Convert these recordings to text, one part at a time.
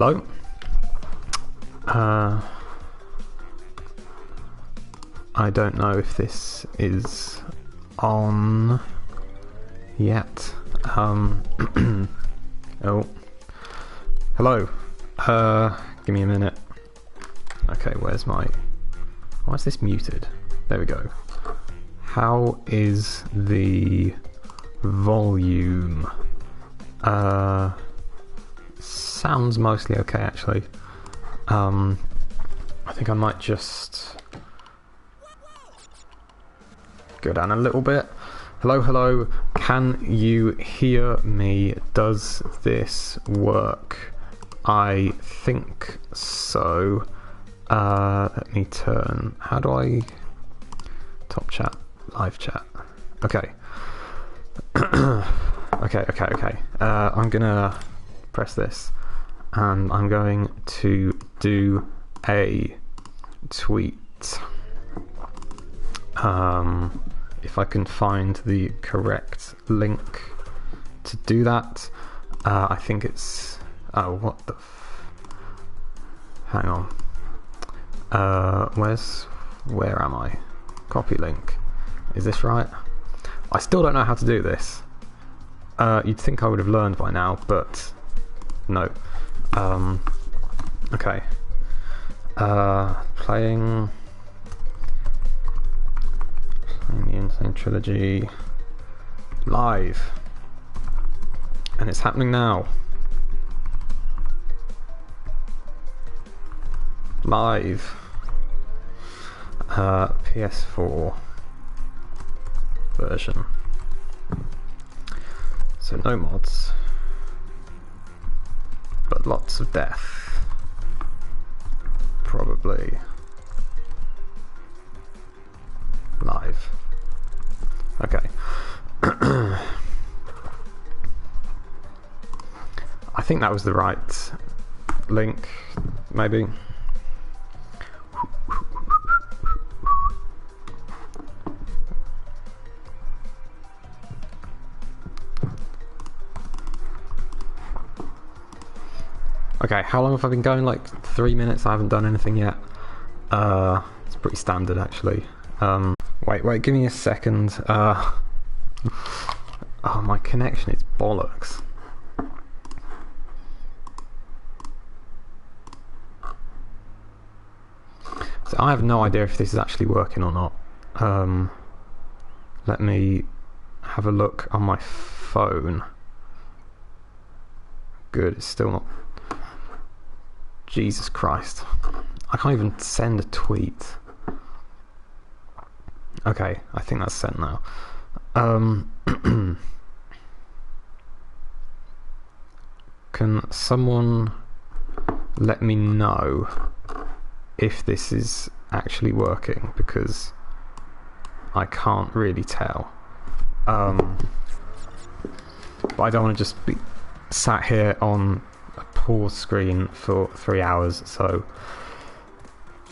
Hello? I don't know if this is on yet. Oh. Hello. Give me a minute. Okay, where's my... Why is this muted? There we go. How is the volume? Sounds mostly okay, actually. I think I might just go down a little bit. Hello, hello. Can you hear me? Does this work? I think so. Let me turn... How do I... Top chat, live chat. Okay. Okay. I'm gonna press this, and I'm going to do a tweet. If I can find the correct link to do that. I think it's... Oh, what the... Hang on. Where am I? Copy link. Is this right? I still don't know how to do this. You'd think I would have learned by now, but no. Okay. Playing the Insane Trilogy live, and it's happening now. Live. PS4 version. So no mods, but lots of death. Probably. Live. Okay. I think that was the right link, maybe. Okay, how long have I been going? Like 3 minutes. I haven't done anything yet. It's pretty standard, actually. Wait, give me a second. Oh, my connection is bollocks. So I have no idea if this is actually working or not. Let me have a look on my phone. Good, it's still not... Jesus Christ. I can't even send a tweet. Okay, I think that's sent now. Can someone let me know if this is actually working? Because I can't really tell. But I don't want to just be sat here on a pause screen for 3 hours, so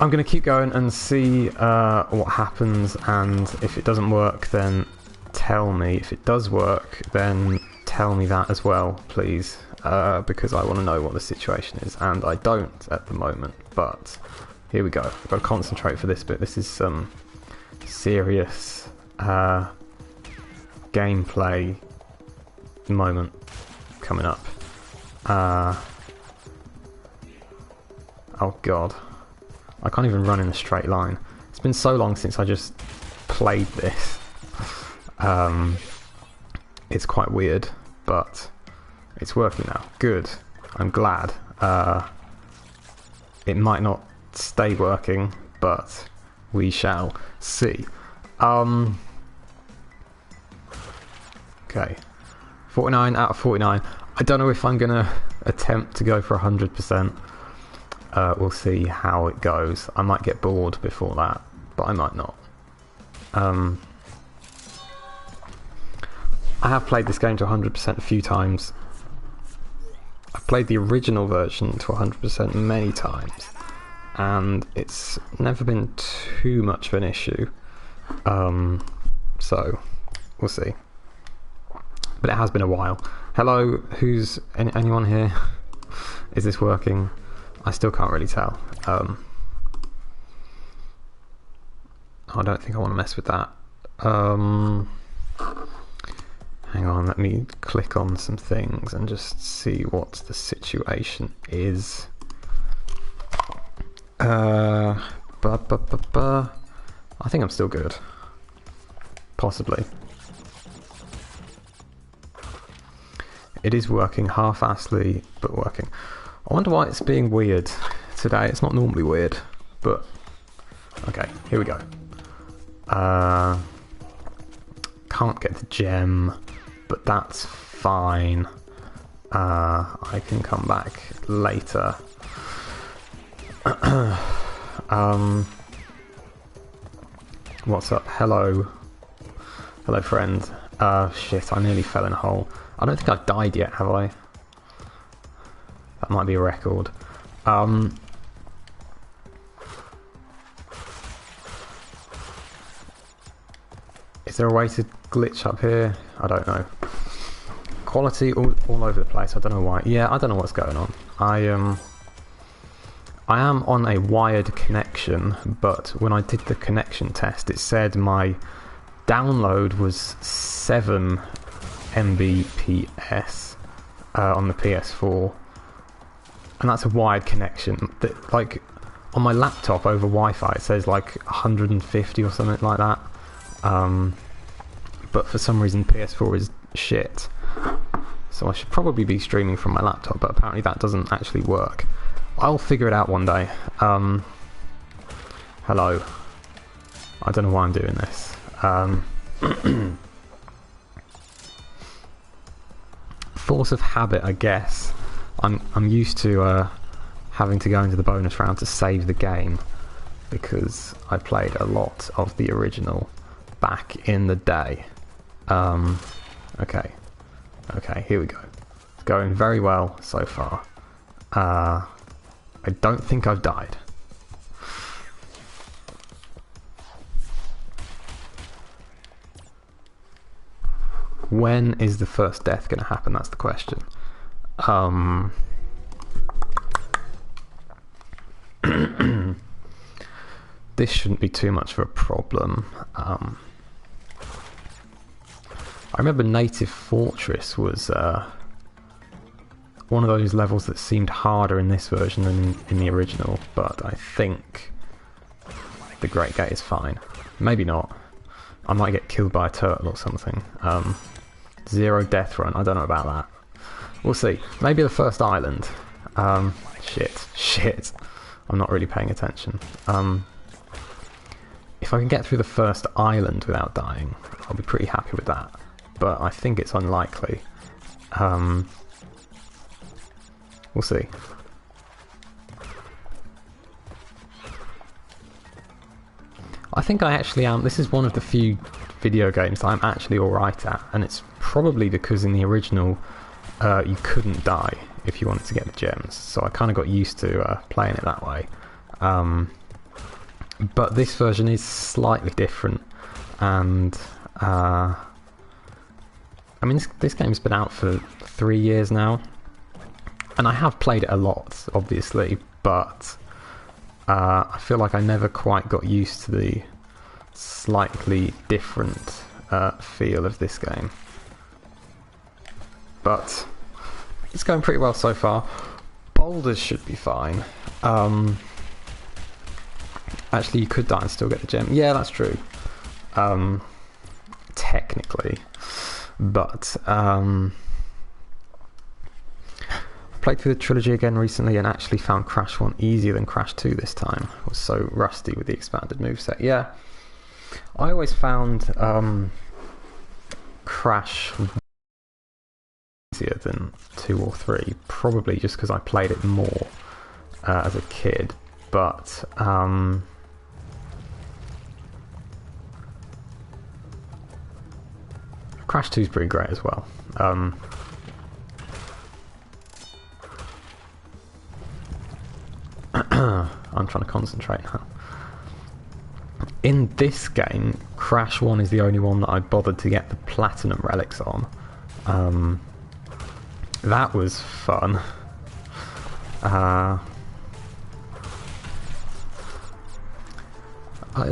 I'm going to keep going and see what happens, and if it doesn't work then tell me. If it does work then tell me that as well, please, because I want to know what the situation is, and I don't at the moment. But here we go. I've got to concentrate for this bit. This is some serious gameplay moment coming up. Oh god, I can't even run in a straight line. It's been so long since I just played this. It's quite weird, but it's working now. Good. I'm glad. It might not stay working, but we shall see. Okay. 49 out of 49. I don't know if I'm going to attempt to go for 100%. We'll see how it goes. I might get bored before that, but I might not. I have played this game to 100% a few times. I've played the original version to 100% many times, and it's never been too much of an issue. So, we'll see. But it has been a while. Hello, who's anyone here? Is this working? I still can't really tell. I don't think I want to mess with that. Hang on, let me click on some things and just see what the situation is. I think I'm still good. Possibly. It is working half-assly, but working. I wonder why it's being weird today. It's not normally weird, but... Okay, here we go. Can't get the gem, but that's fine. I can come back later. What's up? Hello. Hello, friend. Shit, I nearly fell in a hole. I don't think I've died yet, have I? That might be a record. Is there a way to glitch up here? I don't know. Quality all over the place. I don't know why. Yeah, I don't know what's going on. I am on a wired connection, but when I did the connection test, it said my download was 7 Mbps on the PS4, and that's a wired connection. Like on my laptop over Wi-Fi, it says like 150 or something like that. But for some reason PS4 is shit, so I should probably be streaming from my laptop, but apparently that doesn't actually work. I'll figure it out one day. Hello. I don't know why I'm doing this. Force of habit, I guess. I'm used to having to go into the bonus round to save the game, because I played a lot of the original back in the day. Okay, here we go. It's going very well so far. I don't think I've died. When is the first death going to happen? That's the question. This shouldn't be too much of a problem. I remember Native Fortress was one of those levels that seemed harder in this version than in the original, but I think the Great Gate is fine. Maybe not. I might get killed by a turtle or something. Zero death run, I don't know about that. We'll see. Maybe the first island. Shit. I'm not really paying attention. If I can get through the first island without dying, I'll be pretty happy with that. But I think it's unlikely. We'll see. I think I actually am. This is one of the few video games that I'm actually alright at, and it's probably because in the original you couldn't die if you wanted to get the gems, so I kind of got used to playing it that way. But this version is slightly different, and I mean this game's been out for 3 years now, and I have played it a lot, obviously, but I feel like I never quite got used to the slightly different feel of this game. But it's going pretty well so far. Boulders should be fine. Actually, you could die and still get the gem. Yeah, that's true. Technically. But I played through the trilogy again recently and actually found Crash 1 easier than Crash 2 this time. I was so rusty with the expanded moveset. Yeah, I always found Crash easier than 2 or 3, probably just because I played it more as a kid, but Crash 2 is pretty great as well. I'm trying to concentrate now. In this game, Crash 1 is the only one that I bothered to get the platinum relics on. That was fun. I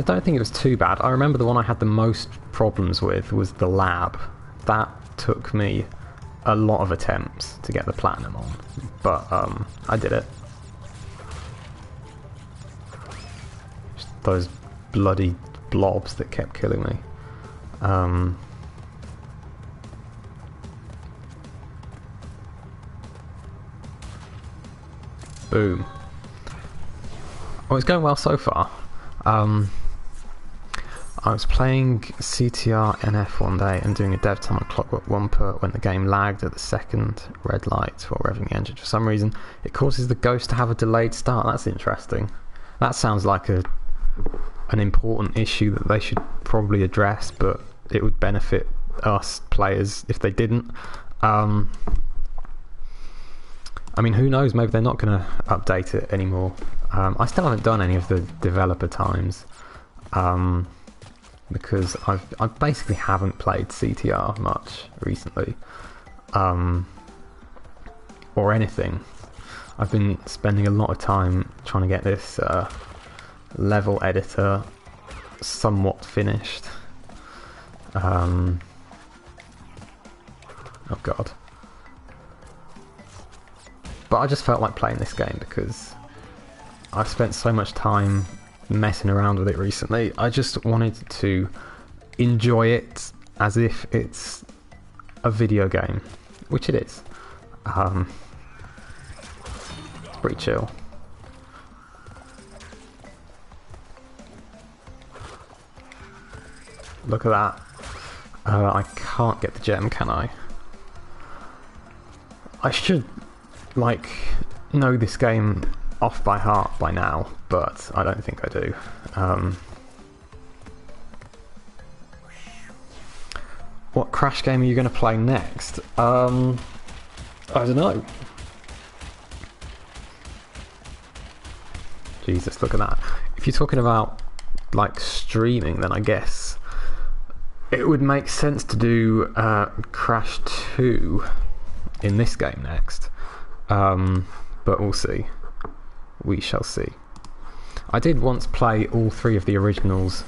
don't think it was too bad. I remember the one I had the most problems with was the lab. That took me a lot of attempts to get the platinum on, but I did it. Just those bloody blobs that kept killing me. Boom. Oh, it's going well so far. I was playing CTR NF one day and doing a dev time on Clockwork Wumper when the game lagged at the second red light while revving the engine. For some reason, it causes the ghost to have a delayed start. That's interesting. That sounds like an important issue that they should probably address, but it would benefit us players if they didn't. I mean, who knows? Maybe they're not going to update it anymore. I still haven't done any of the developer times. Because I basically haven't played CTR much recently, or anything. I've been spending a lot of time trying to get this level editor somewhat finished. Oh god. But I just felt like playing this game because I've spent so much time messing around with it recently. I just wanted to enjoy it as if it's a video game, which it is. It's pretty chill. Look at that. I can't get the gem, can I? I should, like, know this game off by heart by now, but I don't think I do. What Crash game are you going to play next? I don't know. Jesus, look at that. If you're talking about like streaming, then I guess it would make sense to do Crash 2 in this game next. But we'll see. We shall see. I did once play all 3 of the originals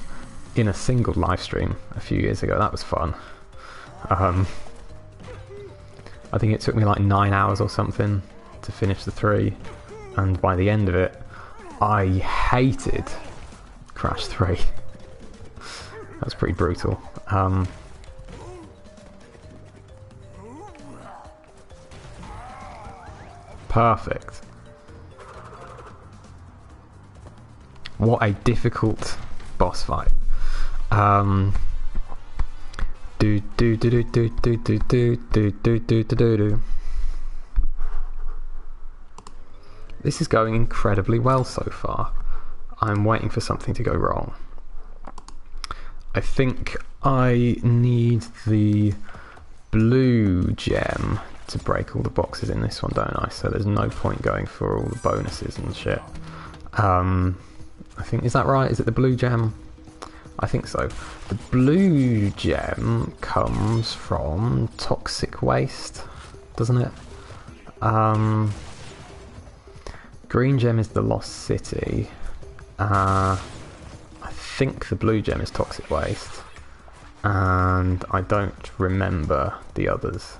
in a single live stream a few years ago. That was fun. I think it took me like 9 hours or something to finish the 3, and by the end of it I hated Crash 3. That was pretty brutal. Perfect. What a difficult boss fight. Do do do do do do do do do do do do do. This is going incredibly well so far. I'm waiting for something to go wrong. I think I need the blue gem to break all the boxes in this one, don't I? So there's no point going for all the bonuses and shit. I think, is that right? Is it the blue gem? I think so. The blue gem comes from toxic waste, doesn't it? Green gem is the lost city. I think the blue gem is toxic waste, and I don't remember the others.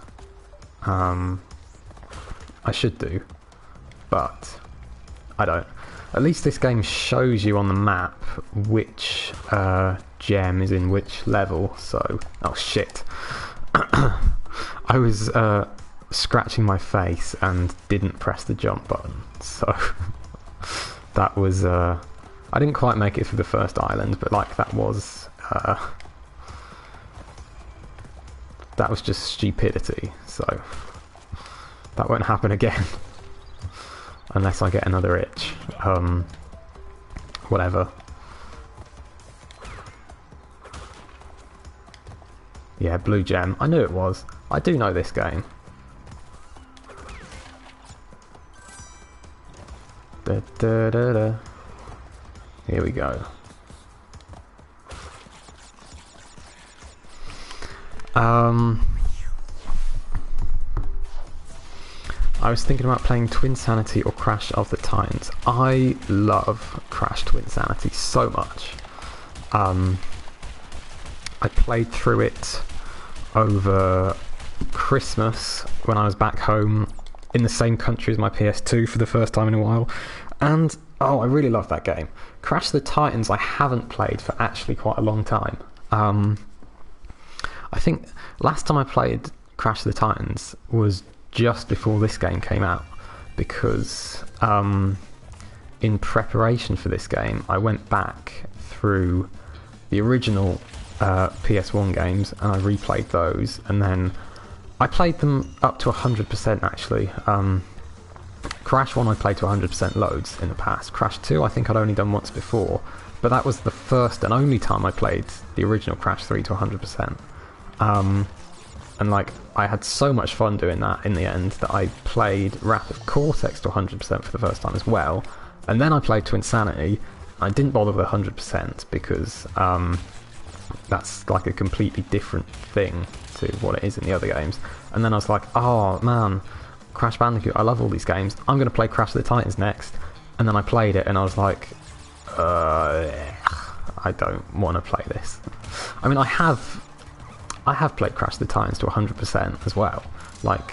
I should do, but I don't. At least this game shows you on the map which gem is in which level, so... Oh shit. I was scratching my face and didn't press the jump button, so... that was... I didn't quite make it through the first island, but like that was... that was just stupidity, so... that won't happen again. Unless I get another itch. Whatever. Yeah, blue gem. I knew it was. I do know this game. Da, da, da, da. Here we go. I was thinking about playing Twinsanity or Crash of the Titans. I love Crash Twinsanity so much. I played through it over Christmas when I was back home in the same country as my PS2 for the first time in a while, and I really love that game. Crash of the Titans I haven't played for actually quite a long time. I think last time I played Crash of the Titans was just before this game came out, because in preparation for this game I went back through the original PS1 games and I replayed those, and then I played them up to 100% actually. Crash 1 I played to 100% loads in the past. Crash 2 I think I'd only done once before, but that was the first and only time I played the original Crash 3 to 100%. And like, I had so much fun doing that in the end that I played Wrath of Cortex to 100% for the first time as well, and then I played Twinsanity. I didn't bother with 100% because that's like a completely different thing to what it is in the other games. And then I was like, oh man, Crash Bandicoot, I love all these games, I'm going to play Crash of the Titans next. And then I played it and I was like, I don't want to play this. I mean, I have played Crash of the Titans to 100% as well. Like,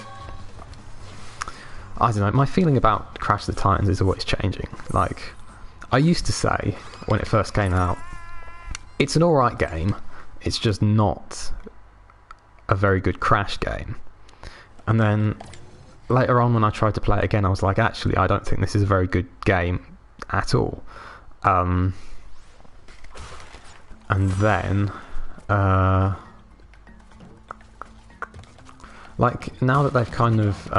I don't know, my feeling about Crash of the Titans is always changing. Like, I used to say, when it first came out, it's an alright game, it's just not a very good Crash game. And then later on when I tried to play it again, I was like, actually, I don't think this is a very good game at all. And then like, now that they've kind of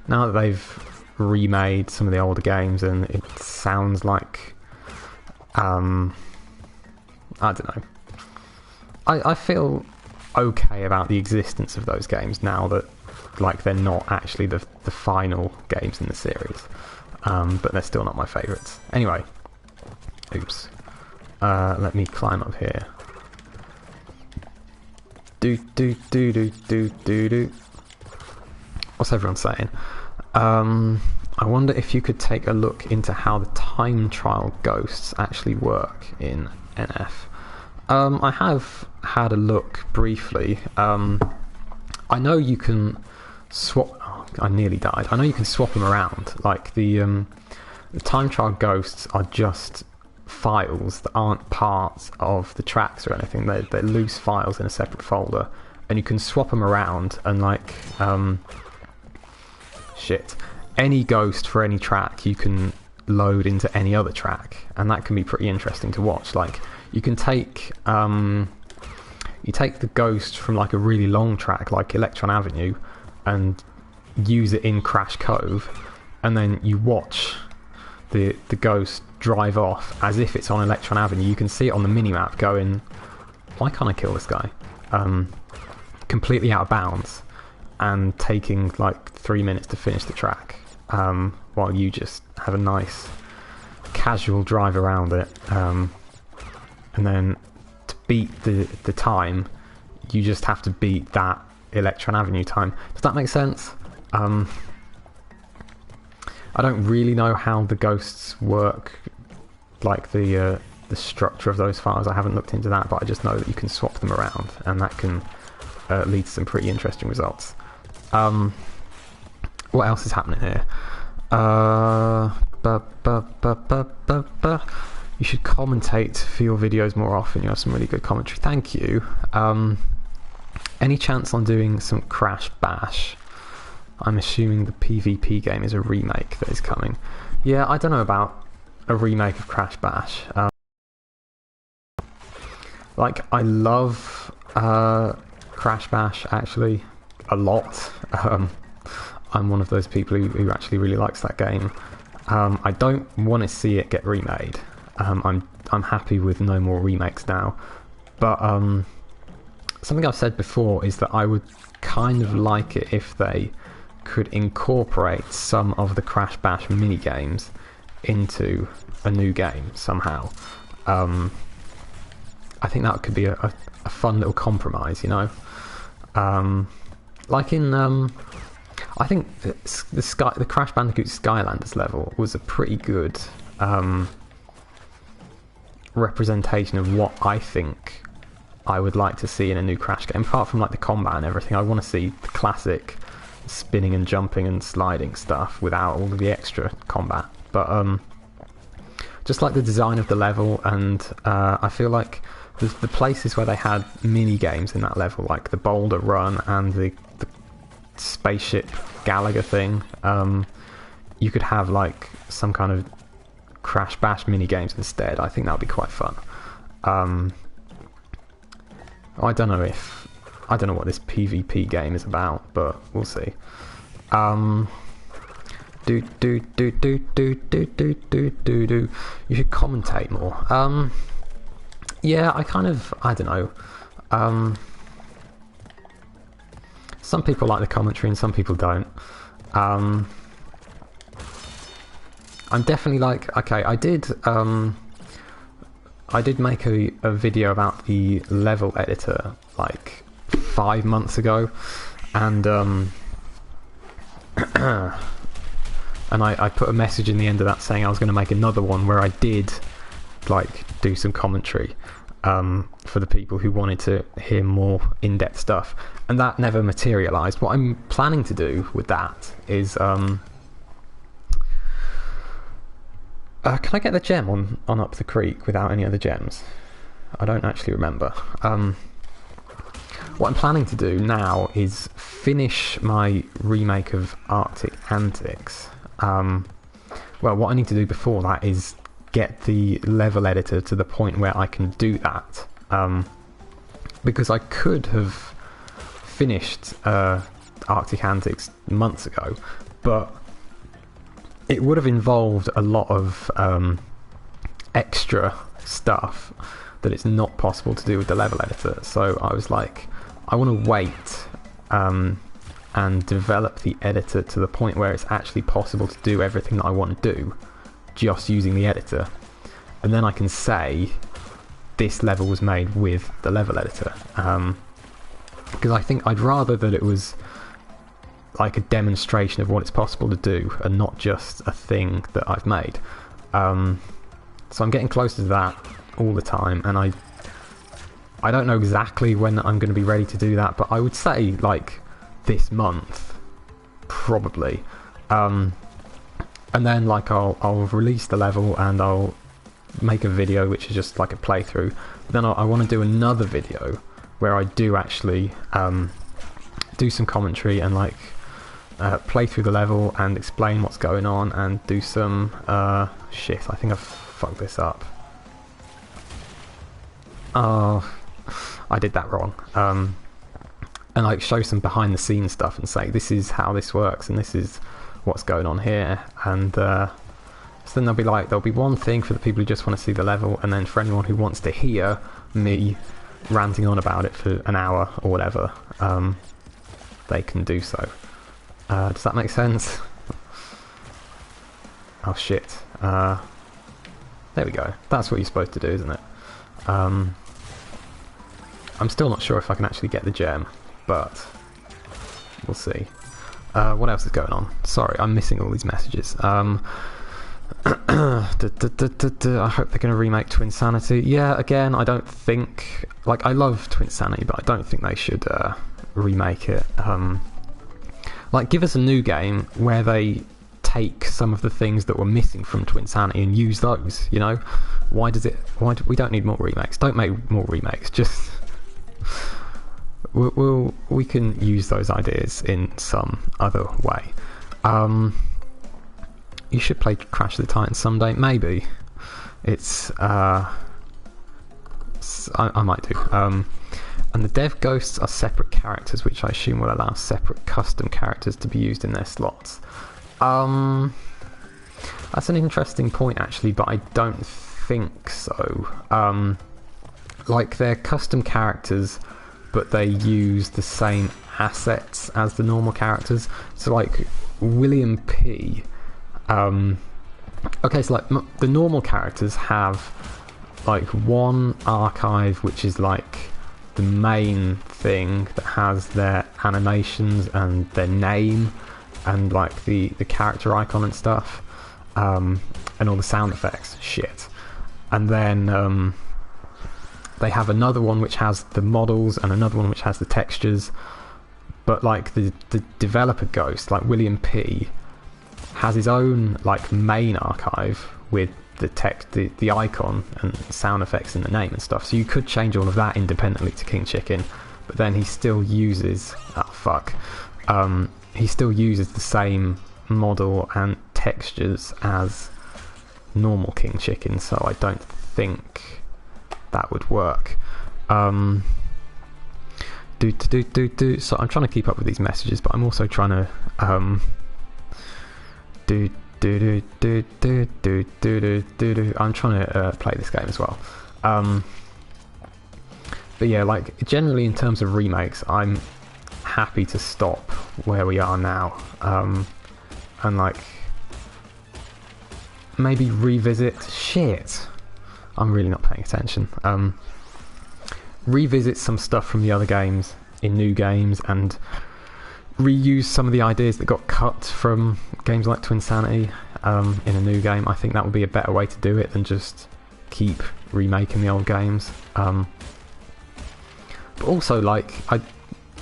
now that they've remade some of the older games and it sounds like I don't know, I feel okay about the existence of those games now that, like, they're not actually the final games in the series, but they're still not my favourites. Anyway, oops, let me climb up here. What's everyone saying? I wonder if you could take a look into how the time trial ghosts actually work in NF. I have had a look briefly. I know you can swap... Oh, I nearly died. I know you can swap them around. Like, the time trial ghosts are just files that aren't parts of the tracks or anything. They're loose files in a separate folder, and you can swap them around, and like any ghost for any track you can load into any other track, and that can be pretty interesting to watch. Like, you can take you take the ghost from like a really long track like Electron Avenue and use it in Crash Cove, and then you watch the ghost drive off as if it's on Electron Avenue. You can see it on the minimap going, why can't I kill this guy? Completely out of bounds, and taking like 3 minutes to finish the track, while you just have a nice casual drive around it. And then to beat the time, you just have to beat that Electron Avenue time. Does that make sense? I don't really know how the ghosts work, like the structure of those files. I haven't looked into that, but I just know that you can swap them around, and that can lead to some pretty interesting results. What else is happening here? You should commentate for your videos more often. You have some really good commentary. Thank you. Any chance on doing some Crash Bash? I'm assuming the PvP game is a remake that is coming. Yeah, I don't know about a remake of Crash Bash. Like, I love Crash Bash actually a lot. I'm one of those people who actually really likes that game. I don't want to see it get remade. I'm happy with no more remakes now. But something I've said before is that I would kind of like it if they could incorporate some of the Crash Bash mini games into a new game somehow. I think that could be a fun little compromise, you know. Like in I think the Crash Bandicoot Skylanders level was a pretty good representation of what I think I would like to see in a new Crash game. Apart from like the combat and everything, I want to see the classic spinning and jumping and sliding stuff without all of the extra combat. But just like the design of the level, and I feel like the places where they had mini games in that level, like the Boulder Run and the spaceship Gallagher thing, you could have like some kind of Crash Bash mini games instead. I think that would be quite fun. I don't know what this PvP game is about, but we'll see. You should commentate more. Yeah, I don't know. Some people like the commentary and some people don't. I'm definitely like, okay, I did make a video about the level editor like 5 months ago, and and I put a message in the end of that saying I was going to make another one where I did like do some commentary for the people who wanted to hear more in-depth stuff, and that never materialised. What I'm planning to do with that is can I get the gem on Up the Creek without any other gems? I don't actually remember. What I'm planning to do now is finish my remake of Arctic Antics. Well, what I need to do before that is get the level editor to the point where I can do that. Because I could have finished Arctic Antics months ago, but it would have involved a lot of extra stuff that it's not possible to do with the level editor. So I was like, I want to wait and develop the editor to the point where it's actually possible to do everything that I want to do just using the editor, and then I can say this level was made with the level editor, because I think I'd rather that it was like a demonstration of what it's possible to do and not just a thing that I've made. So I'm getting closer to that all the time, and I don't know exactly when I'm going to be ready to do that, but I would say like this month probably. And then like I'll release the level and I'll make a video which is just like a playthrough. But then I want to do another video where I do actually do some commentary and like play through the level and explain what's going on and do some shit. I think I've fucked this up. Oh, I did that wrong. And like show some behind the scenes stuff and say this is how this works and this is what's going on here, and so then there'll be one thing for the people who just want to see the level, and then for anyone who wants to hear me ranting on about it for an hour or whatever, they can do so. Does that make sense? Oh shit. There we go. That's what you're supposed to do, isn't it? I'm still not sure if I can actually get the gem, but we'll see. What else is going on? Sorry, I'm missing all these messages. I hope they're going to remake Twinsanity. Yeah, again, I don't think... Like, I love Twinsanity, but I don't think they should remake it. Like, give us a new game where they take some of the things that were missing from Twinsanity and use those, you know? We don't need more remakes. Don't make more remakes. Just... we can use those ideas in some other way. You should play Crash of the Titans someday. Maybe it's I might do. And the dev ghosts are separate characters, which I assume will allow separate custom characters to be used in their slots. That's an interesting point actually, but I don't think so. Like they're custom characters, but they use the same assets as the normal characters. So like William P. Okay, so like the normal characters have like one archive which is like the main thing that has their animations and their name, and like the character icon and stuff, and all the sound effects, shit. And then they have another one which has the models and another one which has the textures, but like the developer ghost, like William P, has his own like main archive with the text, the icon and sound effects and the name and stuff, so you could change all of that independently to King Chicken, but then he still uses he still uses the same model and textures as normal King Chicken, so I don't think that would work. So I'm trying to keep up with these messages, but I'm also trying to I'm trying to play this game as well. But yeah, like generally in terms of remakes, I'm happy to stop where we are now, and like maybe revisit shit. I'm really not paying attention. Revisit some stuff from the other games in new games and reuse some of the ideas that got cut from games like Twinsanity in a new game. I think that would be a better way to do it than just keep remaking the old games. But also, like,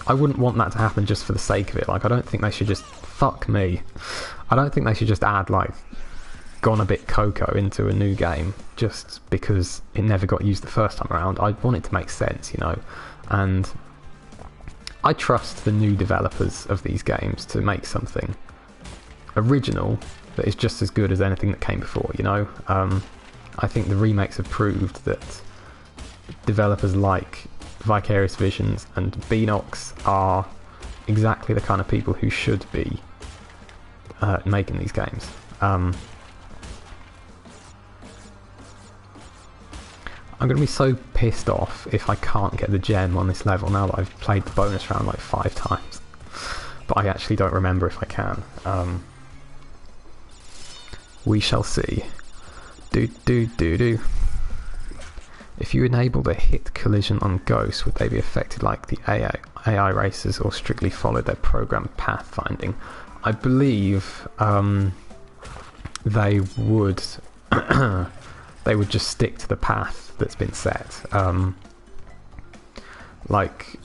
I wouldn't want that to happen just for the sake of it. Like, I don't think they should just... Fuck me. I don't think they should just add, like, Gone a Bit Coco into a new game just because it never got used the first time around. I want it to make sense, you know, and I trust the new developers of these games to make something original that is just as good as anything that came before, you know. I think the remakes have proved that developers like Vicarious Visions and Beanox are exactly the kind of people who should be making these games. I'm going to be so pissed off if I can't get the gem on this level now that I've played the bonus round like 5 times. But I actually don't remember if I can. We shall see. If you enabled a hit collision on ghosts, would they be affected like the AI racers or strictly follow their programmed pathfinding? I believe they would they would just stick to the path that's been set. Like,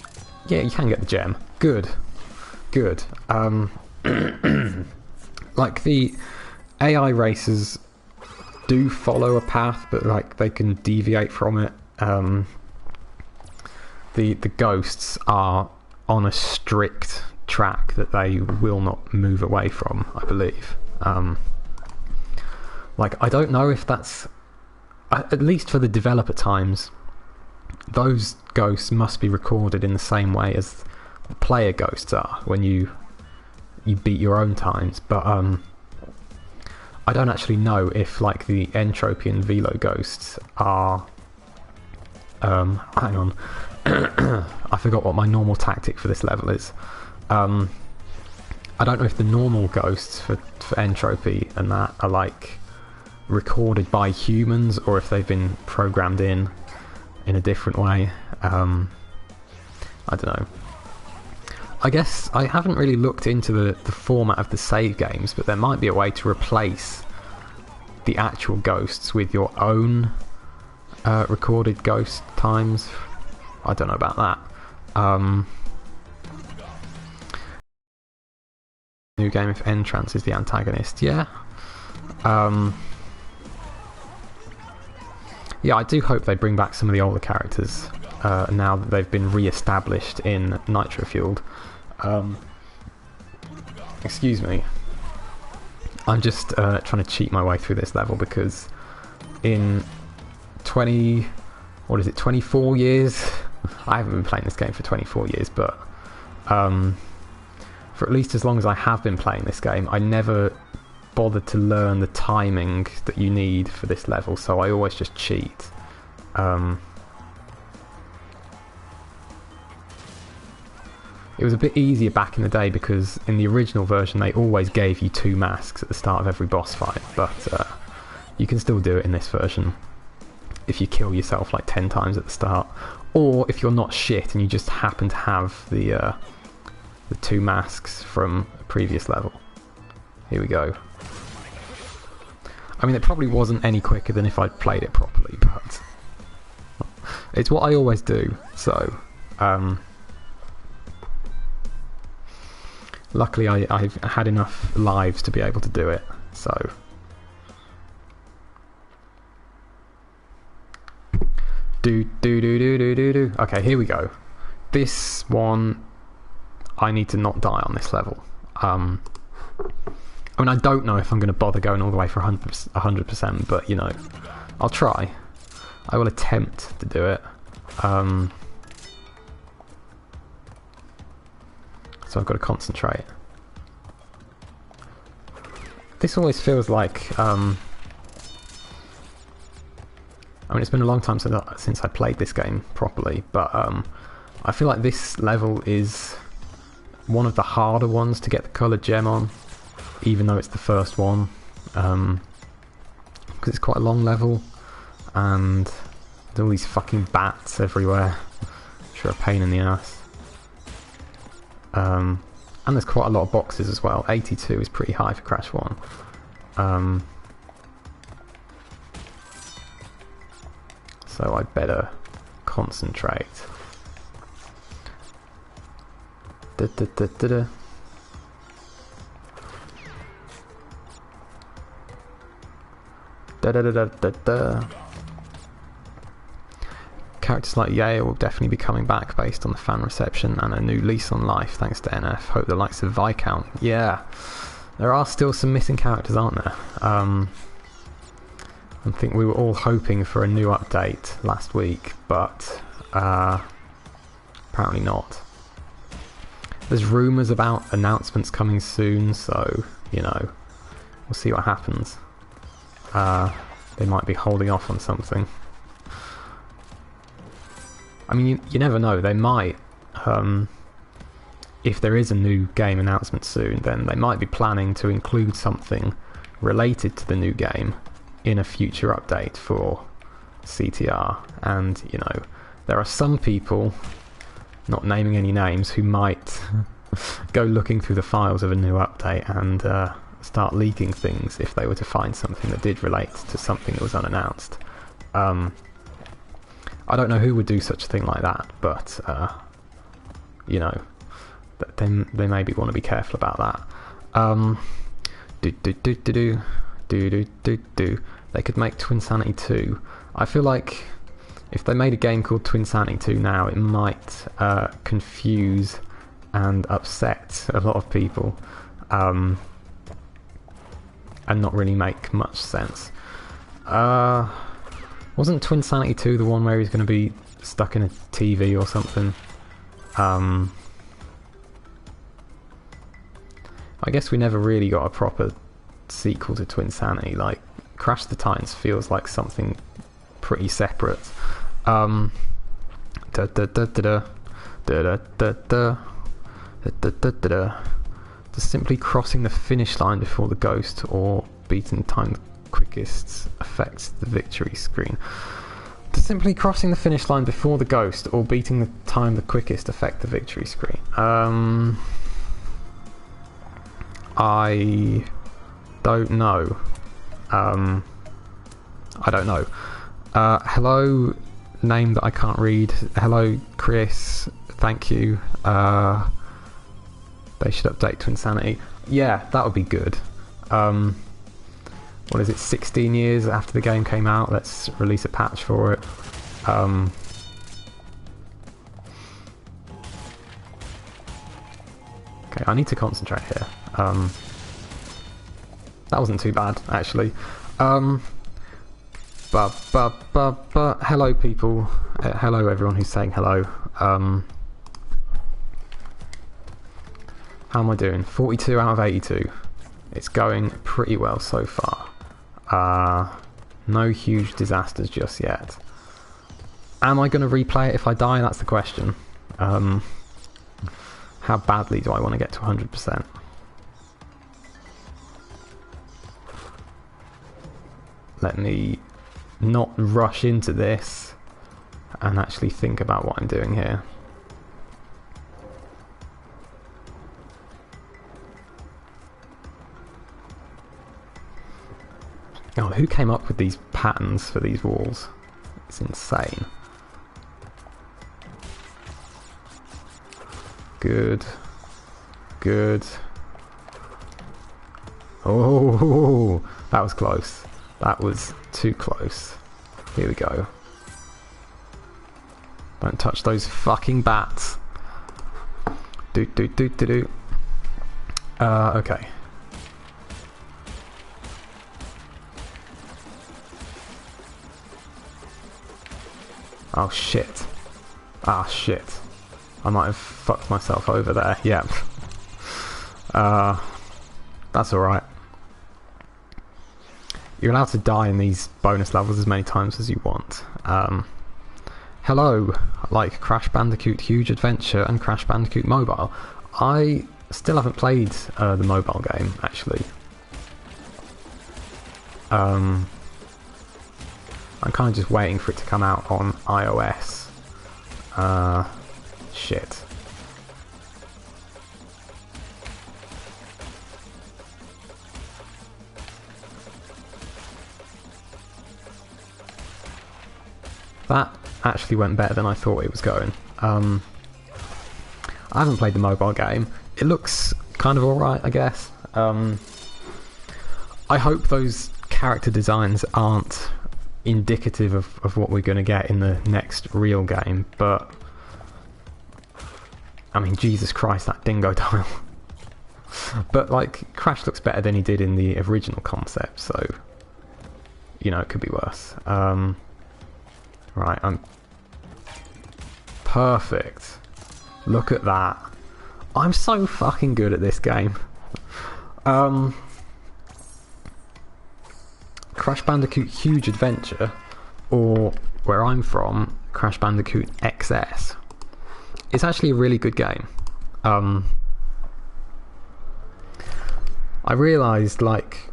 yeah, you can get the gem. Good. Like, the AI racers do follow a path, but like they can deviate from it. The ghosts are on a strict track that they will not move away from, I believe. Like, I don't know if that's... At least for the developer times, those ghosts must be recorded in the same way as the player ghosts are when you beat your own times, but I don't actually know if like the Entropy and Velo ghosts are hang on I forgot what my normal tactic for this level is. I don't know if the normal ghosts for Entropy and that are like recorded by humans or if they've been programmed in a different way. I don't know. I guess I haven't really looked into the format of the save games, but there might be a way to replace the actual ghosts with your own recorded ghost times. I don't know about that. New game if Entrance is the antagonist. Yeah. Yeah, I do hope they bring back some of the older characters now that they've been re-established in Nitro Fueled. Excuse me. I'm just trying to cheat my way through this level because in 24 years? I haven't been playing this game for 24 years, but for at least as long as I have been playing this game, I never bothered to learn the timing that you need for this level, so I always just cheat. It was a bit easier back in the day because in the original version they always gave you 2 masks at the start of every boss fight, but you can still do it in this version if you kill yourself like 10 times at the start, or if you're not shit and you just happen to have the 2 masks from a previous level. Here we go. I mean, it probably wasn't any quicker than if I'd played it properly, but it's what I always do, so luckily I've had enough lives to be able to do it, so okay, here we go. This one, I need to not die on this level. I mean, I don't know if I'm going to bother going all the way for 100%, but, you know, I'll try. I will attempt to do it. So I've got to concentrate. This always feels like... I mean, it's been a long time since I played this game properly, but I feel like this level is one of the harder ones to get the coloured gem on, even though it's the first one, because it's quite a long level, and there's all these fucking bats everywhere, which are a pain in the ass. And there's quite a lot of boxes as well. 82 is pretty high for Crash 1. So I'd better concentrate. Da, da, da, da, da. Da, da, da, da, da, da. Characters like Yale will definitely be coming back based on the fan reception and a new lease on life thanks to NF. Hope the likes of Viscount. Yeah, there are still some missing characters, aren't there? I think we were all hoping for a new update last week, but apparently not. There's rumours about announcements coming soon, so, you know, we'll see what happens. They might be holding off on something. I mean, you never know, they might, if there is a new game announcement soon, then they might be planning to include something related to the new game in a future update for CTR. And, you know, there are some people, not naming any names, who might go looking through the files of a new update and start leaking things if they were to find something that did relate to something that was unannounced. I don't know who would do such a thing like that, but you know, they maybe want to be careful about that. They could make Twinsanity 2. I feel like if they made a game called Twinsanity 2 now, it might confuse and upset a lot of people, and not really make much sense. Wasn't Twinsanity 2 the one where he's going to be stuck in a TV or something? I guess we never really got a proper sequel to Twinsanity. Like, Crash the Titans feels like something pretty separate. Does simply crossing the finish line before the ghost or beating time the quickest affects the victory screen? Does simply crossing the finish line before the ghost or beating the time the quickest affect the victory screen? I don't know. I don't know. Hello, name that I can't read. Hello, Chris. Thank you. They should update Twinsanity. Yeah, that would be good. What is it, 16 years after the game came out? Let's release a patch for it. Okay, I need to concentrate here. That wasn't too bad, actually. But hello, people. Hello, everyone who's saying hello. How am I doing? 42 out of 82. It's going pretty well so far. No huge disasters just yet. Am I going to replay it if I die? That's the question. How badly do I want to get to 100%? Let me not rush into this and actually think about what I'm doing here. Oh, who came up with these patterns for these walls? It's insane. Good. Good. Oh, that was close. That was too close. Here we go. Don't touch those fucking bats. Do do do do do. Okay. Oh shit. Ah shit. I might have fucked myself over there. Yep. That's alright. You're allowed to die in these bonus levels as many times as you want. Hello, like Crash Bandicoot Huge Adventure and Crash Bandicoot Mobile. I still haven't played the mobile game, actually. I'm kind of just waiting for it to come out on iOS. Shit. That actually went better than I thought it was going. I haven't played the mobile game. It looks kind of alright, I guess. I hope those character designs aren't indicative of what we're going to get in the next real game, but I mean, Jesus Christ, that dingo tile. But like, Crash looks better than he did in the original concept, so you know, it could be worse. Right, I'm perfect. Look at that. I'm so fucking good at this game. Crash Bandicoot Huge Adventure, or where I'm from, Crash Bandicoot XS. It's actually a really good game. I realised, like,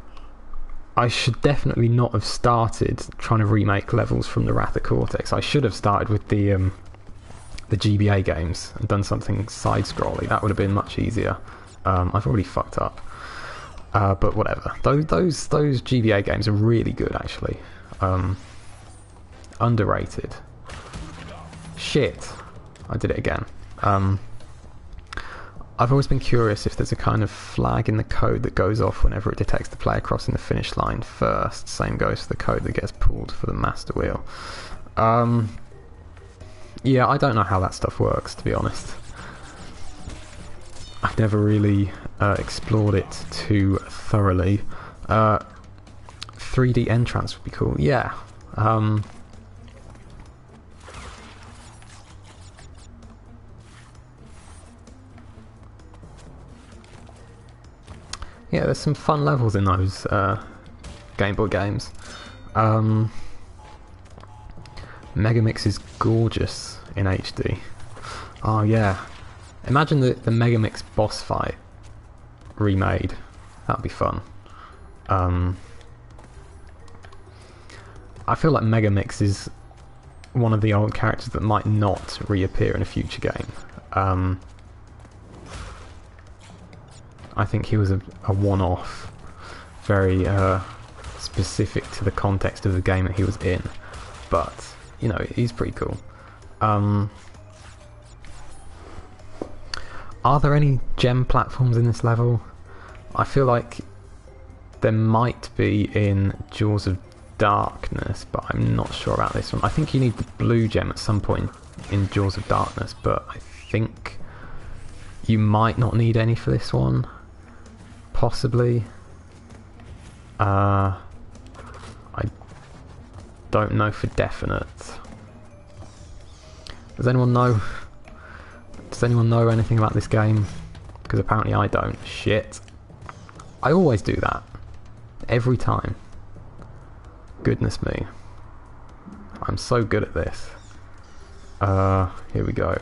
I should definitely not have started trying to remake levels from the Wrath of Cortex. I should have started with the GBA games and done something side-scrolly. That would have been much easier. I've already fucked up. But whatever. Those GBA games are really good, actually. Underrated. Shit. I did it again. I've always been curious if there's a kind of flag in the code that goes off whenever it detects the player crossing the finish line first. Same goes for the code that gets pulled for the master wheel. Yeah, I don't know how that stuff works, to be honest. I've never really explored it too thoroughly. 3D entrance would be cool, yeah. Yeah, there's some fun levels in those Game Boy games. Megamix is gorgeous in HD. Oh yeah. Imagine the Megamix boss fight remade. That'd be fun. I feel like Megamix is one of the old characters that might not reappear in a future game. I think he was a one-off, very specific to the context of the game that he was in, but you know, he's pretty cool. Are there any gem platforms in this level? I feel like there might be in Jaws of Darkness, but I'm not sure about this one. I think you need the blue gem at some point in Jaws of Darkness, but I think you might not need any for this one. Possibly. I don't know for definite. Does anyone know? Does anyone know anything about this game? Because apparently I don't. Shit. I always do that. Every time. Goodness me. I'm so good at this. Here we go.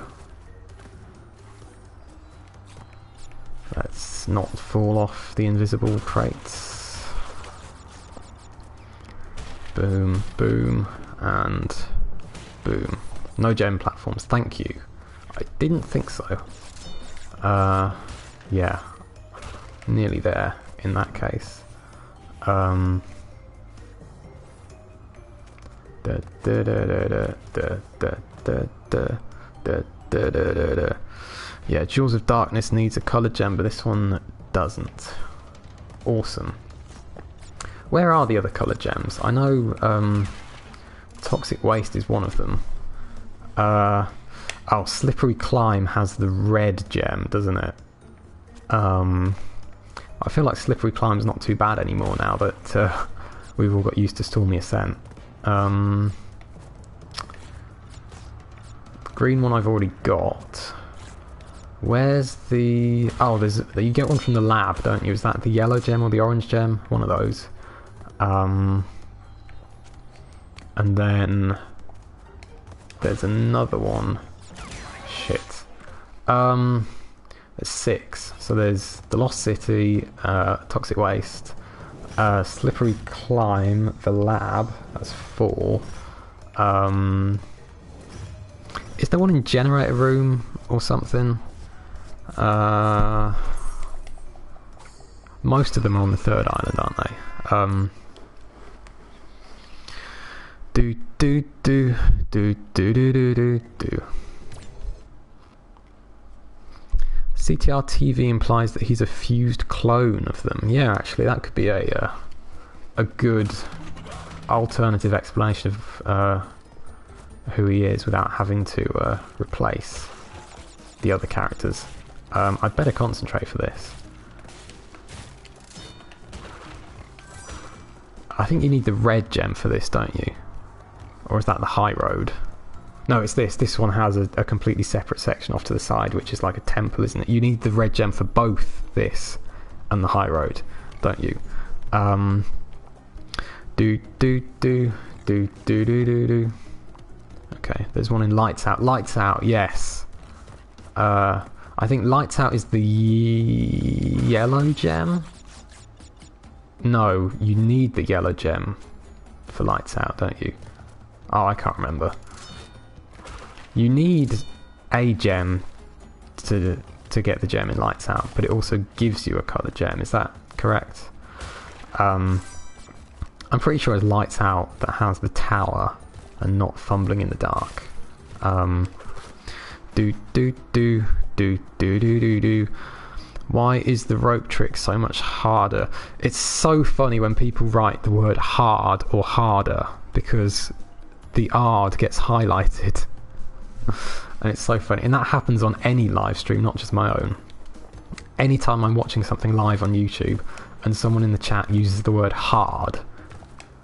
Let's not fall off the invisible crates. Boom, boom, and boom. No gem platforms, thank you. I didn't think so. Yeah. Nearly there, in that case. Yeah, Jewels of Darkness needs a coloured gem, but this one doesn't. Awesome. Where are the other coloured gems? I know Toxic Waste is one of them. Oh, Slippery Climb has the red gem, doesn't it? I feel like Slippery Climb's not too bad anymore now that we've all got used to Stormy Ascent. Green one I've already got. Where's the... Oh, you get one from the lab, don't you? Is that the yellow gem or the orange gem? One of those. And then there's another one. Shit. There's 6. So there's the Lost City, Toxic Waste, Slippery Climb, the lab. That's 4. Is there one in Generator Room or something? Most of them are on the 3rd island, aren't they? CTR TV implies that he's a fused clone of them. Yeah, actually, that could be a good alternative explanation of who he is without having to replace the other characters. I'd better concentrate for this. I think you need the red gem for this, don't you? Or is that the high road? No, it's this. This one has a completely separate section off to the side, which is like a temple, isn't it? You need the red gem for both this and the high road, don't you? Okay, there's one in Lights Out. Lights Out, yes. I think Lights Out is the yellow gem? No, you need the yellow gem for Lights Out, don't you? Oh, I can't remember. You need a gem to get the gem in Lights Out, but it also gives you a coloured gem. Is that correct? I'm pretty sure it's Lights Out that has the tower and not Fumbling in the Dark. Why is the rope trick so much harder? It's so funny when people write the word hard or harder because the "ard" gets highlighted. And it's so funny. And that happens on any live stream, not just my own. Anytime I'm watching something live on YouTube and someone in the chat uses the word hard,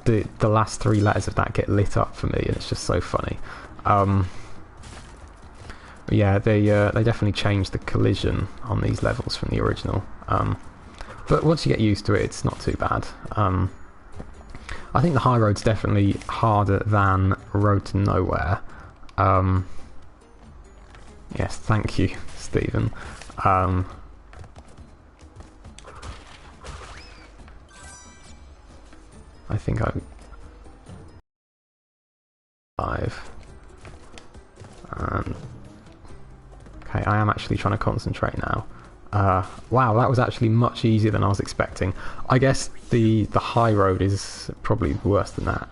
the last 3 letters of that get lit up for me, and it's just so funny. Yeah, they definitely changed the collision on these levels from the original. But once you get used to it, it's not too bad. I think the high road's definitely harder than Road to Nowhere. Yes, thank you, Stephen. I think I'm 5. Okay, I am actually trying to concentrate now. Wow, that was actually much easier than I was expecting. I guess the high road is probably worse than that.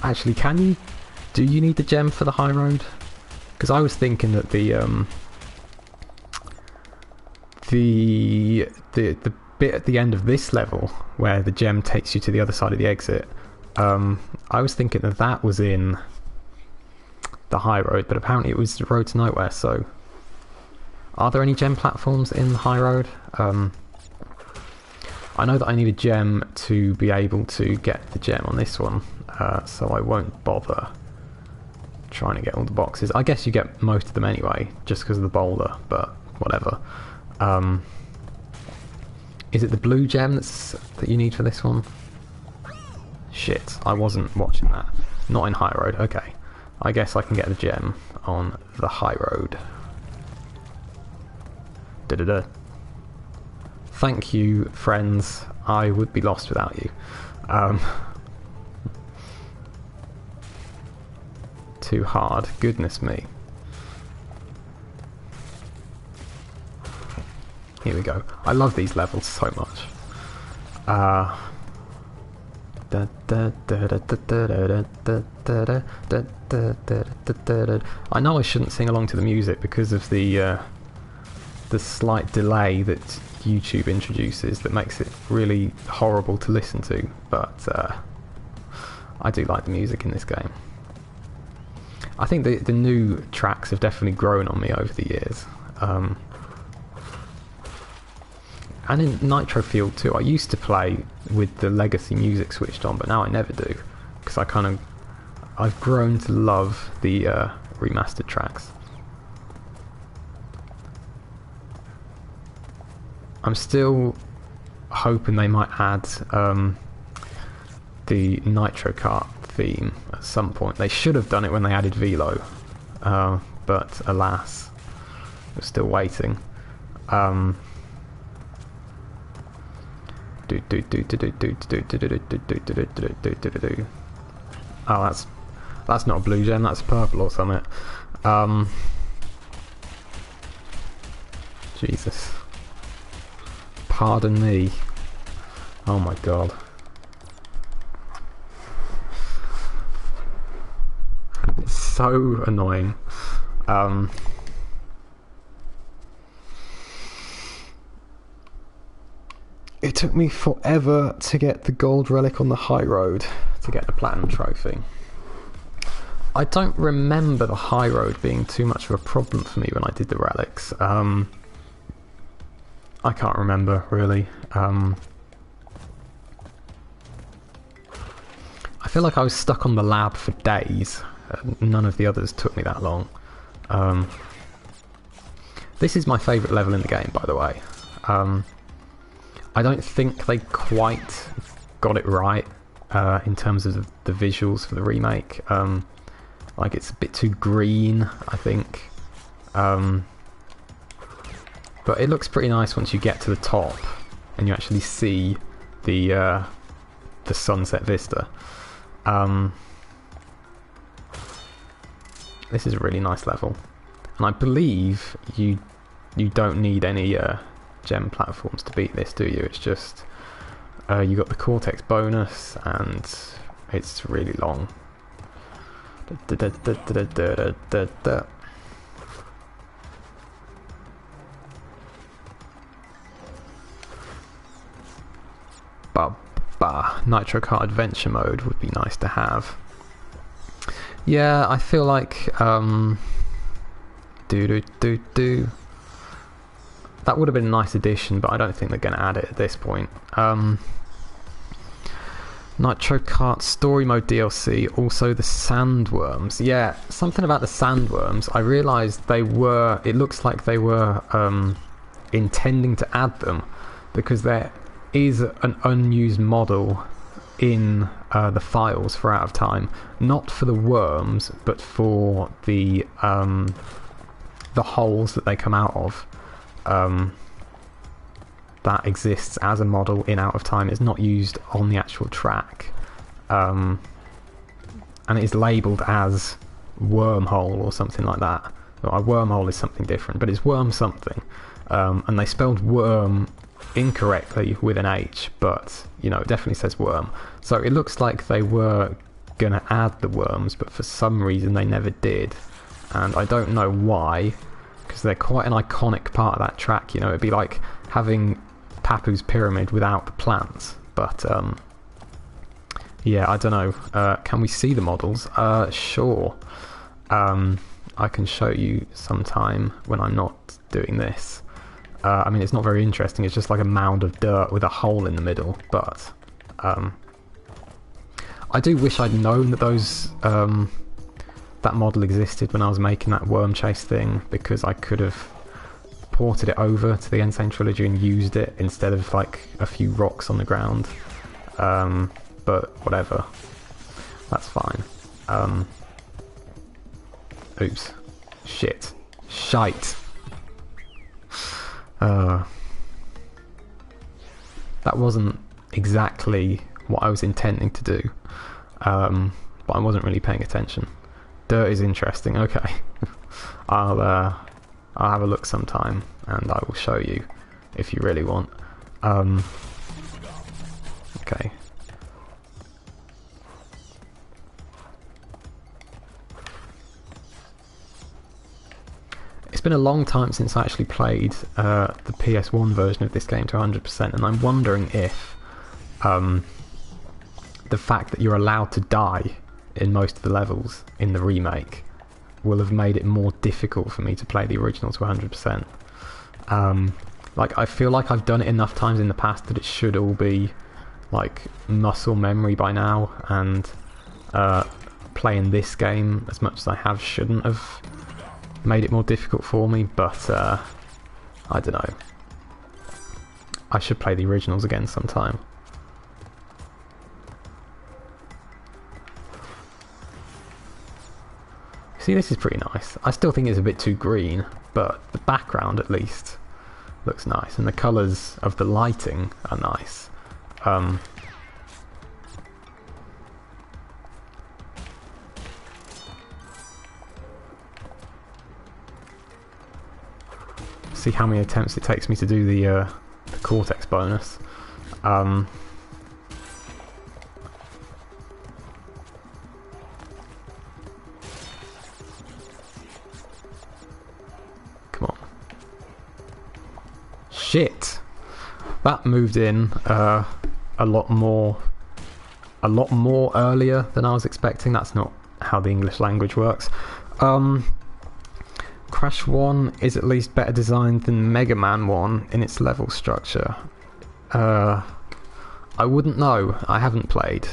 Actually, do you need the gem for the high road? Because I was thinking that the bit at the end of this level where the gem takes you to the other side of the exit, I was thinking that was in the high road, but apparently it was the Road to Nowhere. So are there any gem platforms in the high road? I know that I need a gem to be able to get the gem on this one, so I won't bother trying to get all the boxes. I guess you get most of them anyway, just because of the boulder, but whatever. Is it the blue gem that you need for this one? Shit, I wasn't watching that. Not in high road, okay. I guess I can get the gem on the high road. Da-da-da. Thank you, friends. I would be lost without you. Too hard. Goodness me. Here we go. I love these levels so much. I know I shouldn't sing along to the music because of the slight delay that YouTube introduces that makes it really horrible to listen to, but I do like the music in this game. I think the new tracks have definitely grown on me over the years. And in Nitro Field too, I used to play with the legacy music switched on, but now I never do, because I've grown to love the remastered tracks. I'm still hoping they might add the Nitro Kart theme at some point. They should have done it when they added Velo, but alas, we're still waiting. Oh, that's not a blue gem, that's purple or something. Jesus. Pardon me. Oh my god. It's so annoying. It took me forever to get the gold relic on the high road to get the platinum trophy. I don't remember the high road being too much of a problem for me when I did the relics. I can't remember really. I feel like I was stuck on the lab for days. None of the others took me that long. This is my favourite level in the game, by the way. I don't think they quite got it right in terms of the visuals for the remake. Like, it's a bit too green, I think. But it looks pretty nice once you get to the top and you actually see the sunset vista. This is a really nice level, and I believe you don't need any gem platforms to beat this, do you? It's just you got the Cortex bonus, and it's really long. Nitro Kart Adventure mode would be nice to have. Yeah, I feel like that would have been a nice addition, but I don't think they're going to add it at this point. Nitro Kart Story Mode DLC, also the sandworms. Yeah, something about the sandworms. I realised it looks like they were intending to add them, because there is an unused model in the files for Out of Time, not for the worms, but for the holes that they come out of. That exists as a model in Out of Time. It's not used on the actual track, and it is labelled as wormhole or something like that. Well, a wormhole is something different, but it's worm something, and they spelled worm incorrectly with an H, but you know, it definitely says worm. So it looks like they were gonna add the worms, but for some reason they never did, and I don't know why, because they're quite an iconic part of that track. You know, it'd be like having Papu's Pyramid without the plants. But yeah, I don't know. Can we see the models? Sure. I can show you sometime when I'm not doing this. I mean, it's not very interesting. It's just like a mound of dirt with a hole in the middle. But I do wish I'd known that that model existed when I was making that worm chase thing, because I could have ported it over to the Insane Trilogy and used it instead of like a few rocks on the ground. But whatever, that's fine. Oops, shit, shite. That wasn't exactly what I was intending to do, but I wasn't really paying attention. Dirt is interesting. Okay, I'll have a look sometime, and I will show you if you really want. Okay. been a long time since I actually played the PS1 version of this game to 100%, and I'm wondering if the fact that you're allowed to die in most of the levels in the remake will have made it more difficult for me to play the original to 100%. Like, I feel like I've done it enough times in the past that it should all be like muscle memory by now, and playing this game as much as I have shouldn't have made it more difficult for me, but I don't know. I should play the originals again sometime. See, this is pretty nice. I still think it's a bit too green, but the background at least looks nice, and the colours of the lighting are nice. See how many attempts it takes me to do the Cortex bonus. Come on. Shit! That moved in a lot more earlier than I was expecting. That's not how the English language works. Crash 1 is at least better designed than Mega Man 1 in its level structure. I wouldn't know. I haven't played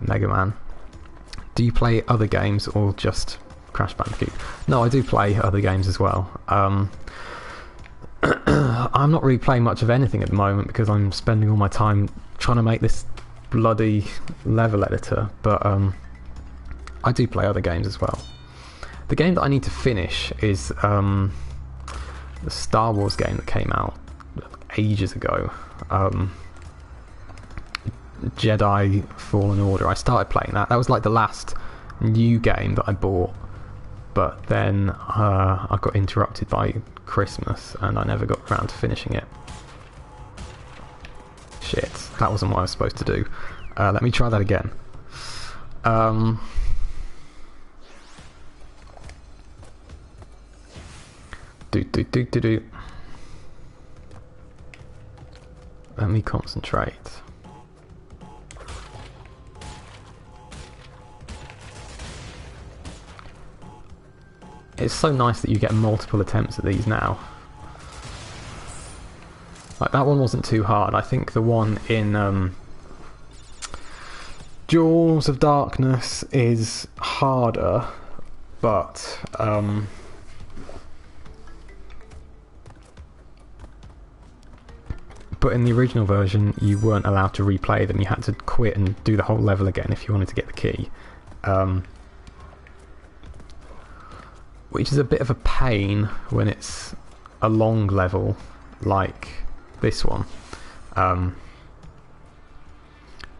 Mega Man. Do you play other games or just Crash Bandicoot? No, I do play other games as well. I'm not really playing much of anything at the moment because I'm spending all my time trying to make this bloody level editor, but I do play other games as well. The game that I need to finish is the Star Wars game that came out ages ago. Jedi Fallen Order. I started playing that. That was like the last new game that I bought, but then I got interrupted by Christmas and I never got around to finishing it. Shit, that wasn't what I was supposed to do. Let me try that again. Let me concentrate. It's so nice that you get multiple attempts at these now. Like, that one wasn't too hard. I think the one in Jewels of Darkness is harder, but in the original version you weren't allowed to replay them. You had to quit and do the whole level again if you wanted to get the key, which is a bit of a pain when it's a long level like this one, but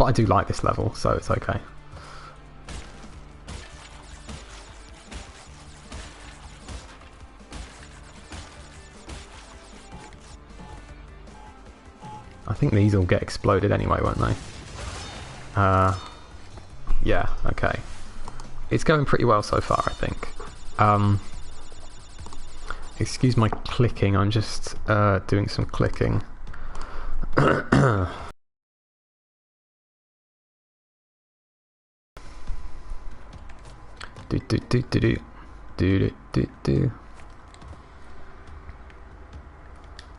I do like this level, so it's okay. I think these all get exploded anyway, won't they? Yeah, okay. It's going pretty well so far, I think. Excuse my clicking, I'm just doing some clicking.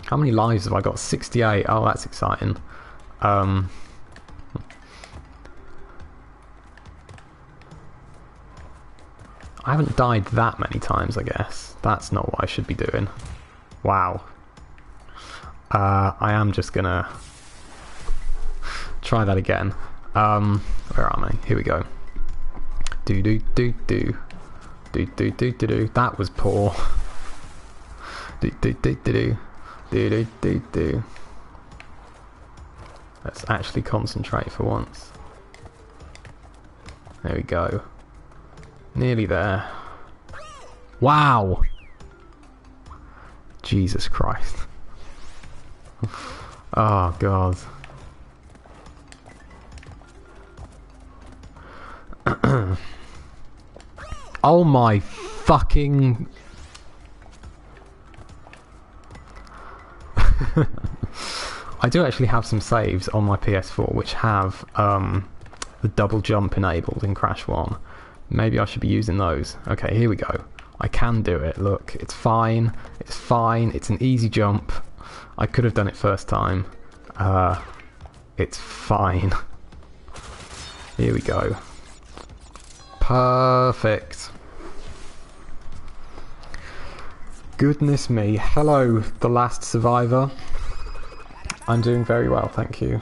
How many lives have I got? 68. Oh, that's exciting. I haven't died that many times, I guess. That's not what I should be doing. Wow. I am just gonna try that again. Where am I? Here we go. Do do do do. Do do do do do. That was poor. Do do do do do. Do do do do. Let's actually concentrate for once. There we go. Nearly there. Wow! Jesus Christ. Oh God. Oh my fucking... I do actually have some saves on my PS4 which have the double jump enabled in Crash 1. Maybe I should be using those. Okay, here we go. I can do it. Look, it's fine. It's fine. It's an easy jump. I could have done it first time. It's fine. Here we go. Perfect. Goodness me. Hello, the last survivor. I'm doing very well, thank you.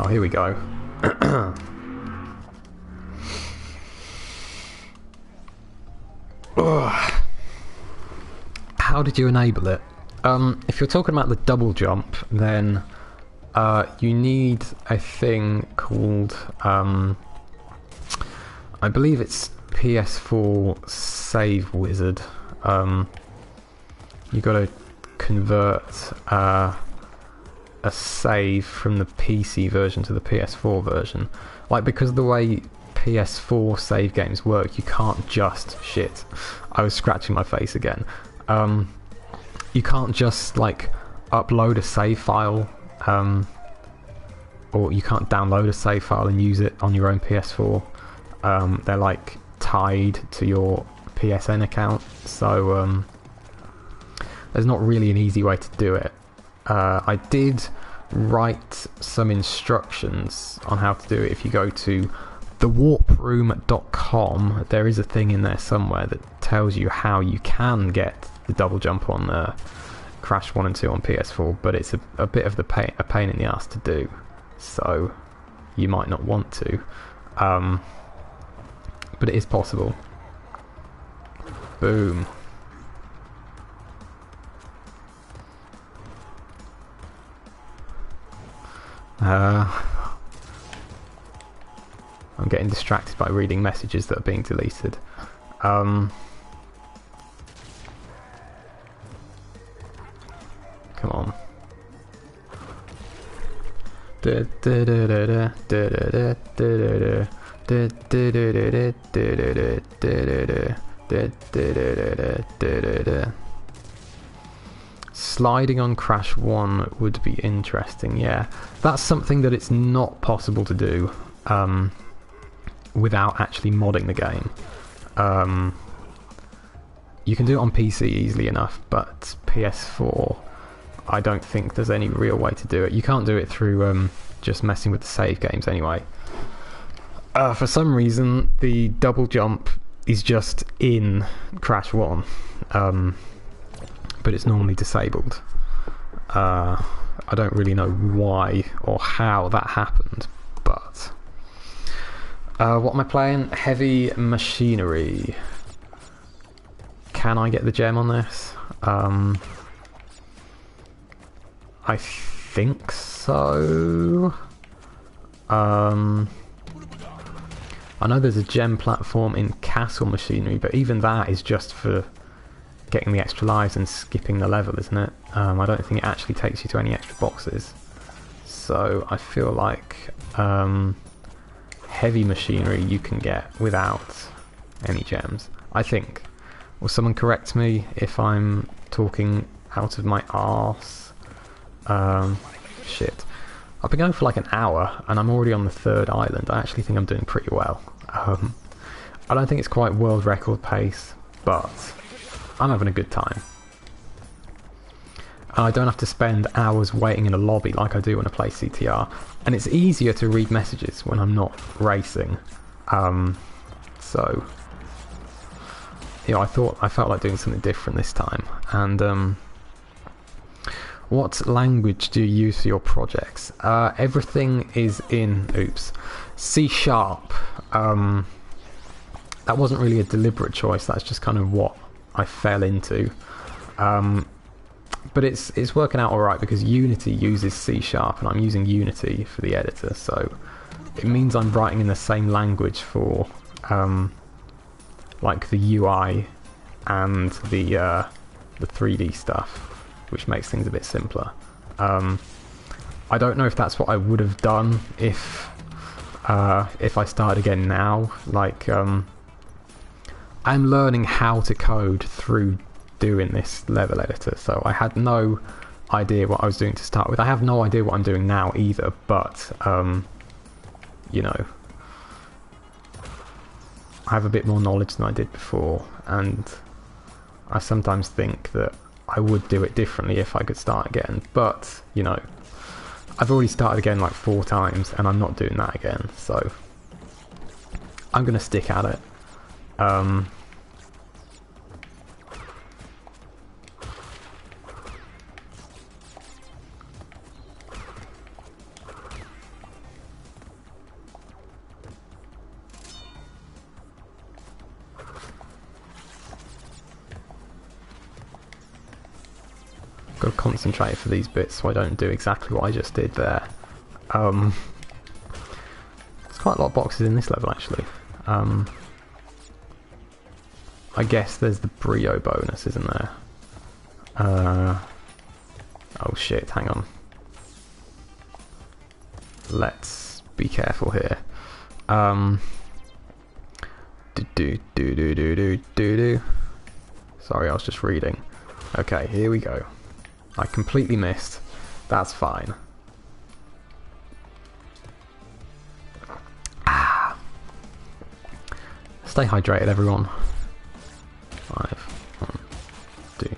Oh, here we go. How did you enable it? If you're talking about the double jump, then you need a thing called, I believe it's PS4 Save Wizard. You got to convert a save from the PC version to the PS4 version. Like, because of the way PS4 save games work, you can't just... Shit. I was scratching my face again. You can't just, like, upload a save file, or you can't download a save file and use it on your own PS4. They're, like, tied to your PSN account, so there's not really an easy way to do it. I did write some instructions on how to do it. If you go to thewarproom.com, there is a thing in there somewhere that tells you how you can get the double jump on Crash 1 and 2 on PS4, but it's a bit of a pain in the ass to do, so you might not want to, but it is possible. Boom. I'm getting distracted by reading messages that are being deleted. Come on. Sliding on Crash 1 would be interesting, yeah. That's something that it's not possible to do without actually modding the game. You can do it on PC easily enough, but PS4, I don't think there's any real way to do it. You can't do it through just messing with the save games anyway. For some reason, the double jump is just in Crash 1. But it's normally disabled. I don't really know why or how that happened, but what am I playing? Heavy Machinery. Can I get the gem on this? I think so. I know there's a gem platform in Castle Machinery, but even that is just for getting the extra lives and skipping the level, isn't it? I don't think it actually takes you to any extra boxes. So I feel like Heavy Machinery you can get without any gems, I think. Will someone correct me if I'm talking out of my arse? Shit. I've been going for like an hour and I'm already on the 3rd island. I actually think I'm doing pretty well. I don't think it's quite world record pace, but I'm having a good time. I don't have to spend hours waiting in a lobby like I do when I play CTR, and it's easier to read messages when I'm not racing. So, you know, I felt like doing something different this time. And what language do you use for your projects? Everything is in C#. That wasn't really a deliberate choice. That's just kind of what I fell into, but it's working out alright because Unity uses C# and I'm using Unity for the editor, so it means I'm writing in the same language for like the UI and the 3D stuff, which makes things a bit simpler. I don't know if that's what I would have done if I started again now, like I'm learning how to code through doing this level editor, so I had no idea what I was doing to start with. I have no idea what I'm doing now either, but you know, I have a bit more knowledge than I did before, and I sometimes think that I would do it differently if I could start again, but you know, I've already started again like 4 times and I'm not doing that again, so I'm gonna stick at it. Got to concentrate for these bits so I don't do exactly what I just did there. There's quite a lot of boxes in this level actually. I guess there's the Brio bonus, isn't there? Oh shit, hang on. Let's be careful here. Sorry, I was just reading. Okay, here we go. I completely missed. That's fine. Stay hydrated, everyone. 5, 1, 2.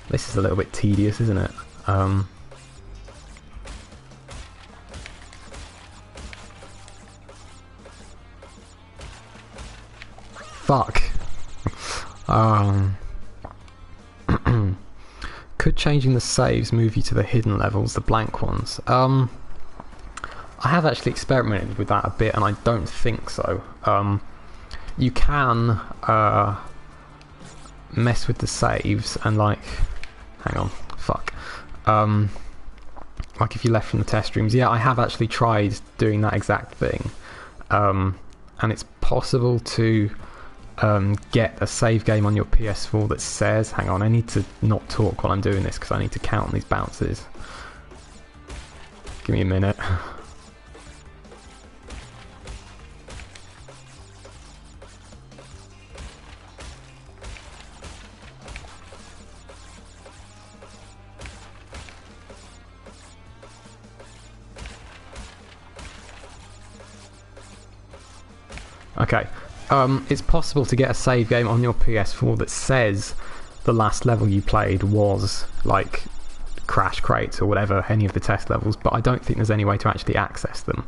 This is a little bit tedious, isn't it? Fuck. Could changing the saves move you to the hidden levels, the blank ones? I have actually experimented with that a bit, and I don't think so. You can mess with the saves and like, hang on, fuck. Like if you left from the test rooms, yeah, I have actually tried doing that exact thing, and it's possible to get a save game on your PS4 that says, hang on, I need to not talk while I'm doing this because I need to count these bounces. Give me a minute. Okay. It's possible to get a save game on your PS4 that says the last level you played was like Crash Crates or whatever, any of the test levels, but I don't think there's any way to actually access them.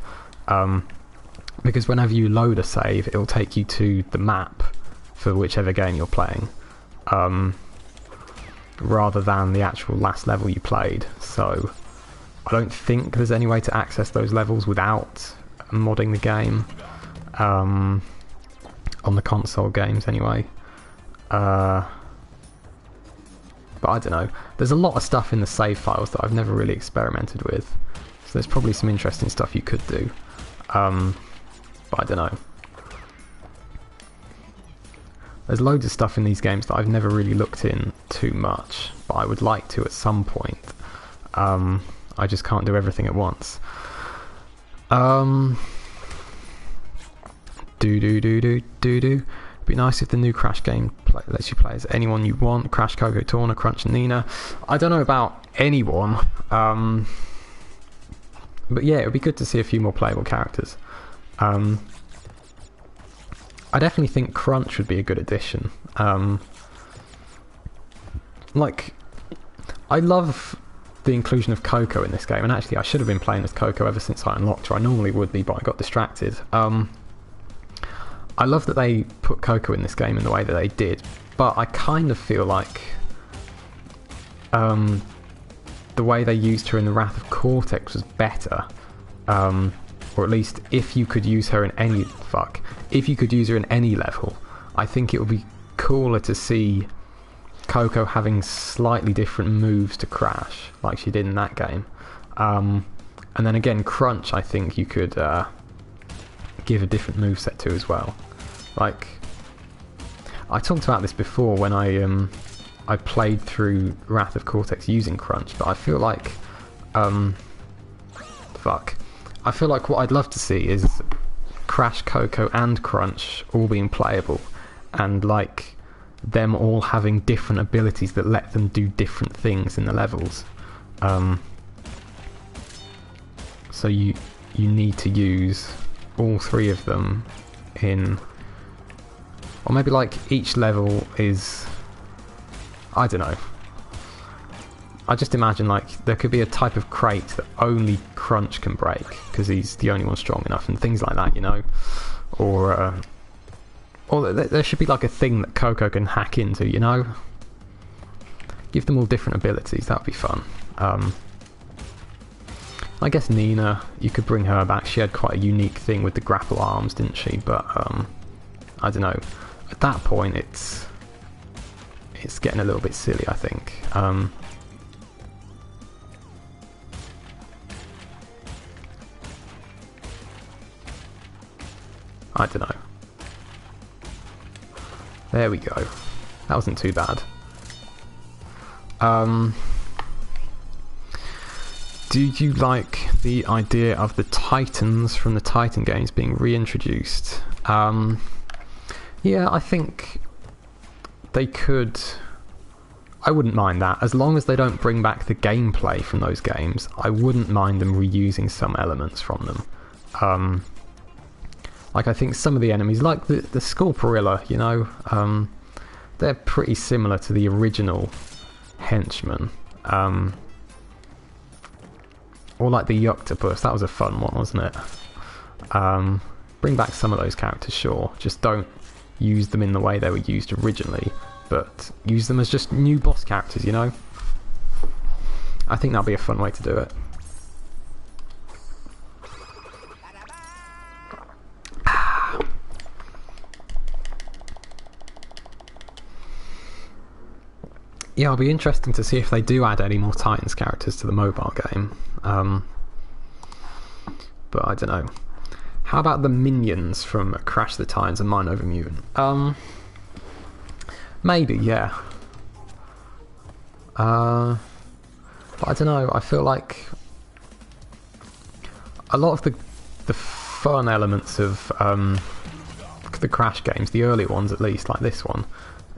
Because whenever you load a save, it'll take you to the map for whichever game you're playing, rather than the actual last level you played. So I don't think there's any way to access those levels without modding the game. On the console games anyway. But I don't know. There's a lot of stuff in the save files that I've never really experimented with. So there's probably some interesting stuff you could do. But I don't know. There's loads of stuff in these games that I've never really looked in too much, but I would like to at some point. I just can't do everything at once. It'd be nice if the new Crash game lets you play as anyone you want. Crash, Coco, Torna, Crunch and Nina. I don't know about anyone, but yeah, it would be good to see a few more playable characters. I definitely think Crunch would be a good addition. Like, I love the inclusion of Coco in this game, and actually I should have been playing as Coco ever since I unlocked her. I normally would be, but I got distracted. I love that they put Coco in this game in the way that they did, but I kind of feel like the way they used her in the Wrath of Cortex was better, or at least if you could use her in any level, I think it would be cooler to see Coco having slightly different moves to Crash, like she did in that game. And then again, Crunch, I think you could give a different moveset to as well. Like, I talked about this before when I played through Wrath of Cortex using Crunch, but I feel like I I feel like what I'd love to see is Crash, Coco and Crunch all being playable, and like them all having different abilities that let them do different things in the levels. So you need to use all three of them in, or maybe like each level is, I don't know. I just imagine like there could be a type of crate that only Crunch can break because he's the only one strong enough, and things like that, you know. Or there should be like a thing that Coco can hack into, you know. Give them all different abilities. That would be fun. I guess Nina, you could bring her back. She had quite a unique thing with the grapple arms, didn't she? But I don't know. At that point, it's getting a little bit silly, I think. I don't know. There we go. That wasn't too bad. Do you like the idea of the Titans from the Titan games being reintroduced? Yeah, I think they could. I wouldn't mind that. As long as they don't bring back the gameplay from those games, I wouldn't mind them reusing some elements from them. Like, I think some of the enemies, like the Scorporilla, you know, they're pretty similar to the original henchmen. Or like the Yuctopus, that was a fun one, wasn't it? Bring back some of those characters, sure. Just don't use them in the way they were used originally, but use them as just new boss characters, you know? I think that'll be a fun way to do it. Yeah, it'll be interesting to see if they do add any more Titans characters to the mobile game. But I don't know. How about the minions from Crash the Titans and Mind Over Mutant? Maybe, yeah. But I don't know, I feel like a lot of the fun elements of the Crash games, the early ones at least, like this one,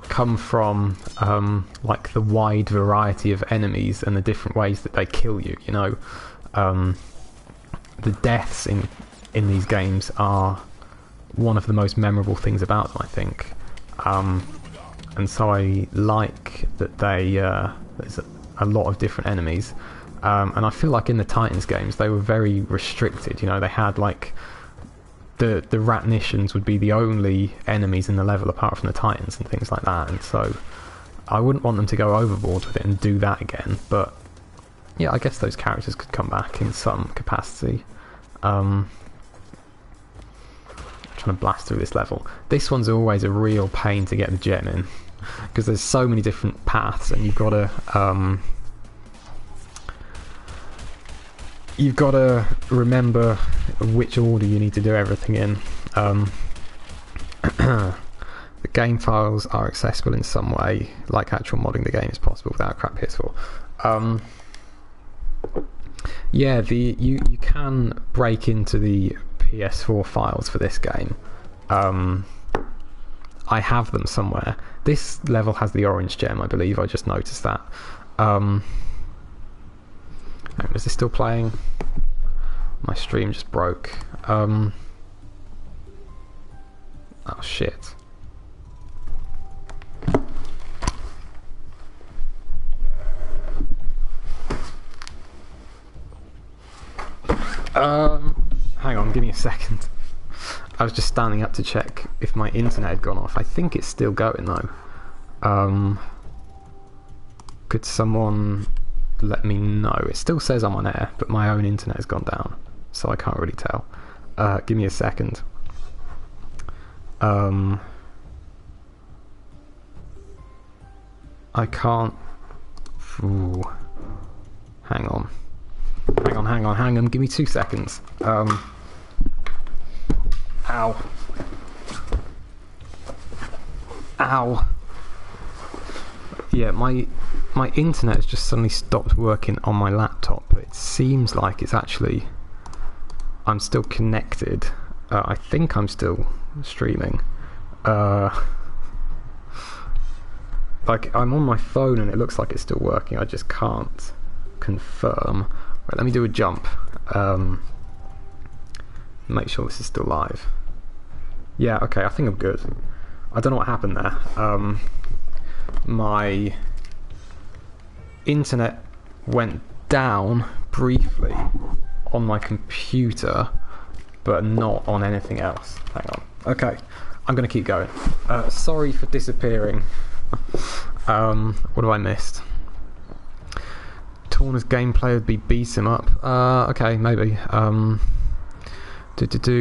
come from like the wide variety of enemies and the different ways that they kill you, you know. The deaths in these games are one of the most memorable things about them, I think. And so I like that there's a lot of different enemies. And I feel like in the Titans games they were very restricted, you know. They had like the Ratnicians would be the only enemies in the level apart from the Titans and things like that, and so I wouldn't want them to go overboard with it and do that again. But yeah, I guess those characters could come back in some capacity. Trying to blast through this level. This one's always a real pain to get the gem in because there's so many different paths, and you've got to remember which order you need to do everything in. The game files are accessible in some way, like actual modding the game is possible without a crap PS4. Yeah, you can break into the PS4 files for this game. I have them somewhere. This level has the orange gem, I believe. I just noticed that. Is this still playing? My stream just broke. Oh shit. Hang on, give me a second. I was just standing up to check if my internet had gone off. I think it's still going though. Could someone let me know? It still says I'm on air, but my own internet has gone down, so I can't really tell. Give me a second. I can't. Ooh. Hang on. Give me 2 seconds. Ow. Yeah, my internet has just suddenly stopped working on my laptop, but it seems like it's actually... I'm still connected. I think I'm still streaming. Like, I'm on my phone and it looks like it's still working. I just can't confirm. Right, let me do a jump. Make sure this is still live. Yeah, okay, I think I'm good. I don't know what happened there. My internet went down briefly on my computer, but not on anything else. Hang on. Okay, I'm going to keep going. Sorry for disappearing. What have I missed? Torna's gameplay would be beat him up. Okay, maybe.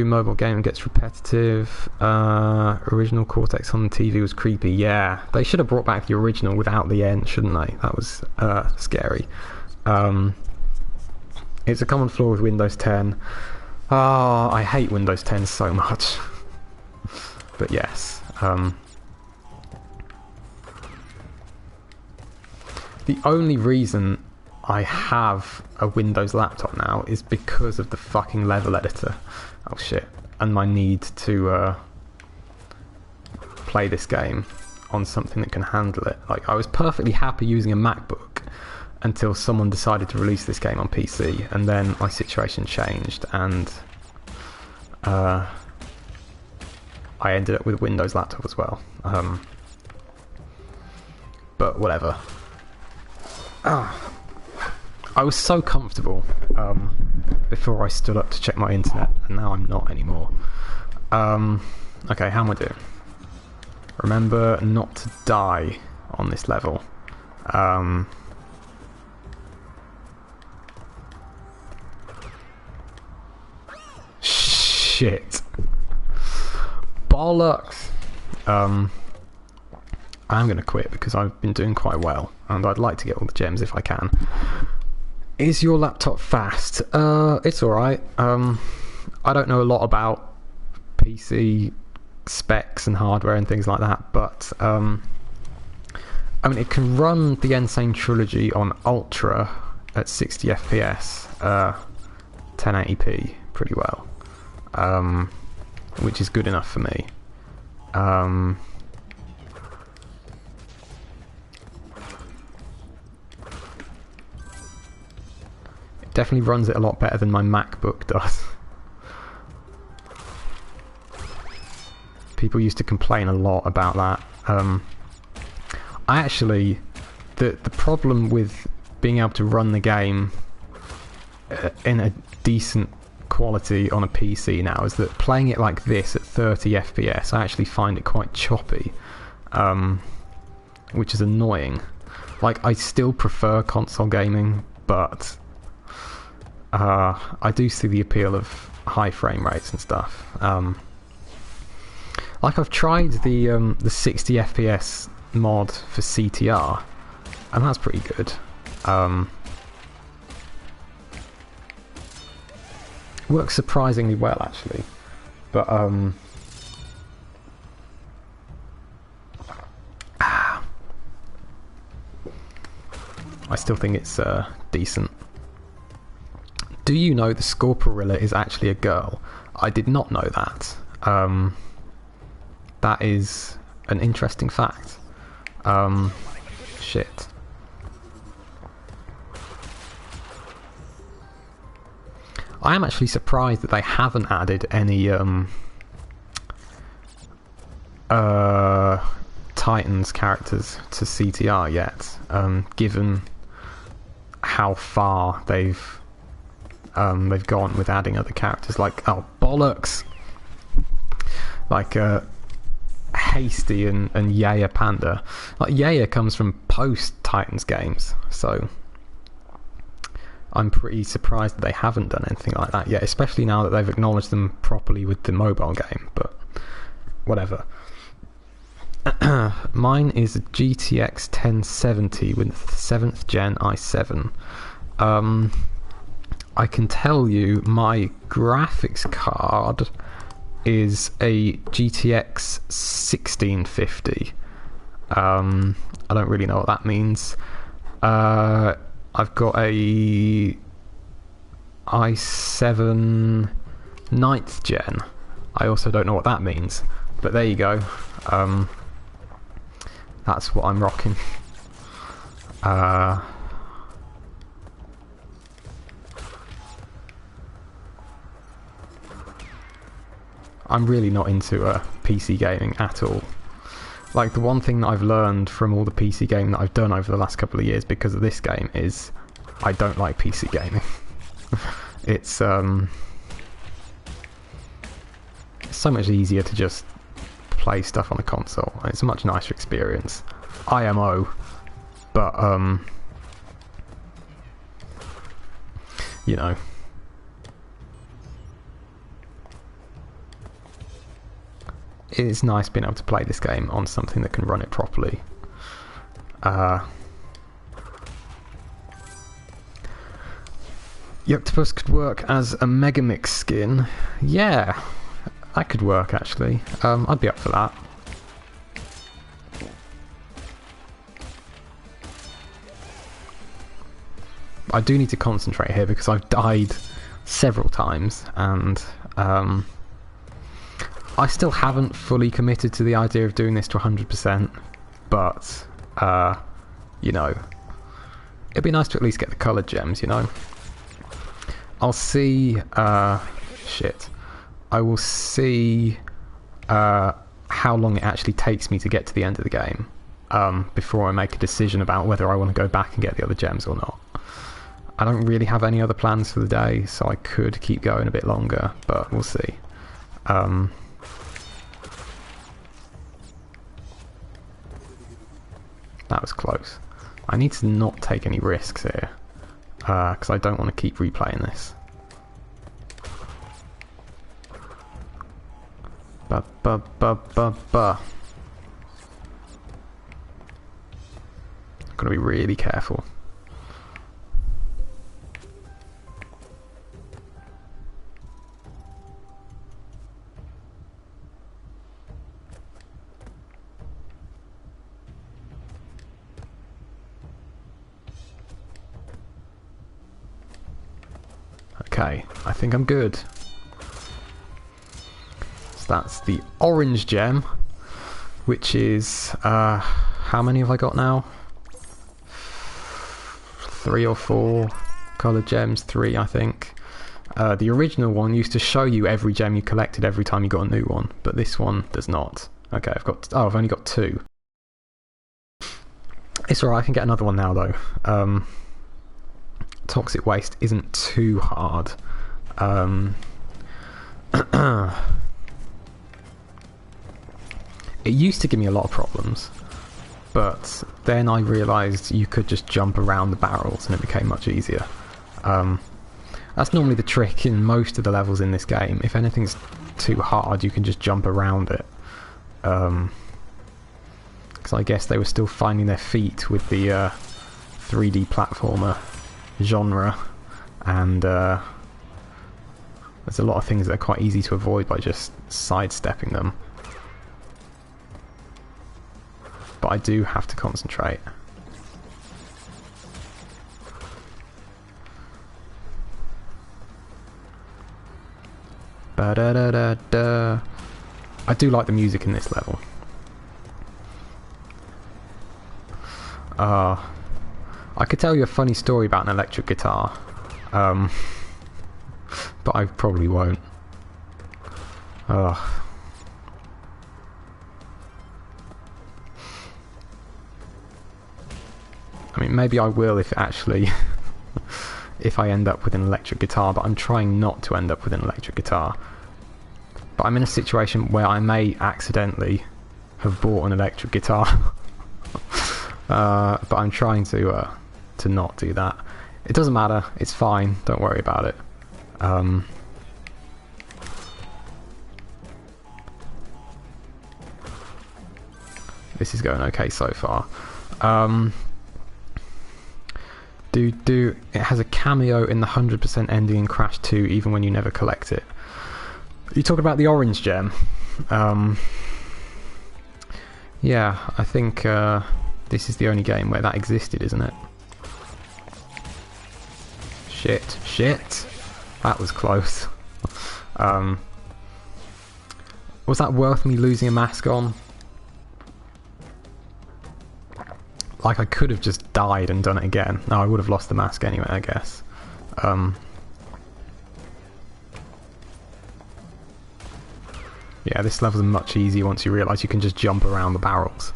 Mobile game gets repetitive. Original Cortex on the TV was creepy. Yeah, they should have brought back the original without the end, shouldn't they? That was scary. It's a common flaw with Windows 10. Oh, I hate Windows 10 so much. But yes. The only reason I have a Windows laptop now is because of the fucking level editor. Oh shit. And my need to play this game on something that can handle it. Like, I was perfectly happy using a MacBook until someone decided to release this game on PC, and then my situation changed and I ended up with a Windows laptop as well. But whatever. I was so comfortable before I stood up to check my internet, and now I'm not anymore. Okay, how am I doing? Remember not to die on this level. Shit. Bollocks. I'm going to quit because I've been doing quite well, and I'd like to get all the gems if I can. Is your laptop fast? It's alright. I don't know a lot about PC specs and hardware and things like that, but I mean, it can run the Insane Trilogy on Ultra at 60 FPS, 1080p pretty well, which is good enough for me. It definitely runs it a lot better than my MacBook does. People used to complain a lot about that. I actually, the problem with being able to run the game in a decent quality on a PC now is that playing it like this at 30 FPS, I actually find it quite choppy, which is annoying. Like, I still prefer console gaming, but I do see the appeal of high frame rates and stuff. Like, I've tried the 60 FPS mod for CTR, and that's pretty good. Works surprisingly well, actually, but I still think it's decent. Do you know the Scorporilla is actually a girl? I did not know that. That is an interesting fact. Shit. I am actually surprised that they haven't added any Titans characters to CTR yet, given how far they've gone with adding other characters, like, oh bollocks, like Hasty and Yaya Panda. Like, Yaya comes from post Titans games, so I'm pretty surprised that they haven't done anything like that yet, especially now that they've acknowledged them properly with the mobile game, but whatever. Mine is a GTX 1070 with 7th gen i7. I can tell you my graphics card is a GTX 1650. I don't really know what that means. I've got a i7 9th gen. I also don't know what that means, but there you go. That's what I'm rocking. I'm really not into PC gaming at all. Like, the one thing that I've learned from all the PC gaming that I've done over the last couple of years because of this game is I don't like PC gaming. It's so much easier to just play stuff on a console. It's a much nicer experience. IMO, but you know. It's nice being able to play this game on something that can run it properly. The octopus could work as a Megamix skin. Yeah, that could work actually. I'd be up for that. I do need to concentrate here because I've died several times and I still haven't fully committed to the idea of doing this to 100%, but you know, it'd be nice to at least get the coloured gems, you know. I'll see shit. I will see how long it actually takes me to get to the end of the game before I make a decision about whether I want to go back and get the other gems or not. I don't really have any other plans for the day, so I could keep going a bit longer, but we'll see. That was close. I need to not take any risks here, because I don't want to keep replaying this. Gotta be really careful. Okay, I think I'm good. So that's the orange gem, which is, how many have I got now? 3 or 4 coloured gems, 3 I think. The original one used to show you every gem you collected every time you got a new one, but this one does not. Okay, I've only got 2. It's alright, I can get another one now though. Toxic waste isn't too hard. It used to give me a lot of problems, but then I realised you could just jump around the barrels and it became much easier. That's normally the trick in most of the levels in this game. If anything's too hard, you can just jump around it. Because I guess they were still finding their feet with the 3D platformer genre, and there's a lot of things that are quite easy to avoid by just sidestepping them. But I do have to concentrate. Ba-da-da-da-da. I do like the music in this level. I could tell you a funny story about an electric guitar, but I probably won't. I mean, maybe I will if actually if I end up with an electric guitar, but I'm trying not to end up with an electric guitar. But I'm in a situation where I may accidentally have bought an electric guitar. But I'm trying to not do that. It doesn't matter, it's fine, don't worry about it. This is going okay so far. It has a cameo in the 100% ending in Crash 2 even when you never collect it. You talk about the orange gem. Yeah, I think this is the only game where that existed, isn't it? Shit. That was close. Was that worth me losing a mask on? Like, I could have just died and done it again. No, I would have lost the mask anyway, I guess. Yeah, this level's much easier once you realise you can just jump around the barrels.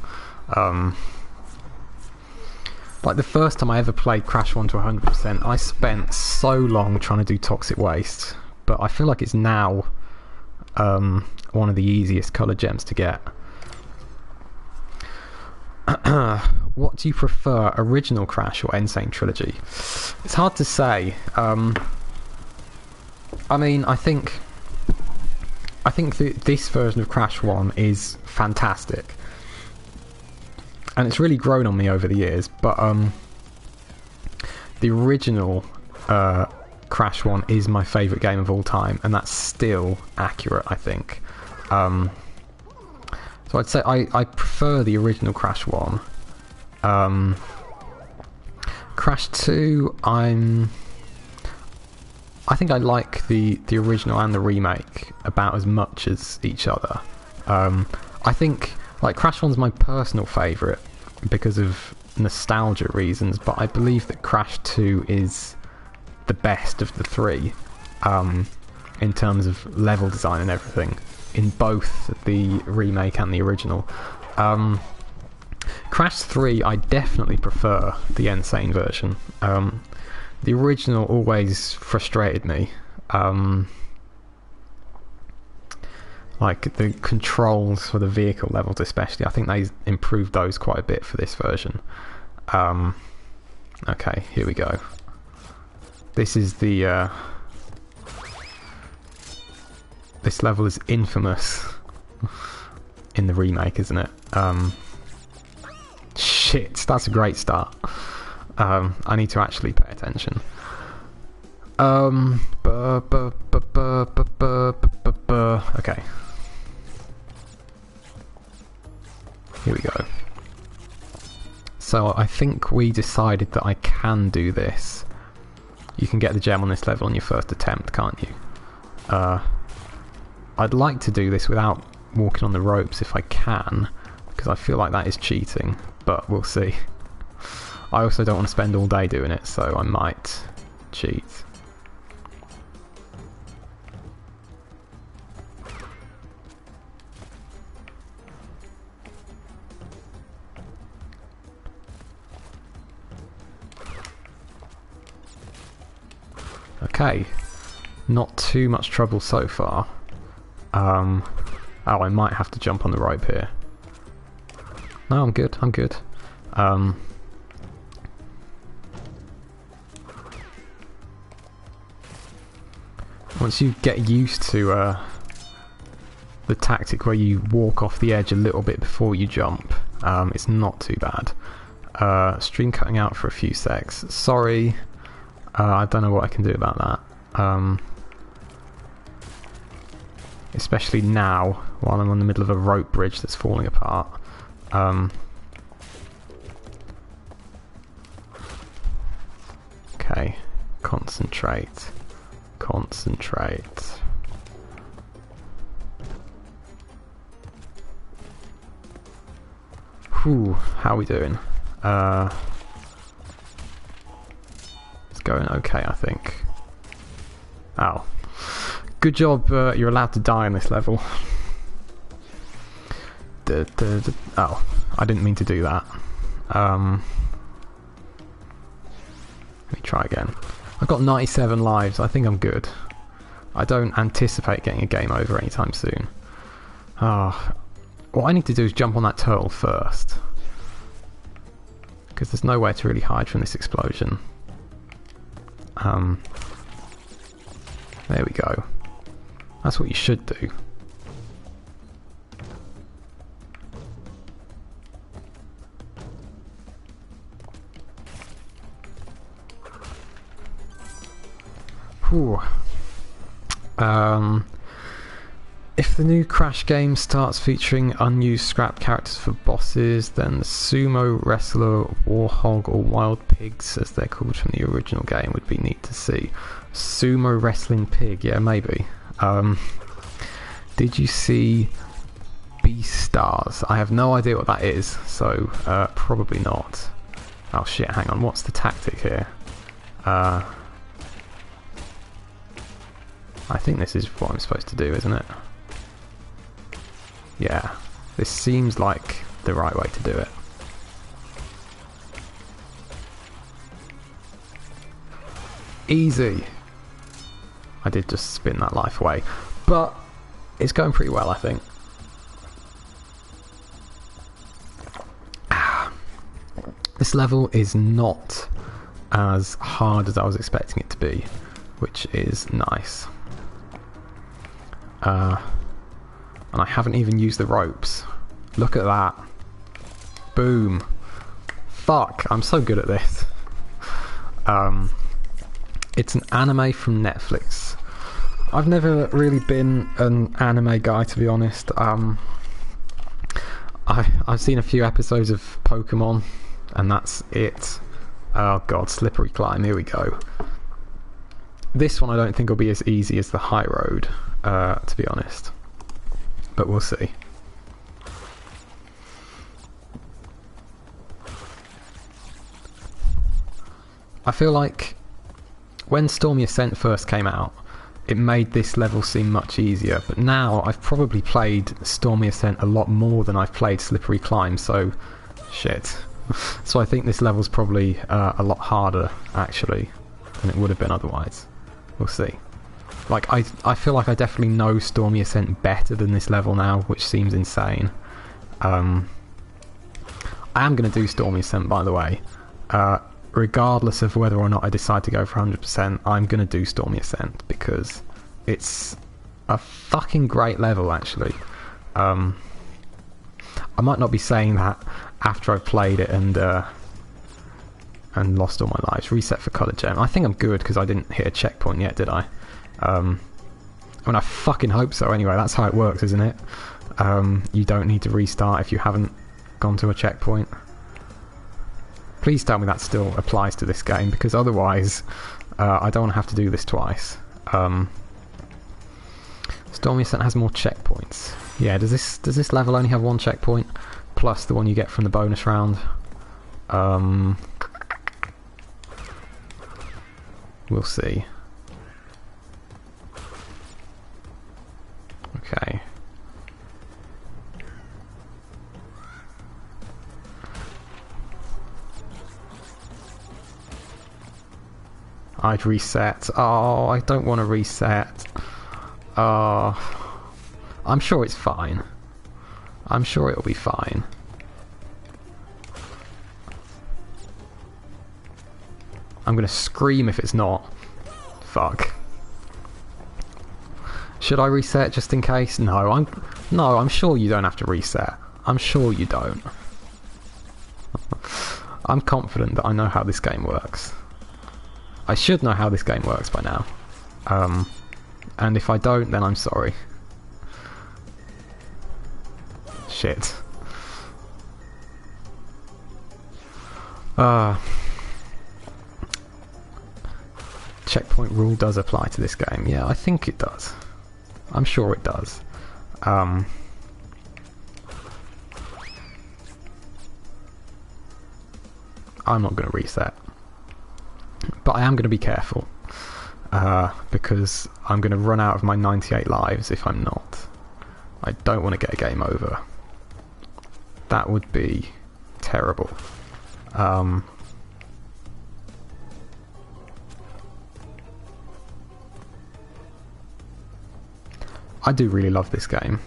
Like, the first time I ever played Crash 1 to 100%, I spent so long trying to do Toxic Waste, but I feel like it's now one of the easiest colour gems to get. What do you prefer, original Crash or Insane Trilogy? It's hard to say. I mean, I think this version of Crash 1 is fantastic, and it's really grown on me over the years, but the original Crash 1 is my favourite game of all time, and that's still accurate, I think. So I'd say I prefer the original Crash 1. Crash 2, I think I like the original and the remake about as much as each other. I think, like, Crash 1's my personal favourite because of nostalgia reasons, but I believe that Crash 2 is the best of the three in terms of level design and everything, in both the remake and the original. Crash 3, I definitely prefer the Insane version. The original always frustrated me. Like, the controls for the vehicle levels especially, I think they improved those quite a bit for this version. Okay, here we go. This is the... this level is infamous in the remake, isn't it? Shit, that's a great start. I need to actually pay attention. Okay. Here we go. So I think we decided that I can do this. You can get the gem on this level on your first attempt, can't you? I'd like to do this without walking on the ropes if I can, because I feel like that is cheating, but we'll see. I also don't want to spend all day doing it, so I might cheat. Okay, not too much trouble so far. Oh, I might have to jump on the rope here. No, I'm good, I'm good. Once you get used to the tactic where you walk off the edge a little bit before you jump, it's not too bad. Stream cutting out for a few secs. Sorry, I don't know what I can do about that. Especially now, while I'm in the middle of a rope bridge that's falling apart. Okay, concentrate. Concentrate. Whew, how are we doing? It's going okay, I think. Ow. Good job, you're allowed to die in this level. Oh, I didn't mean to do that. Let me try again. I've got 97 lives, I think I'm good. I don't anticipate getting a game over anytime soon. What I need to do is jump on that turtle first, because there's nowhere to really hide from this explosion. There we go. That's what you should do. Whew. If the new Crash game starts featuring unused scrap characters for bosses, then the sumo wrestler, warhog, or wild pigs, as they're called from the original game, would be neat to see. Sumo wrestling pig, yeah, maybe. Did you see Beast Stars? I have no idea what that is, so probably not. Oh shit, hang on, what's the tactic here? I think this is what I'm supposed to do, isn't it? Yeah, this seems like the right way to do it. Easy! I did just spin that life away, but it's going pretty well, I think. This level is not as hard as I was expecting it to be, which is nice. And I haven't even used the ropes. Look at that. Boom. Fuck, I'm so good at this. It's an anime from Netflix. I've never really been an anime guy, to be honest. I've seen a few episodes of Pokemon, and that's it. Oh god, slippery climb, here we go. This one I don't think will be as easy as the high road, to be honest. But we'll see. I feel like when Stormy Ascent first came out, it made this level seem much easier, but now I've probably played Stormy Ascent a lot more than I've played Slippery Climb, so shit. So I think this level's probably a lot harder, actually, than it would have been otherwise. We'll see. Like, I feel like I definitely know Stormy Ascent better than this level now, which seems insane. I am going to do Stormy Ascent, by the way. Regardless of whether or not I decide to go for 100%, I'm going to do Stormy Ascent, because it's a fucking great level, actually. I might not be saying that after I've played it and lost all my lives. Reset for colour gem. I think I'm good, because I didn't hit a checkpoint yet, did I? I mean, I fucking hope so anyway. That's how it works, isn't it? You don't need to restart if you haven't gone to a checkpoint. Please tell me that still applies to this game, because otherwise I don't want to have to do this twice. Stormy Ascent has more checkpoints. Yeah, does this level only have one checkpoint? Plus the one you get from the bonus round? We'll see. Okay. I'd reset. Oh, I don't want to reset. I'm sure it's fine. I'm sure it'll be fine. I'm gonna scream if it's not. Fuck. Should I reset just in case? No, I'm sure you don't have to reset. I'm sure you don't. I'm confident that I know how this game works. I should know how this game works by now. And if I don't, then I'm sorry. Shit. Checkpoint rule does apply to this game. Yeah, I think it does. I'm sure it does. I'm not going to reset. But I am going to be careful. Because I'm going to run out of my 98 lives if I'm not. I don't want to get a game over. That would be terrible. I do really love this game.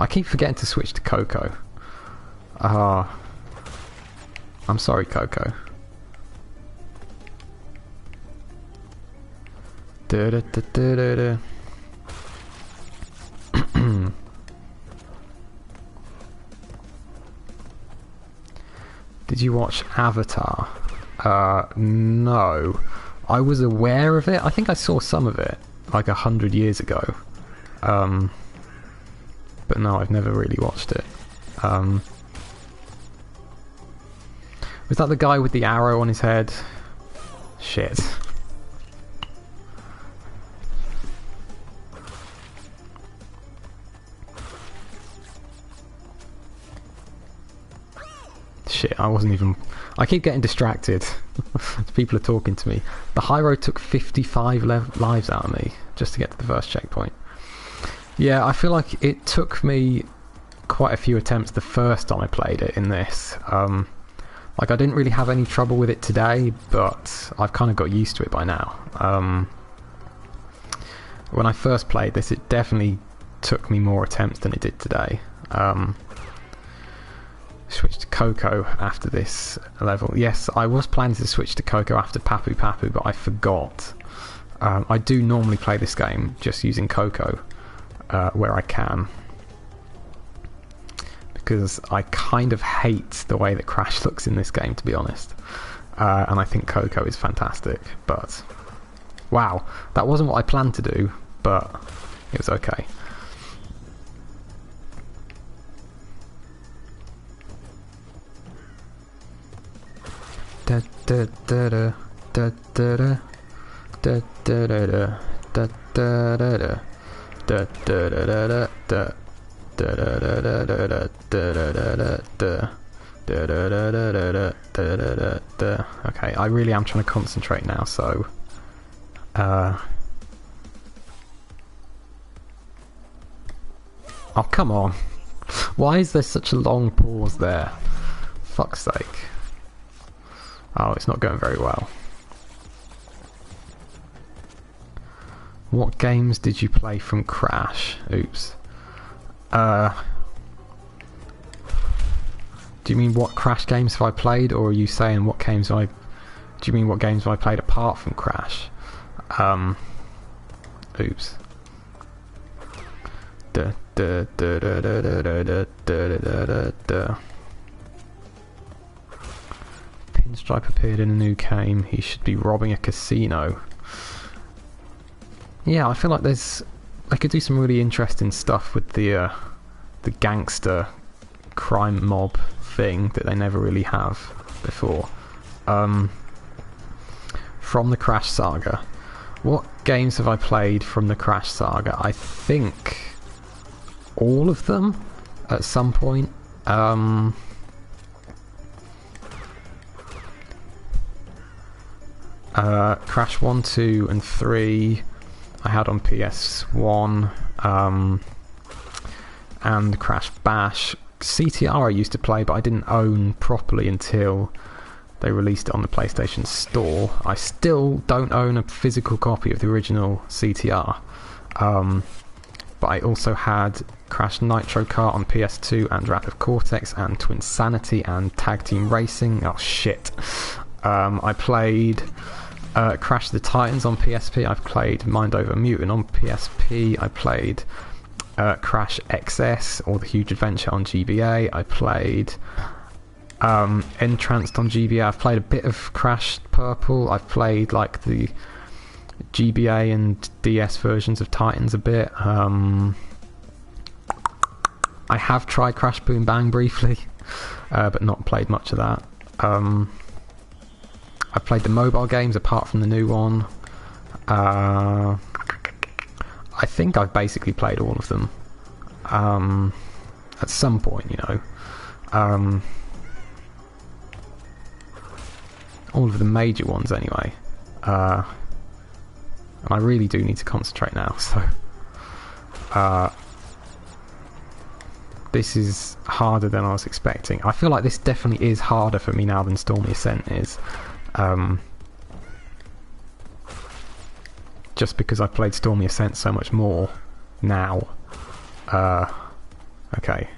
I keep forgetting to switch to Coco. I'm sorry, Coco. Did you watch Avatar? No. I was aware of it. I think I saw some of it, like 100 years ago. But no, I've never really watched it. Was that the guy with the arrow on his head? Shit. shit, I wasn't even... I keep getting distracted. People are talking to me. The high road took 55 lives out of me just to get to the first checkpoint. Yeah, I feel like it took me quite a few attempts the first time I played it in this. Like, I didn't really have any trouble with it today, but I've kind of got used to it by now. When I first played this, it definitely took me more attempts than it did today. Switch to Coco after this level. Yes, I was planning to switch to Coco after Papu Papu, but I forgot. I do normally play this game just using Coco where I can, because I kind of hate the way that Crash looks in this game, to be honest. And I think Coco is fantastic, but wow, that wasn't what I planned to do, but it was okay. Da da da da da da da da da da da da da. Okay, I really am trying to concentrate now, so oh, come on. Why is there such a long pause there? Fuck's sake. Oh, it's not going very well. What games did you play from Crash? Oops. Do you mean what Crash games have I played, or are you saying what games do you mean what games have I played apart from Crash? Oops. Da da da da da da da da da da da. Pinstripe appeared in a new game. He should be robbing a casino. Yeah, I feel like they could do some really interesting stuff with the gangster crime mob thing that they never really have before. From the Crash saga, what games have I played from the Crash saga? I think all of them at some point. Crash 1, 2 and 3 I had on PS1, and Crash Bash. CTR I used to play, but I didn't own properly until they released it on the PlayStation Store. I still don't own a physical copy of the original CTR, but I also had Crash Nitro Kart on PS2 and Rapid Cortex and Twinsanity and Tag Team Racing. Oh shit. I played Crash the Titans on PSP. I've played Mind Over Mutant on PSP. I played Crash XS, or The Huge Adventure, on GBA. I played Entranced on GBA. I've played a bit of Crash Purple. I've played like the GBA and DS versions of Titans a bit. I have tried Crash Boom Bang briefly, but not played much of that. I've played the mobile games apart from the new one. I think I've basically played all of them at some point, you know. All of the major ones anyway. And I really do need to concentrate now, so this is harder than I was expecting. I feel like this definitely is harder for me now than Stormy Ascent is. Just because I've played Stormy Ascent so much more now. Okay,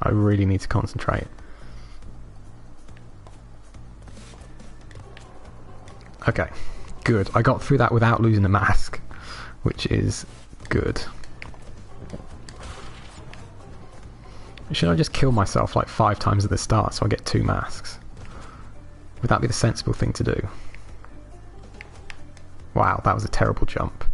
I really need to concentrate. Okay, good. I got through that without losing the mask, which is good. Should I just kill myself like 5 times at the start so I get 2 masks? Would that be the sensible thing to do? Wow, that was a terrible jump.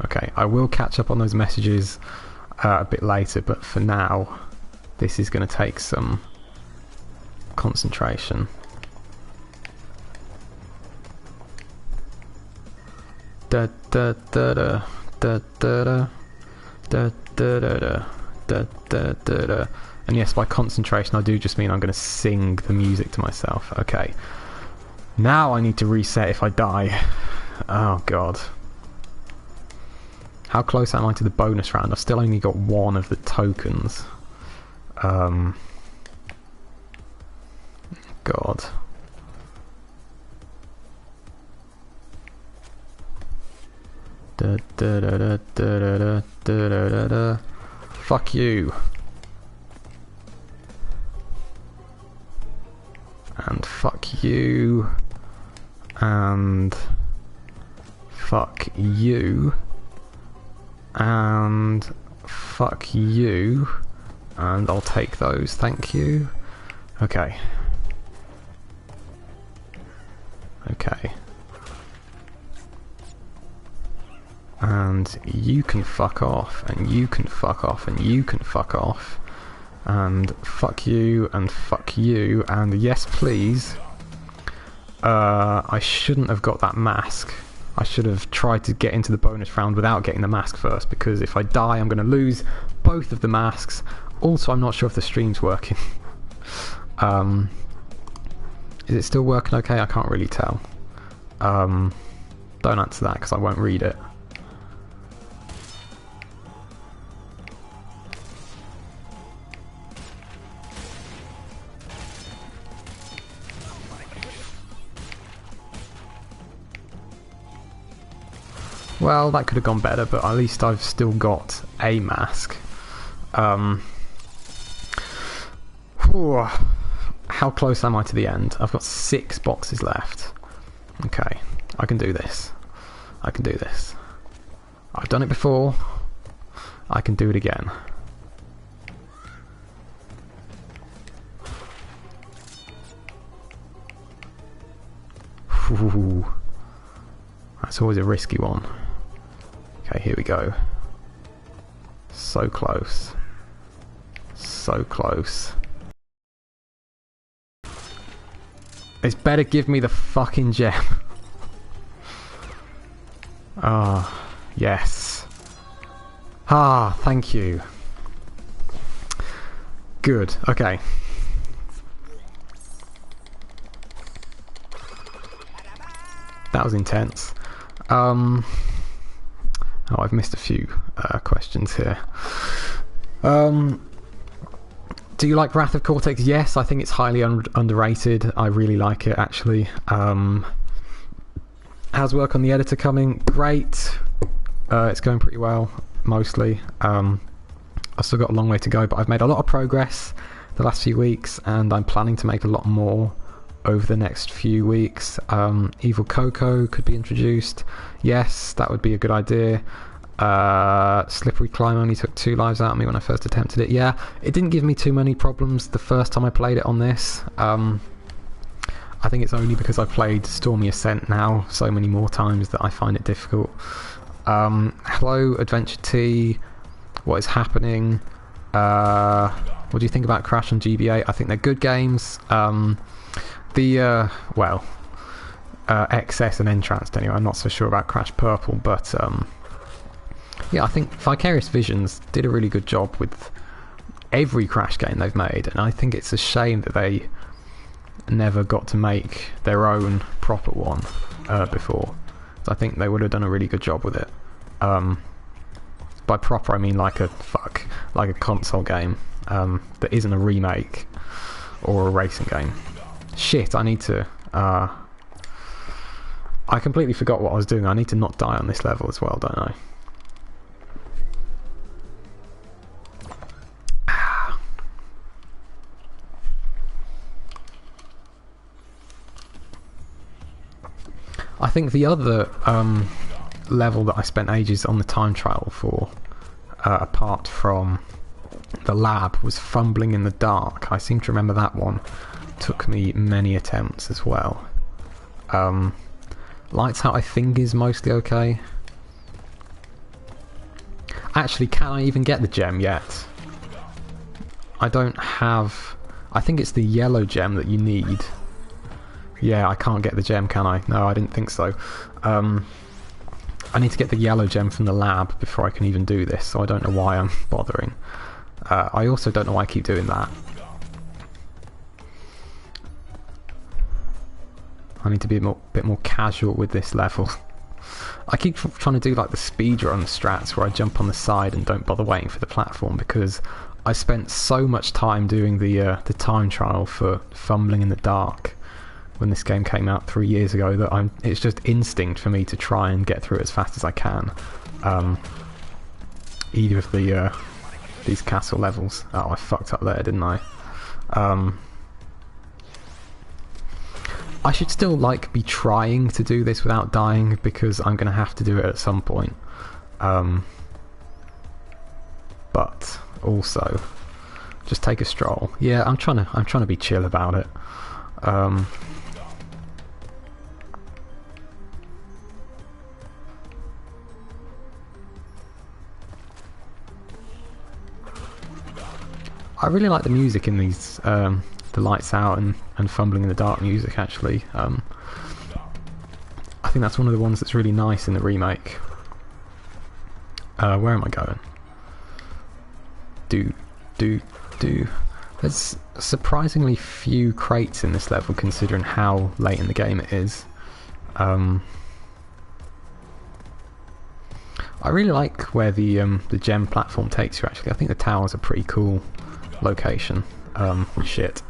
Okay, I will catch up on those messages a bit later, but for now, this is going to take some concentration. Da da da da da da da da da da da da da da. And yes, by concentration I do just mean I'm going to sing the music to myself. Okay. Now I need to reset if I die. Oh god. How close am I to the bonus round? I've still only got one of the tokens. God. Da, da, da, da, da, da, da, da, da. Fuck you. And fuck you. And fuck you. And fuck you. And I'll take those, thank you. Okay. Okay. And you can fuck off, and you can fuck off, and you can fuck off. And fuck you, and fuck you, and yes please. I shouldn't have got that mask. I should have tried to get into the bonus round without getting the mask first, because if I die I'm going to lose both of the masks. Also, I'm not sure if the stream's working. Is it still working okay? I can't really tell. Don't answer that because I won't read it. Well, that could have gone better, but at least I've still got a mask. Whew. How close am I to the end? I've got 6 boxes left. Okay, I can do this. I can do this. I've done it before. I can do it again. Ooh. That's always a risky one. Okay, here we go. So close. So close. It's better give me the fucking gem. Ah, yes. Ah, thank you. Good, okay. That was intense. Oh, I've missed a few questions here. Do you like Wrath of Cortex? Yes, I think it's highly underrated. I really like it, actually. How's work on the editor coming? Great. It's going pretty well, mostly. I've still got a long way to go, but I've made a lot of progress the last few weeks, and I'm planning to make a lot more over the next few weeks. Evil Coco could be introduced. Yes, that would be a good idea. Slippery Climb only took 2 lives out of me when I first attempted it. Yeah, it didn't give me too many problems the first time I played it on this. I think it's only because I've played Stormy Ascent now so many more times that I find it difficult. Hello, Adventure T. What is happening? What do you think about Crash and GBA? I think they're good games. XS and Entranced anyway. I'm not so sure about Crash Purple, but yeah, I think Vicarious Visions did a really good job with every Crash game they've made, and I think it's a shame that they never got to make their own proper one before. So I think they would have done a really good job with it. By proper I mean like a console game that isn't a remake or a racing game. Shit, I need to... I completely forgot what I was doing. I need to not die on this level as well, don't I? I think the other level that I spent ages on the time trial for, apart from the lab, was Fumbling in the Dark. I seem to remember that one took me many attempts as well. Lights Out I think is mostly okay. Actually, can I even get the gem yet? I don't have... I think it's the yellow gem that you need. Yeah, I can't get the gem, can I? No, I didn't think so. I need to get the yellow gem from the lab before I can even do this, so I don't know why I'm bothering. I also don't know why I keep doing that. I need to be a bit more casual with this level. I keep trying to do like the speedrun strats where I jump on the side and don't bother waiting for the platform, because I spent so much time doing the time trial for Fumbling in the Dark when this game came out 3 years ago that it's just instinct for me to try and get through it as fast as I can. Either of these castle levels. Oh, I fucked up there, didn't I? I should still like be trying to do this without dying, because I'm going to have to do it at some point. But also, just take a stroll. Yeah, I'm trying to be chill about it. I really like the music in these, the lights out and Fumbling in the Dark music, actually. I think that's one of the ones that's really nice in the remake. Where am I going? There's surprisingly few crates in this level considering how late in the game it is. I really like where the gem platform takes you, actually. I think the tower's a pretty cool location. Shit.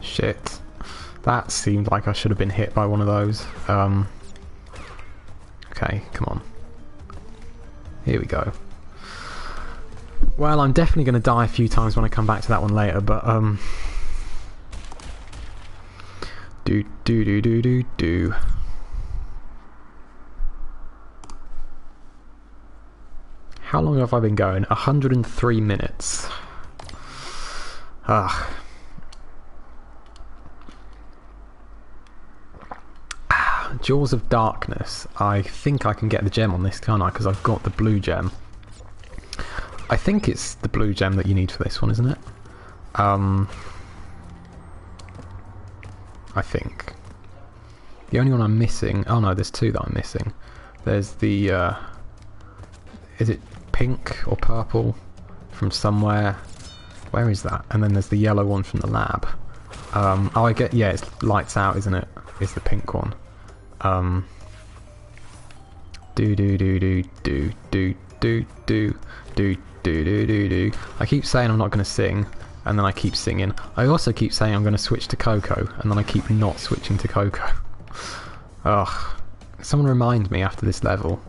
Shit. That seemed like I should have been hit by one of those. Okay, come on. Here we go. Well, I'm definitely going to die a few times when I come back to that one later, but do. How long have I been going? 103 minutes. Ah. Jaws of Darkness. I think I can get the gem on this, can't I? Because I've got the blue gem. I think it's the blue gem that you need for this one, isn't it? I think. The only one I'm missing... Oh no, there's two that I'm missing. There's the... is it pink or purple from somewhere? Where is that? And then there's the yellow one from the lab. Oh, I get... Yeah, it's lights out, isn't it? It's the pink one. I keep saying I'm not going to sing, and then I keep singing. I also keep saying I'm going to switch to Coco, and then I keep not switching to Coco. Ugh. Someone remind me after this level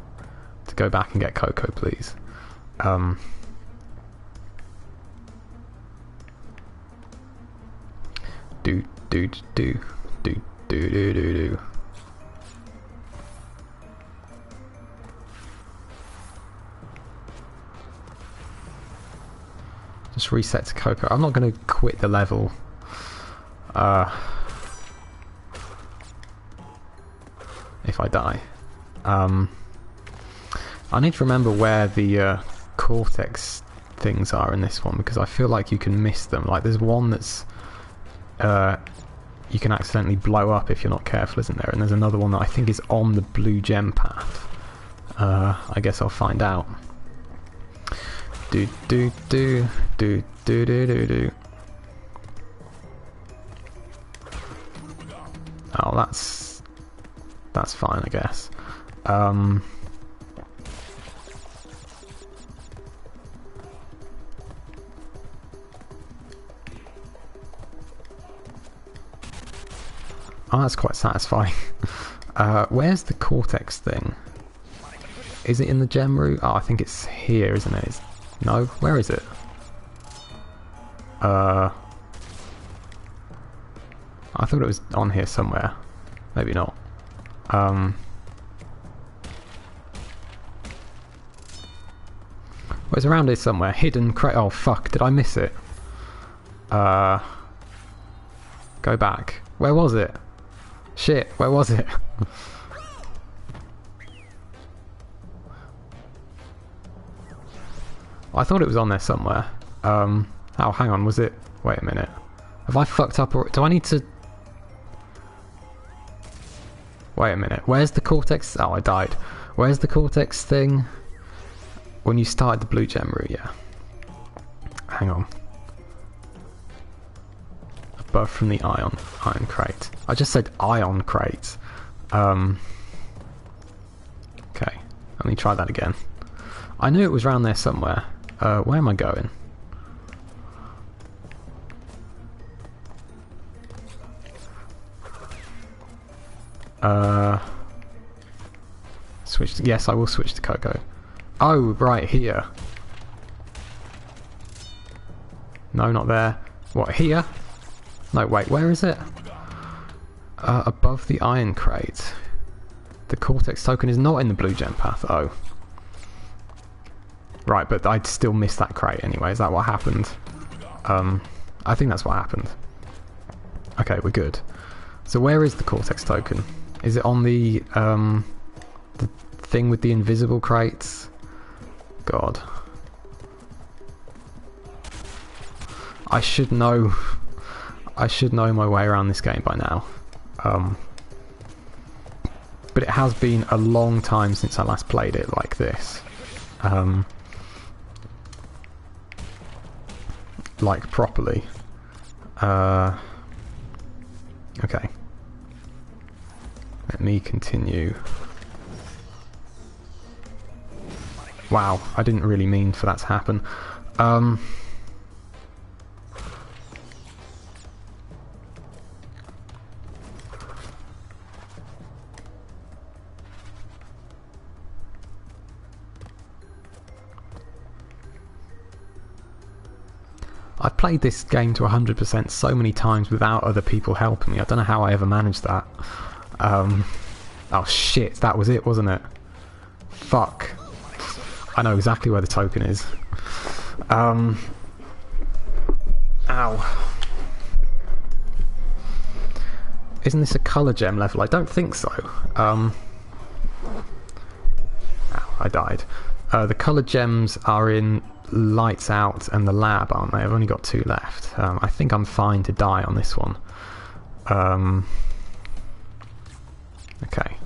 to go back and get Coco, please. Do. Just reset to Coco. I'm not going to quit the level. If I die. I need to remember where the cortex things are in this one, because I feel like you can miss them. Like there's one that's you can accidentally blow up if you're not careful, isn't there? And there's another one that I think is on the blue gem path. I guess I'll find out. Do. Oh, that's fine, I guess. Oh, that's quite satisfying. Where's the cortex thing? Is it in the gem room? Oh, I think it's here, isn't it? No? Where is it? I thought it was on here somewhere. Maybe not. Where's it's around here somewhere. Hidden crate. Oh fuck, did I miss it? Go back. Where was it? Shit, where was it? I thought it was on there somewhere. Oh, hang on, was it? Wait a minute. Have I fucked up or do I need to... Wait a minute, where's the Cortex? Oh, I died. Where's the Cortex thing? When you started the blue gem route, yeah. Hang on. Above from the iron crate. I just said ion crate. Okay, let me try that again. I knew it was around there somewhere. Where am I going? Switch. Yes, I will switch to Coco. Oh, right here. No, not there. What, here? No, wait, where is it? Above the iron crate. The Cortex token is not in the blue gem path. Oh. Right, but I'd still miss that crate anyway. Is that what happened? I think that's what happened. Okay, we're good. So where is the Cortex token? Is it on the thing with the invisible crates? God. I should know my way around this game by now. But it has been a long time since I last played it like this. Like properly. Okay. Let me continue. Wow, I didn't really mean for that to happen. I've played this game to 100% so many times without other people helping me. I don't know how I ever managed that. Oh shit, that was it, wasn't it? Fuck. I know exactly where the token is. Ow. Isn't this a colour gem level? I don't think so. Ow, I died. The colour gems are in Lights Out and the lab, aren't they? I've only got 2 left. I think I'm fine to die on this one. Okay.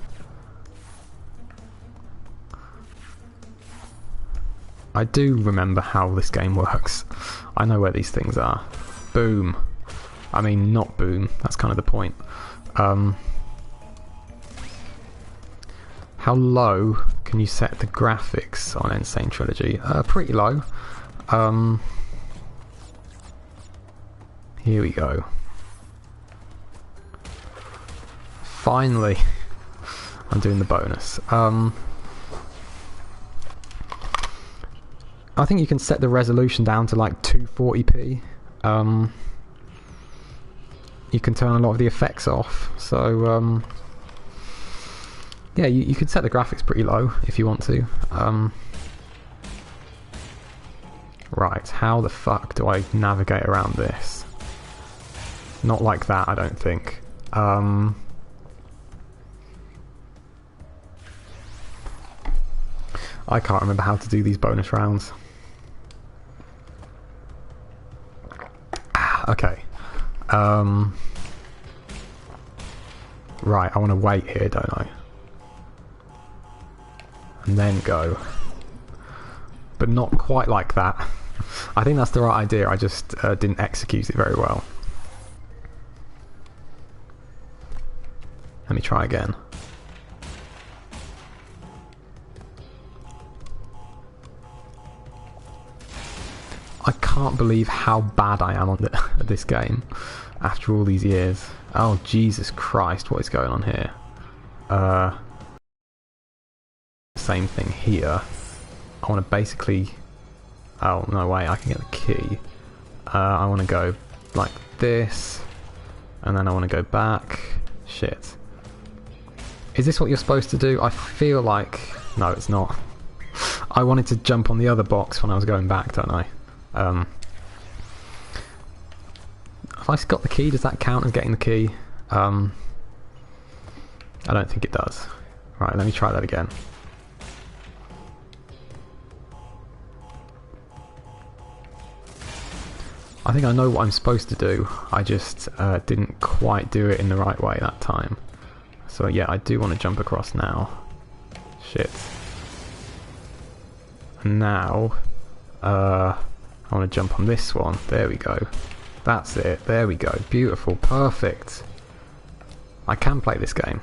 I do remember how this game works. I know where these things are. Boom. I mean, not boom. That's kind of the point. How low can you set the graphics on Insane Trilogy? Pretty low. Here we go. Finally, I'm doing the bonus. I think you can set the resolution down to like 240p. You can turn a lot of the effects off. So yeah, you can set the graphics pretty low if you want to. Right, how the fuck do I navigate around this? Not like that, I don't think. I can't remember how to do these bonus rounds. Okay. Right, I want to wait here, don't I? And then go. But not quite like that. I think that's the right idea, I just didn't execute it very well. Let me try again. I can't believe how bad I am on at this game after all these years. Oh Jesus Christ, what is going on here? Same thing here. I want to basically... Oh no, wait, I can get the key. I want to go like this, and then I want to go back. Shit. Is this what you're supposed to do? I feel like... No, it's not. I wanted to jump on the other box when I was going back, don't I? Have I got the key? Does that count as getting the key? I don't think it does. Right, let me try that again. I think I know what I'm supposed to do. I just didn't quite do it in the right way that time. So yeah, I do want to jump across now. Shit. And now, I want to jump on this one. There we go. That's it. There we go. Beautiful. Perfect. I can play this game.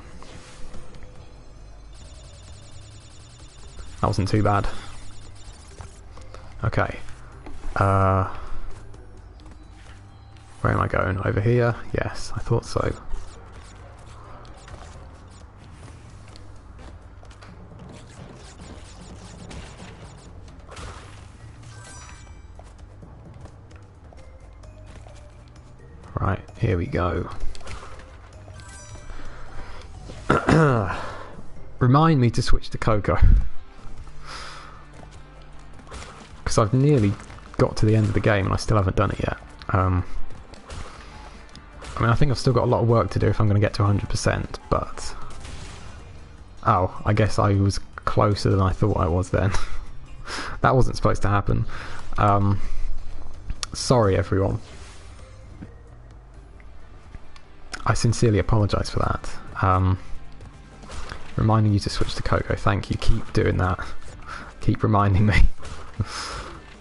That wasn't too bad. Okay. Where am I going? Over here? Yes, I thought so. Right, here we go. Remind me to switch to Coco. Because I've nearly got to the end of the game and I still haven't done it yet. I mean, I think I've still got a lot of work to do if I'm going to get to 100%, but... Oh, I guess I was closer than I thought I was then. That wasn't supposed to happen. Sorry, everyone. I sincerely apologise for that. Reminding you to switch to Coco. Thank you. Keep doing that. Keep reminding me.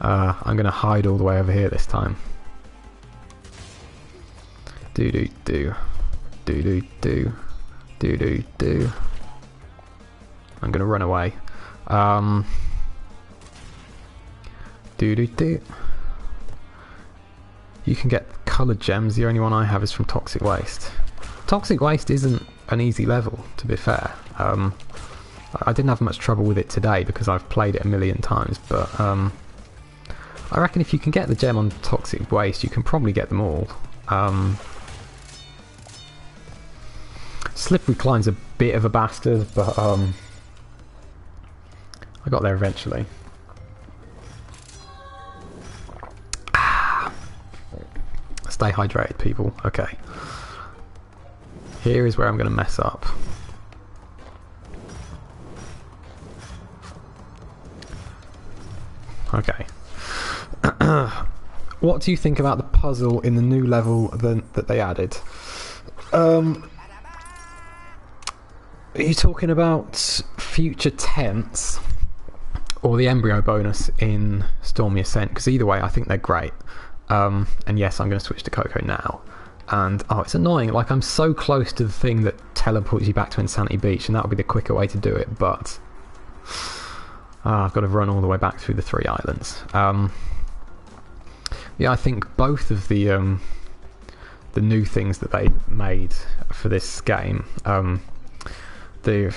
I'm going to hide all the way over here this time. Do do do do do do do do do. I'm gonna run away. Do do do. You can get coloured gems. The only one I have is from Toxic Waste. Toxic Waste isn't an easy level, to be fair. I didn't have much trouble with it today because I've played it a million times, but I reckon if you can get the gem on Toxic Waste, you can probably get them all. Slippery Climb's a bit of a bastard, but I got there eventually. Stay hydrated, people. Okay. Here is where I'm going to mess up. Okay. What do you think about the puzzle in the new level that they added? Are you talking about future tense or the embryo bonus in Stormy Ascent? Because either way, I think they're great. And yes, I'm going to switch to Coco now. And oh, it's annoying. Like, I'm so close to the thing that teleports you back to Insanity Beach, and that would be the quicker way to do it. But I've got to run all the way back through the 3 islands. Yeah, I think both of the new things that they made for this game. The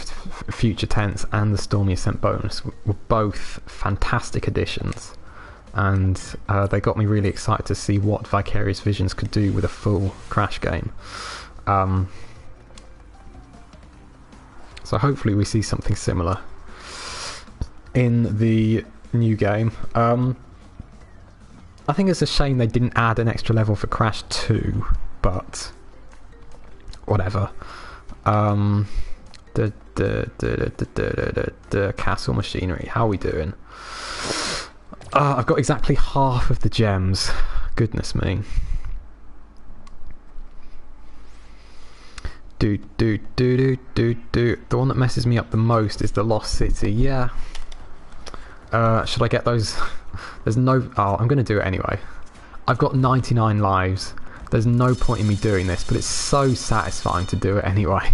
Future Tense and the Stormy Ascent bonus were both fantastic additions, and they got me really excited to see what Vicarious Visions could do with a full Crash game. So hopefully we see something similar in the new game. I think it's a shame they didn't add an extra level for Crash 2, but whatever. The castle machinery. How are we doing? I've got exactly half of the gems. Goodness me. The one that messes me up the most is the Lost City. Yeah. Should I get those? There's no... Oh, I'm going to do it anyway. I've got 99 lives. There's no point in me doing this, but it's so satisfying to do it anyway.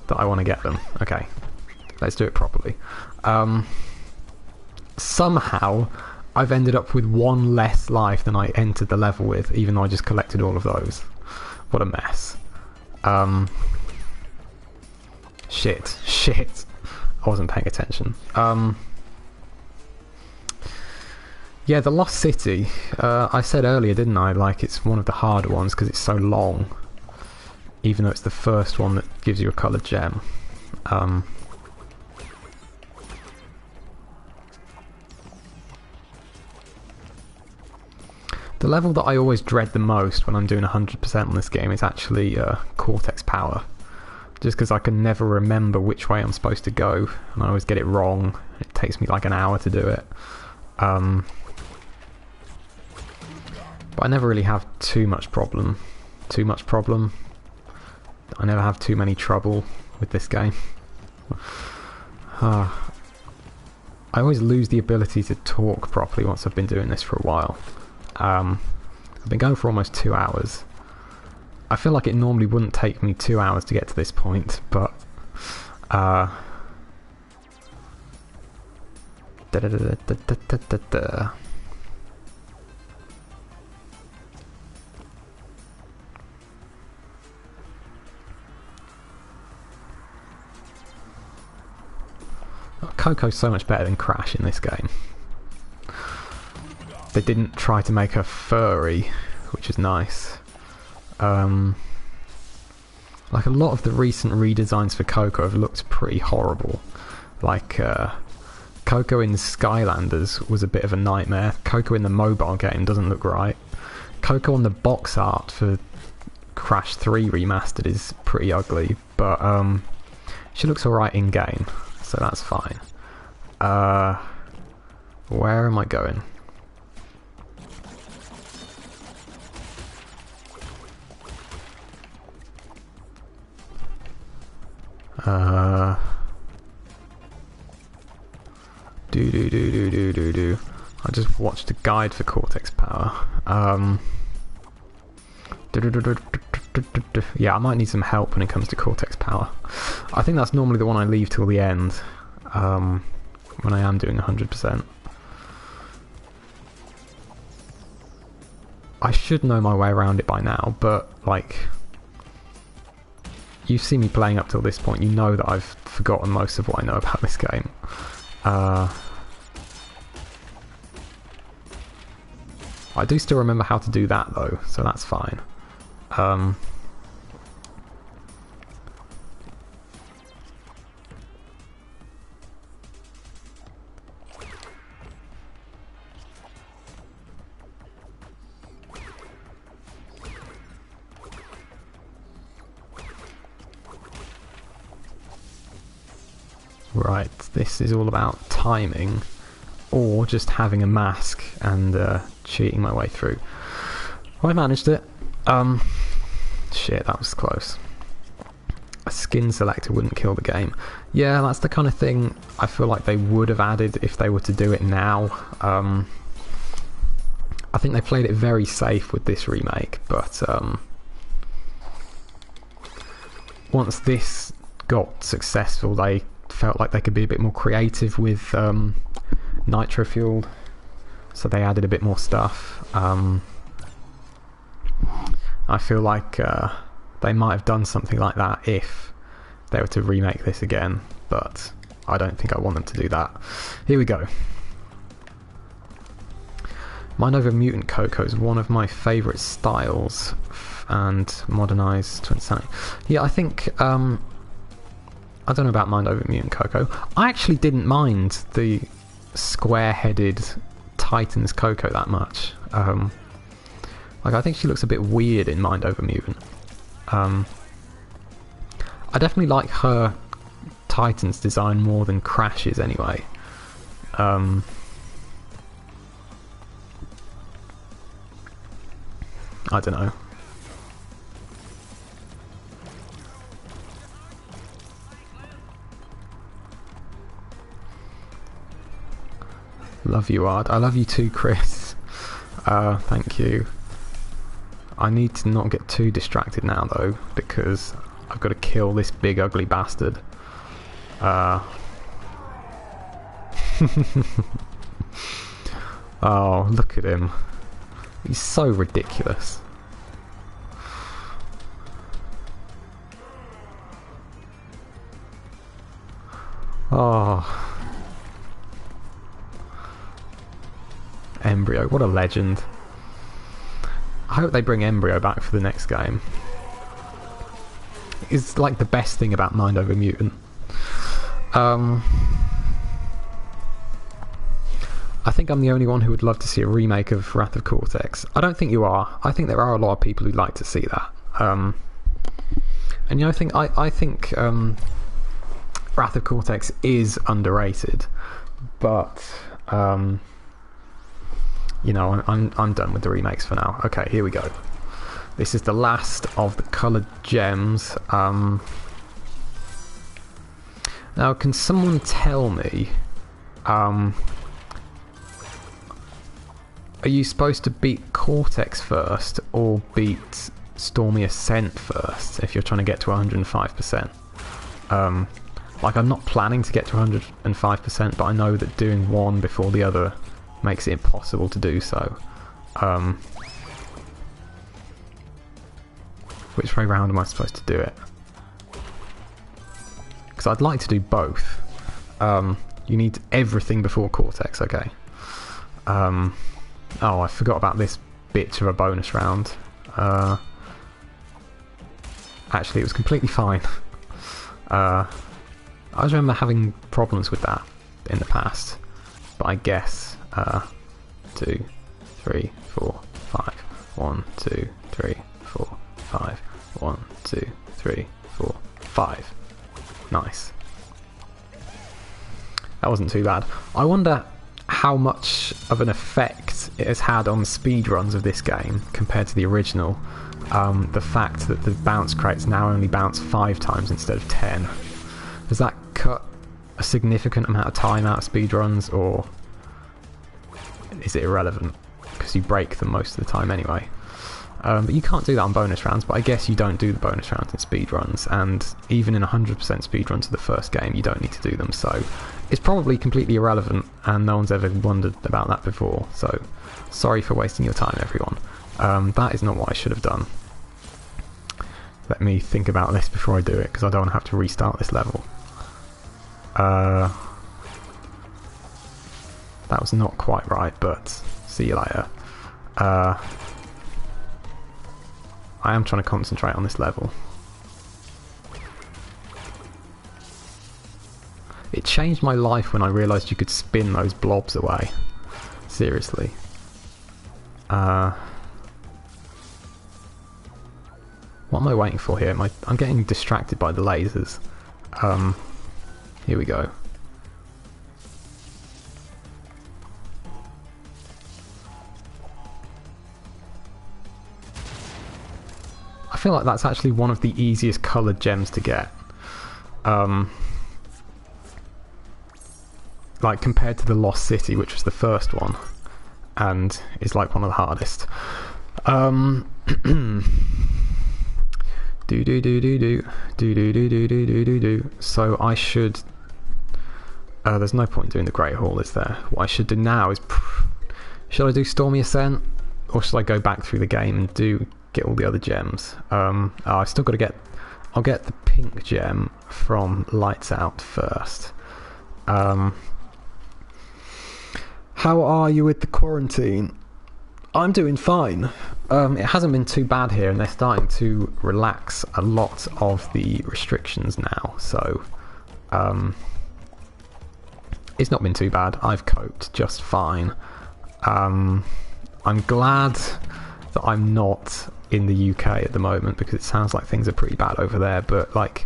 That I want to get them. Okay, let's do it properly. Somehow I've ended up with 1 less life than I entered the level with, even though I just collected all of those. What a mess. Shit. I wasn't paying attention. Yeah, the Lost City, I said earlier, didn't I, like it's one of the harder ones because it's so long. Even though it's the first one that gives you a coloured gem. The level that I always dread the most when I'm doing 100% on this game is actually Cortex Power. Just because I can never remember which way I'm supposed to go, and I always get it wrong. It takes me like an hour to do it. But I never really have too much problem. I never have too many trouble with this game. I always lose the ability to talk properly once I've been doing this for a while. I've been going for almost 2 hours. I feel like it normally wouldn't take me 2 hours to get to this point, but Coco's so much better than Crash in this game. They didn't try to make her furry, which is nice. Like a lot of the recent redesigns for Coco have looked pretty horrible. Like Coco in Skylanders was a bit of a nightmare. Coco in the mobile game doesn't look right. Coco on the box art for Crash 3 Remastered is pretty ugly, but she looks alright in game, so that's fine. Where am I going? I just watched a guide for Cortex Power. Yeah, I might need some help when it comes to Cortex Power. I think that's normally the one I leave till the end, when I am doing 100%. I should know my way around it by now, but like, you've seen me playing up till this point, you know that I've forgotten most of what I know about this game. I do still remember how to do that though, so that's fine. Right, this is all about timing, or just having a mask and cheating my way through. Well, I managed it. Shit, that was close. A skin selector wouldn't kill the game. Yeah, that's the kind of thing I feel like they would have added if they were to do it now. I think they played it very safe with this remake, but once this got successful, they felt like they could be a bit more creative with nitro fueled, so they added a bit more stuff. I feel like they might have done something like that if they were to remake this again, but I don't think I want them to do that. Here we go. Mind Over Mutant Coco is one of my favourite styles, and modernised Twinsanity. Yeah, I think I don't know about Mind Over Mutant Coco. I actually didn't mind the square-headed Titans Coco that much. Like, I think she looks a bit weird in Mind Over Mutant. I definitely like her Titans design more than Crash's anyway. I don't know. Love you, Ard. I love you too, Chris. Thank you. I need to not get too distracted now, though, because I've got to kill this big ugly bastard. Oh, look at him. He's so ridiculous. Oh. Embryo, what a legend. I hope they bring Embryo back for the next game. It's like the best thing about Mind Over Mutant. I think I'm the only one who would love to see a remake of Wrath of Cortex. I don't think you are. I think there are a lot of people who'd like to see that. And you know, I think Wrath of Cortex is underrated, but you know, I'm done with the remakes for now. Okay, here we go. This is the last of the coloured gems. Now, can someone tell me, are you supposed to beat Cortex first or beat Stormy Ascent first if you're trying to get to 105%? Like, I'm not planning to get to 105%, but I know that doing one before the other makes it impossible to do so. Which way round am I supposed to do it? Because I'd like to do both. You need everything before Cortex, okay. Oh, I forgot about this bit of a bonus round. Actually, it was completely fine. I just remember having problems with that in the past. But I guess 2, 3, 4, 5. 1, 2, 3, 4, 5. 1, 2, 3, 4, 5. Nice. That wasn't too bad. I wonder how much of an effect it has had on speedruns of this game compared to the original. The fact that the bounce crates now only bounce 5 times instead of 10. Does that cut a significant amount of time out of speedruns, or is it irrelevant because you break them most of the time anyway? But you can't do that on bonus rounds, but I guess you don't do the bonus rounds in speedruns, and even in 100% speedruns of the first game you don't need to do them, so it's probably completely irrelevant and no one's ever wondered about that before, so sorry for wasting your time, everyone. That is not what I should have done. Let me think about this before I do it, because I don't want to have to restart this level. That was not quite right, but see you later. I am trying to concentrate on this level. It changed my life when I realised you could spin those blobs away. Seriously. What am I waiting for here? I'm getting distracted by the lasers. Here we go. I feel like that's actually one of the easiest coloured gems to get. Like compared to the Lost City, which was the first one, and is like one of the hardest. So I should. There's no point in doing the Great Hall, is there? What I should do now is, should I do Stormy Ascent, or should I go back through the game and get all the other gems? I've still got to get. I'll get the pink gem from Lights Out first. How are you with the quarantine? I'm doing fine. It hasn't been too bad here, and they're starting to relax a lot of the restrictions now, so it's not been too bad. I've coped just fine. I'm glad that I'm not in the UK at the moment, because it sounds like things are pretty bad over there, but like,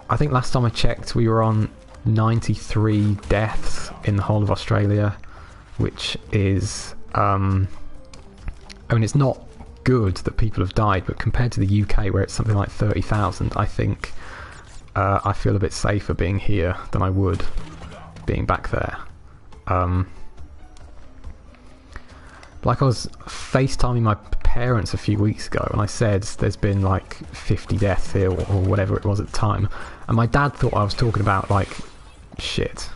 I think last time I checked we were on 93 deaths in the whole of Australia, which is I mean, it's not good that people have died, but compared to the UK where it's something like 30,000, I think I feel a bit safer being here than I would being back there. Like, I was FaceTiming my parents a few weeks ago and I said there's been like 50 deaths here, or whatever it was at the time, and my dad thought I was talking about like shit.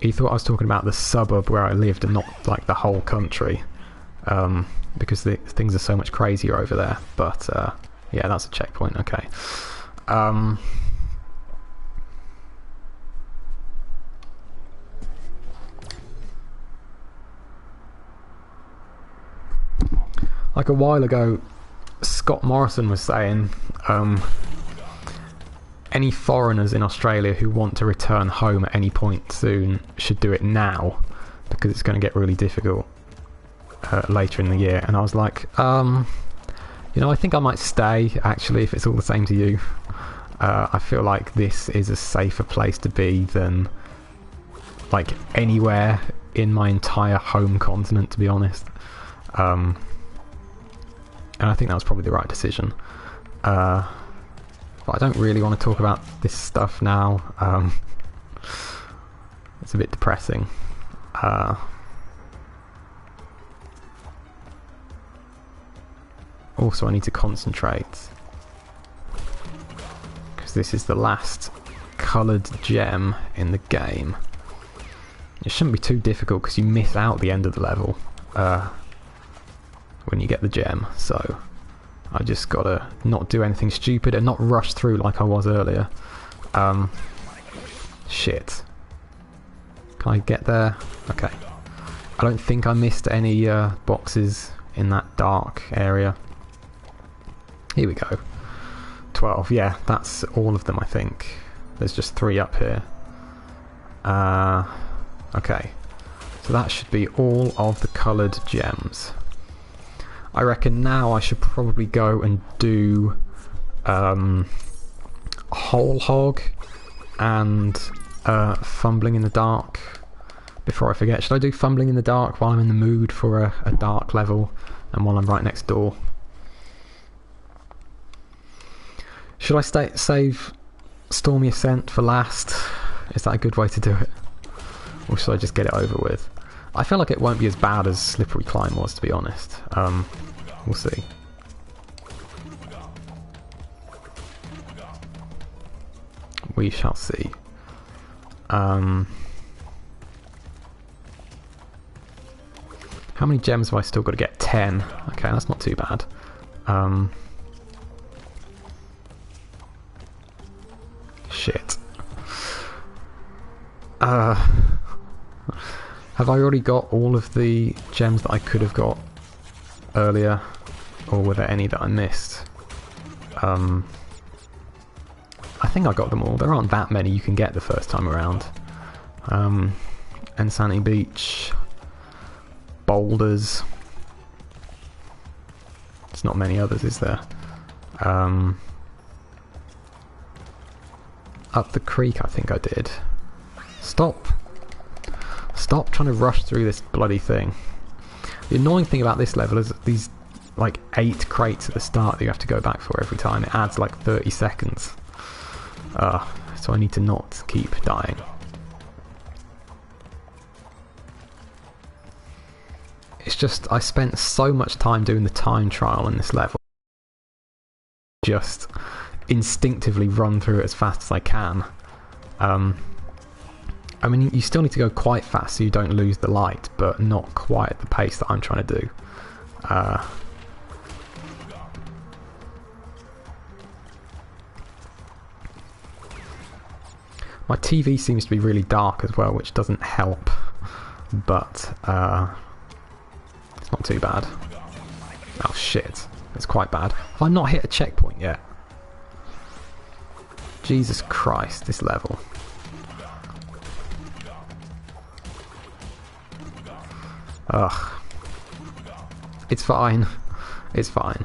He thought I was talking about the suburb where I lived and not like the whole country, because things are so much crazier over there. But yeah, that's a checkpoint. Okay. Like a while ago, Scott Morrison was saying any foreigners in Australia who want to return home at any point soon should do it now, because it's going to get really difficult later in the year. And I was like, you know, I think I might stay, actually, if it's all the same to you. I feel like this is a safer place to be than, like, anywhere in my entire home continent, to be honest. And I think that was probably the right decision. But I don't really want to talk about this stuff now. It's a bit depressing. Also, I need to concentrate, because this is the last coloured gem in the game. It shouldn't be too difficult, because you miss out the end of the level when you get the gem, so I just gotta not do anything stupid and not rush through like I was earlier. Shit. Can I get there? Okay. I don't think I missed any boxes in that dark area. Here we go. 12, yeah, that's all of them, I think. There's just 3 up here. Okay. So that should be all of the coloured gems. I reckon now I should probably go and do Whole Hog and Fumbling in the Dark before I forget. Should I do Fumbling in the Dark while I'm in the mood for a dark level and while I'm right next door? Should I save Stormy Ascent for last? Is that a good way to do it? Or should I just get it over with? I feel like it won't be as bad as Slippery Climb was, to be honest. We'll see. We shall see. How many gems have I still got to get? 10. Okay, that's not too bad. Shit. Have I already got all of the gems that I could have got earlier? Or were there any that I missed? I think I got them all. There aren't that many you can get the first time around. Insanity Beach. Boulders. There's not many others, is there? Up the creek, I think I did. Stop! Stop trying to rush through this bloody thing. The annoying thing about this level is these, like, 8 crates at the start that you have to go back for every time. It adds, like, 30 seconds. So I need to not keep dying. It's just, I spent so much time doing the time trial in this level. Just instinctively run through it as fast as I can. I mean, you still need to go quite fast so you don't lose the light, but not quite at the pace that I'm trying to do. My TV seems to be really dark as well, which doesn't help, but it's not too bad. Oh shit, it's quite bad. Have I not hit a checkpoint yet? Jesus Christ, this level. Ugh. It's fine. It's fine.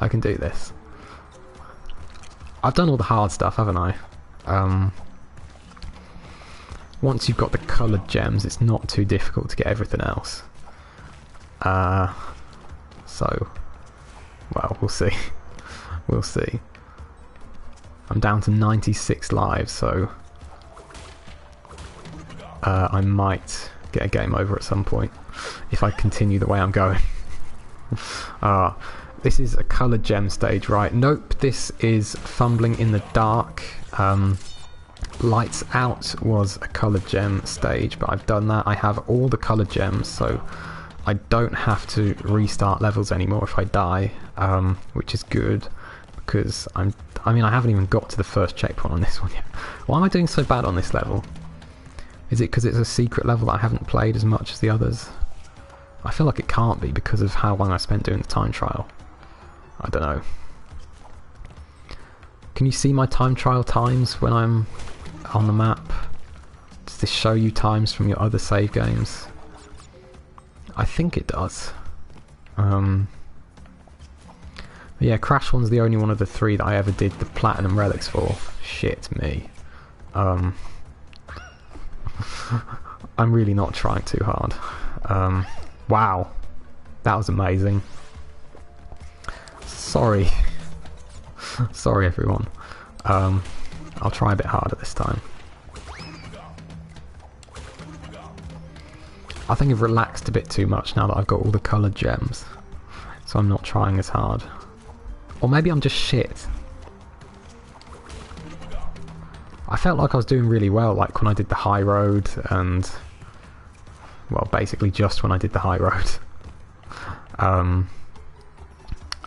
I can do this. I've done all the hard stuff, haven't I? Once you've got the coloured gems, it's not too difficult to get everything else. So, well, we'll see. We'll see. I'm down to 96 lives, so I might get a game over at some point if I continue the way I'm going. This is a coloured gem stage, right? Nope, this is Fumbling in the Dark. Lights Out was a coloured gem stage, but I've done that. I have all the coloured gems, so I don't have to restart levels anymore if I die, which is good, because I mean, I haven't even got to the first checkpoint on this one yet. Why am I doing so bad on this level? Is it because it's a secret level that I haven't played as much as the others? I feel like it can't be because of how long I spent doing the time trial. I don't know. Can you see my time trial times when I'm on the map? Does this show you times from your other save games? I think it does. Yeah, Crash 1's the only one of the three that I ever did the Platinum Relics for. Shit me. I'm really not trying too hard. Wow. That was amazing. Sorry. Sorry everyone. I'll try a bit harder this time. I think I've relaxed a bit too much now that I've got all the coloured gems. So I'm not trying as hard. Or maybe I'm just shit. I felt like I was doing really well, like when I did the high road and... well, basically just when I did the high road. I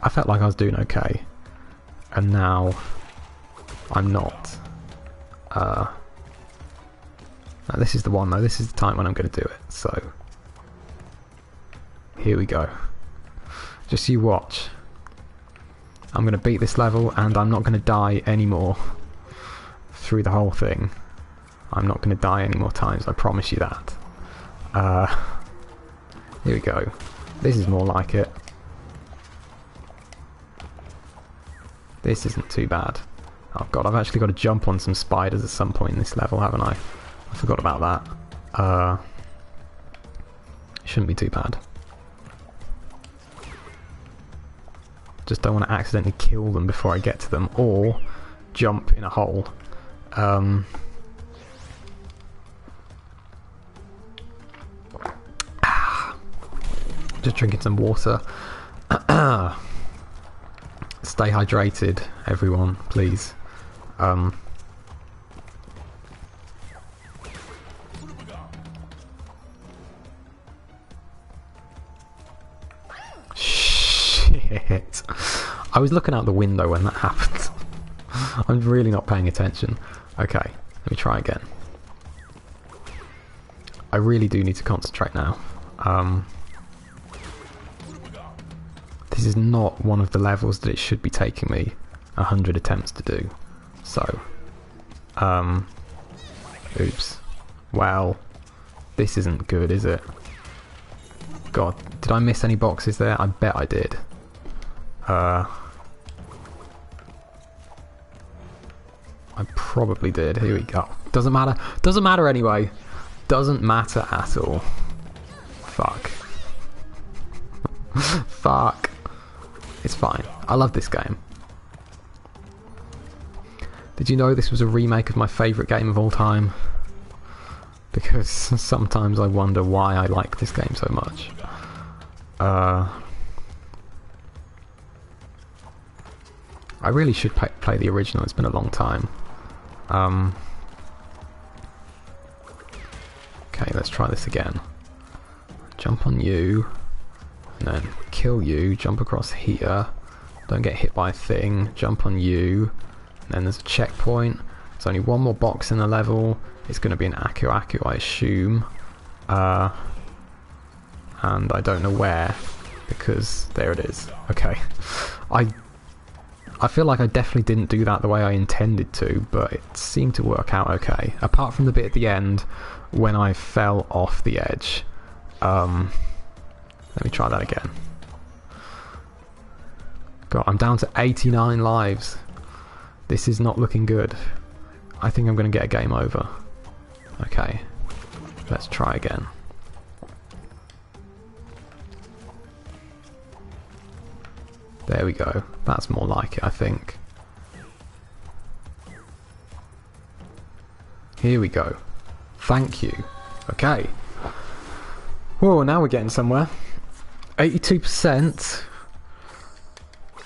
felt like I was doing okay. And now... I'm not. Now this is the one though, this is the time when I'm going to do it, so... here we go. Just you watch. I'm going to beat this level and I'm not going to die anymore through the whole thing. I'm not going to die any more times, I promise you that. Here we go. This is more like it. This isn't too bad. Oh god, I've actually got to jump on some spiders at some point in this level, haven't I? I forgot about that. It shouldn't be too bad. Just don't want to accidentally kill them before I get to them, or jump in a hole. Just drinking some water. Stay hydrated, everyone, please. Shit. I was looking out the window when that happened. I'm really not paying attention. Okay, let me try again. I really do need to concentrate now. This is not one of the levels that it should be taking me 100 attempts to do. So, oops. Well, this isn't good, is it? God, did I miss any boxes there? I bet I did. I probably did. Here we go. Doesn't matter. Doesn't matter anyway. Doesn't matter at all. Fuck. Fuck. It's fine. I love this game. Did you know this was a remake of my favourite game of all time? Because sometimes I wonder why I like this game so much. I really should play the original, it's been a long time. Okay, let's try this again. Jump on you, and then kill you, jump across here, don't get hit by a thing, jump on you, and then there's a checkpoint. There's only one more box in the level, it's going to be an Aku I assume. And I don't know where, because there it is. Okay. I feel like I definitely didn't do that the way I intended to, but it seemed to work out okay. Apart from the bit at the end when I fell off the edge. Let me try that again. God, I'm down to 89 lives. This is not looking good. I think I'm going to get a game over. Okay, let's try again. There we go. That's more like it, I think. Here we go. Thank you. Okay. Whoa, now we're getting somewhere. 82%.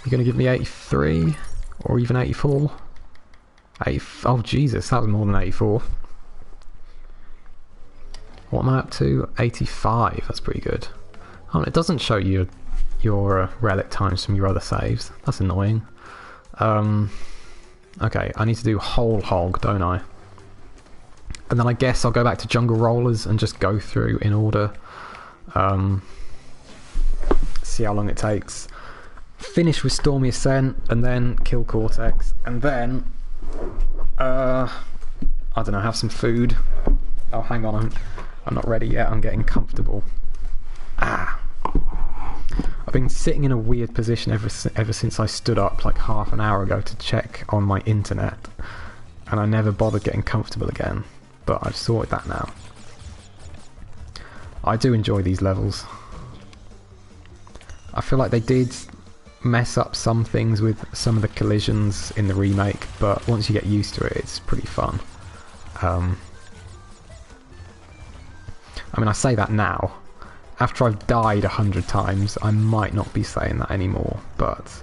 You're going to give me 83? Or even 84? Oh, Jesus, that was more than 84. What am I up to? 85. That's pretty good. Oh, it doesn't show you your relic times from your other saves. That's annoying. Okay, I need to do whole hog, don't I? And then I guess I'll go back to Jungle Rollers and just go through in order. See how long it takes. finish with Stormy Ascent, and then kill Cortex, and then I don't know, have some food. Oh, hang on, I'm not ready yet. I'm getting comfortable. I've been sitting in a weird position ever since I stood up like half an hour ago to check on my internet, and I never bothered getting comfortable again, but I've sorted that now. I do enjoy these levels. I feel like they did mess up some things with some of the collisions in the remake, but once you get used to it, it's pretty fun. I mean, I say that now. After I've died 100 times, I might not be saying that anymore, but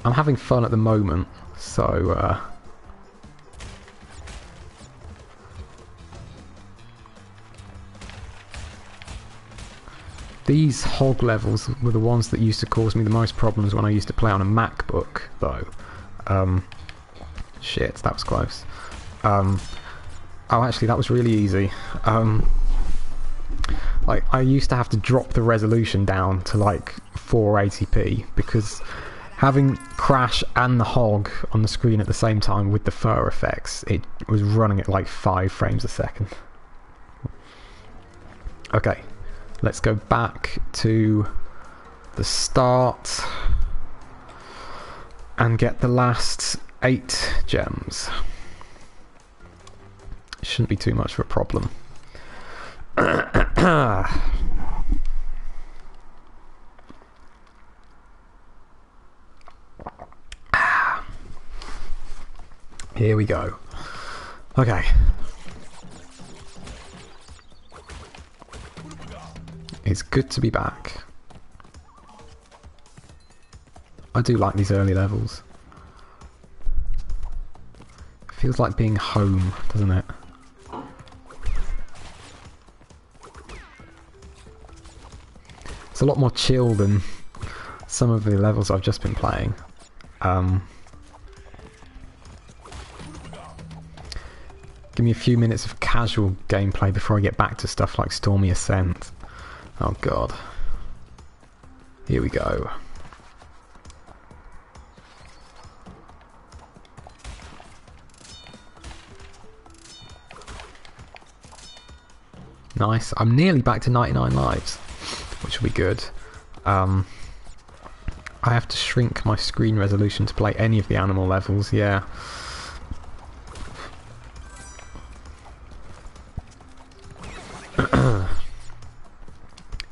I'm having fun at the moment, so these hog levels were the ones that used to cause me the most problems when I used to play on a MacBook, though. Shit, that was close. Oh, actually, that was really easy. Like, I used to have to drop the resolution down to like 480p because having Crash and the hog on the screen at the same time with the fur effects, it was running at like 5 frames a second. Okay, let's go back to the start and get the last 8 gems. Shouldn't be too much of a problem. Here we go. Okay. It's good to be back. I do like these early levels. It feels like being home, doesn't it? It's a lot more chill than some of the levels I've just been playing. Give me a few minutes of casual gameplay before I get back to stuff like Stormy Ascent. Oh god. Here we go. Nice. I'm nearly back to 99 lives, which will be good. I have to shrink my screen resolution to play any of the animal levels, yeah.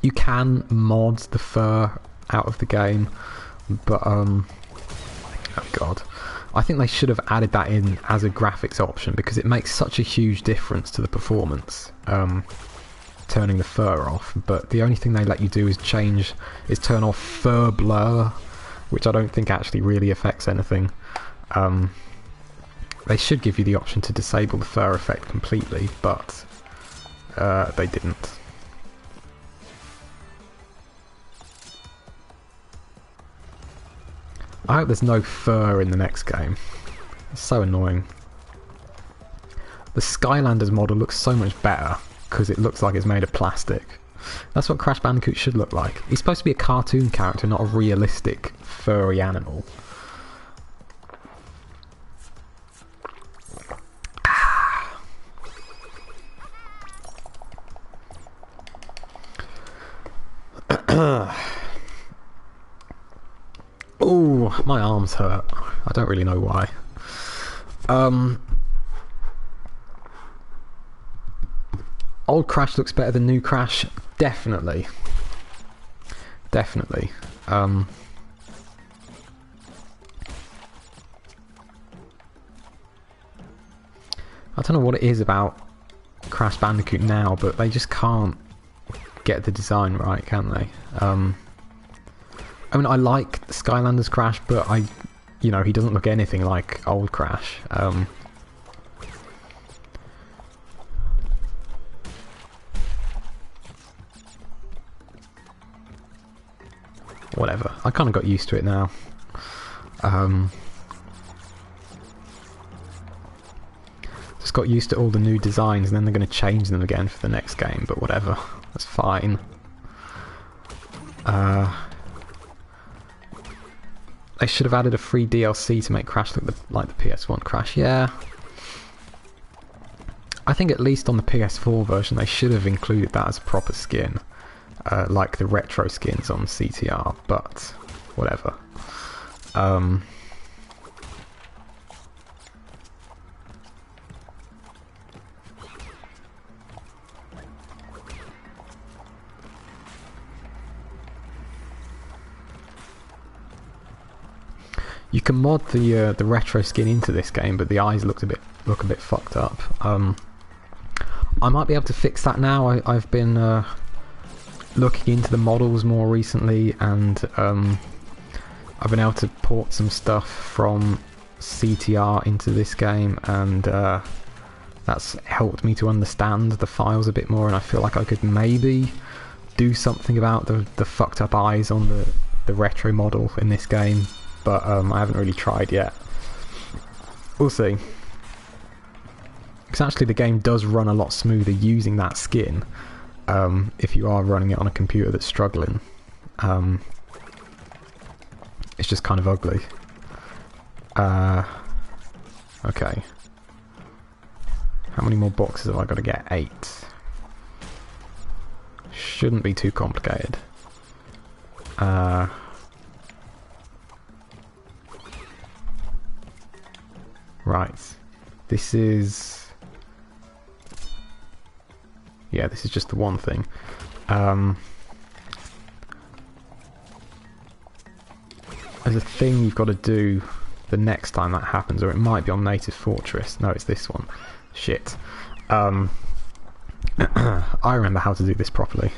You can mod the fur out of the game, but oh god. I think they should have added that in as a graphics option because it makes such a huge difference to the performance. Turning the fur off, but the only thing they let you do is turn off fur blur, which I don't think actually really affects anything. They should give you the option to disable the fur effect completely, but they didn't. I hope there's no fur in the next game. It's so annoying. The Skylanders model looks so much better because it looks like it's made of plastic. That's what Crash Bandicoot should look like. He's supposed to be a cartoon character, not a realistic furry animal. Oh, my arms hurt. I don't really know why. Old Crash looks better than new Crash. Definitely. Definitely. I don't know what it is about Crash Bandicoot now, but they just can't get the design right, can they? I mean, I like Skylanders Crash, but you know, he doesn't look anything like old Crash. Whatever. I kind of got used to it now. Just got used to all the new designs, and then they're going to change them again for the next game, but whatever. That's fine. They should have added a free DLC to make Crash look like the PS1 Crash. Yeah. I think at least on the PS4 version they should have included that as a proper skin. Like the retro skins on CTR, but whatever. You can mod the retro skin into this game, but the eyes look a bit fucked up. I might be able to fix that now. I've been looking into the models more recently, and I've been able to port some stuff from CTR into this game, and that's helped me to understand the files a bit more, and I feel like I could maybe do something about the fucked up eyes on the retro model in this game. But I haven't really tried yet. We'll see. Because actually the game does run a lot smoother using that skin, if you are running it on a computer that's struggling. It's just kind of ugly. Okay. How many more boxes have I got to get? 8. Shouldn't be too complicated. Right, this is... yeah, this is just the one thing. There's a thing you've got to do the next time that happens, or it might be on Native Fortress. No, it's this one. Shit. I remember how to do this properly.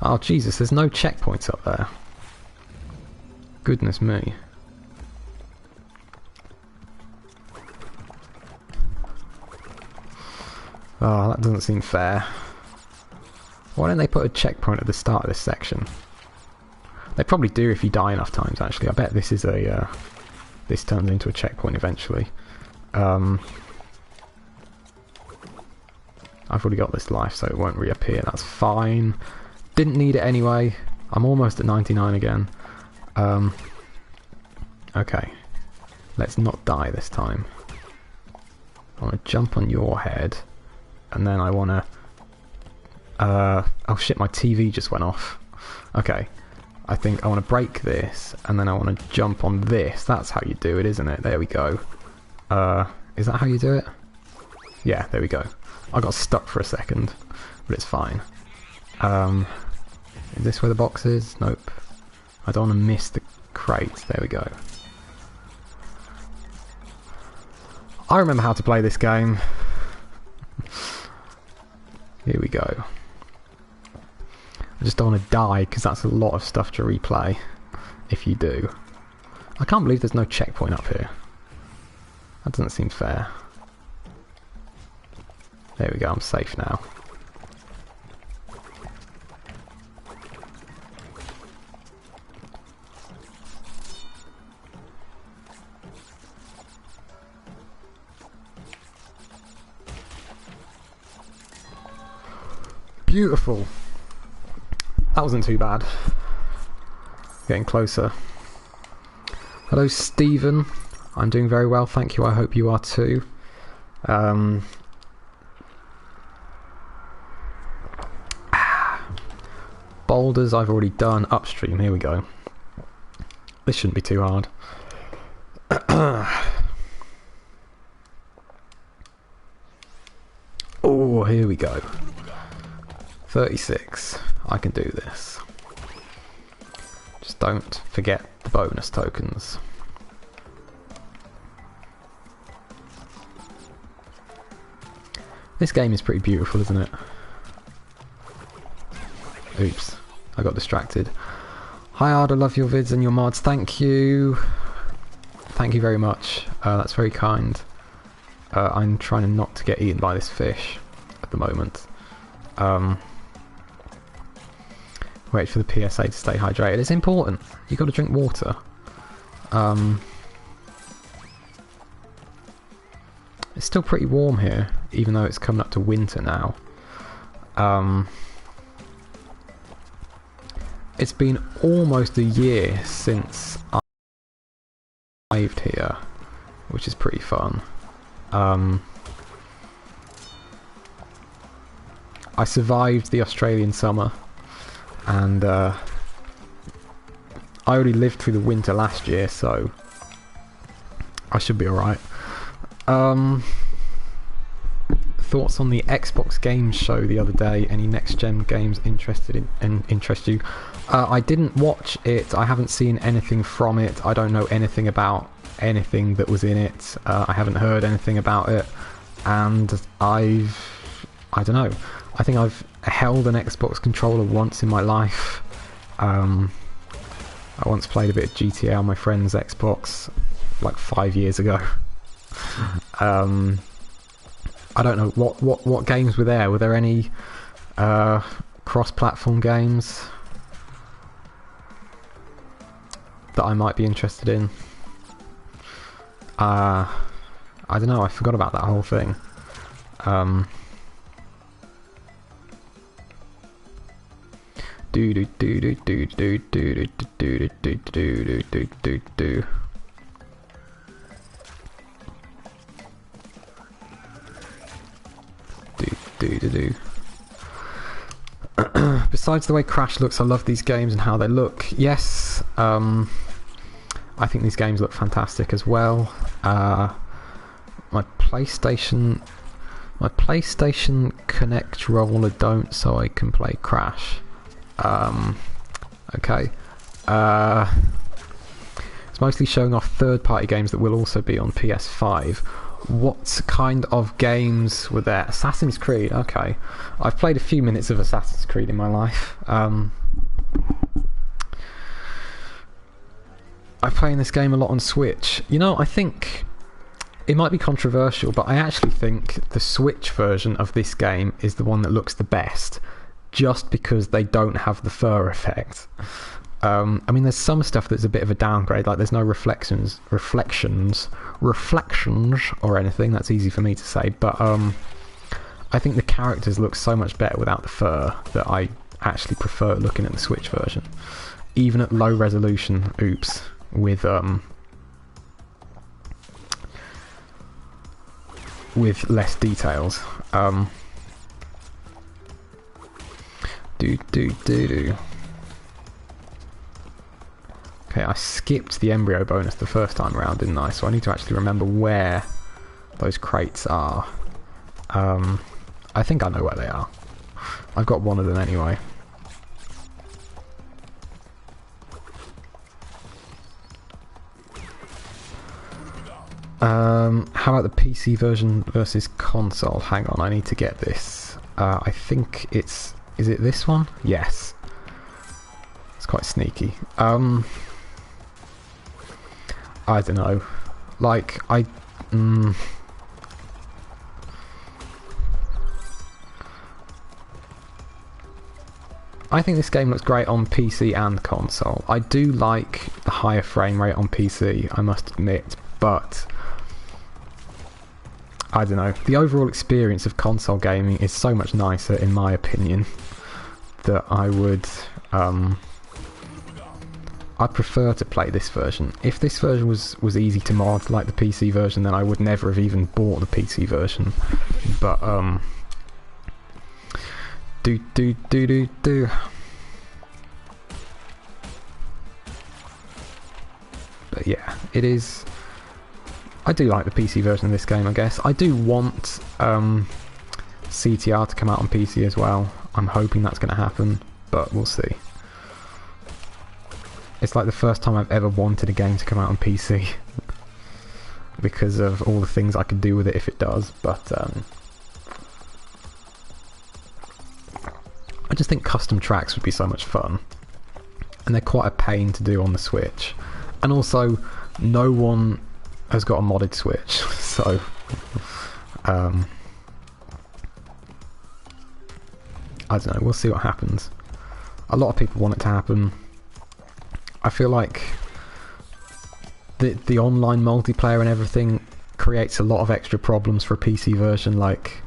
Oh, Jesus, there's no checkpoints up there. Goodness me. Oh, that doesn't seem fair. Why don't they put a checkpoint at the start of this section? They probably do if you die enough times, actually. I bet this is a... this turns into a checkpoint eventually. I've already got this life, so it won't reappear. That's fine. Didn't need it anyway. I'm almost at 99 again. Okay. Let's not die this time. I want to jump on your head. And then I want to... oh shit, my TV just went off. Okay. I think I want to break this, and then I want to jump on this. That's how you do it, isn't it? There we go. Is that how you do it? Yeah, there we go. I got stuck for a second, but it's fine. Is this where the box is? Nope. I don't want to miss the crate. There we go. I remember how to play this game. Here we go. I just don't want to die, because that's a lot of stuff to replay, if you do. I can't believe there's no checkpoint up here. That doesn't seem fair. There we go, I'm safe now. Beautiful. That wasn't too bad. Getting closer. Hello, Stephen. I'm doing very well, thank you. I hope you are too. Boulders I've already done. Upstream, here we go. This shouldn't be too hard. Oh, here we go. 36. I can do this. Just don't forget the bonus tokens. This game is pretty beautiful, isn't it? Oops, I got distracted. Hi Ard, I love your vids and your mods. Thank you. Thank you very much. That's very kind. I'm trying not to get eaten by this fish at the moment. Wait for the PSA to stay hydrated. It's important. You've got to drink water. It's still pretty warm here, even though it's coming up to winter now. It's been almost a year since survived here, which is pretty fun. I survived the Australian summer, and I already lived through the winter last year, so I should be alright. Thoughts on the Xbox Games show the other day? Any next-gen games interest you? I didn't watch it. I haven't seen anything from it. I don't know anything about anything that was in it. I haven't heard anything about it, and I don't know. I think I've held an Xbox controller once in my life. I once played a bit of GTA on my friend's Xbox like 5 years ago. I don't know what games were there. Were there any cross-platform games that I might be interested in? I don't know. I forgot about that whole thing. Besides the way Crash looks, I love these games and how they look. Yes, I think these games look fantastic as well. My PlayStation Connect roller don't, so I can play Crash. Okay. It's mostly showing off third-party games that will also be on PS5. What kind of games were there? Assassin's Creed, okay. I've played a few minutes of Assassin's Creed in my life. I'm playing this game a lot on Switch. You know, I think it might be controversial, but I actually think the Switch version of this game is the one that looks the best, just because they don't have the fur effect. I mean, there's some stuff that's a bit of a downgrade, like there's no reflections or anything. That's easy for me to say, but I think the characters look so much better without the fur that I actually prefer looking at the Switch version, even at low resolution. Oops, with less details. Okay, I skipped the embryo bonus the first time around, didn't I? So I need to actually remember where those crates are. I think I know where they are. I've got one of them anyway. How about the PC version versus console? Hang on, I need to get this. I think it's... Is it this one? Yes. It's quite sneaky. I don't know. Like, I think this game looks great on PC and console. I do like the higher frame rate on PC, I must admit, but I don't know. The overall experience of console gaming is so much nicer, in my opinion, that I would... I prefer to play this version. If this version was easy to mod, like the PC version, then I would never have even bought the PC version. But, But yeah, it is... I do like the PC version of this game, I guess. I do want CTR to come out on PC as well. I'm hoping that's going to happen, but we'll see. It's like the first time I've ever wanted a game to come out on PC because of all the things I could do with it if it does, but I just think custom tracks would be so much fun, and they're quite a pain to do on the Switch, and also no one has got a modded Switch, so I don't know, we'll see what happens. A lot of people want it to happen. I feel like the online multiplayer and everything creates a lot of extra problems for a PC version. Like,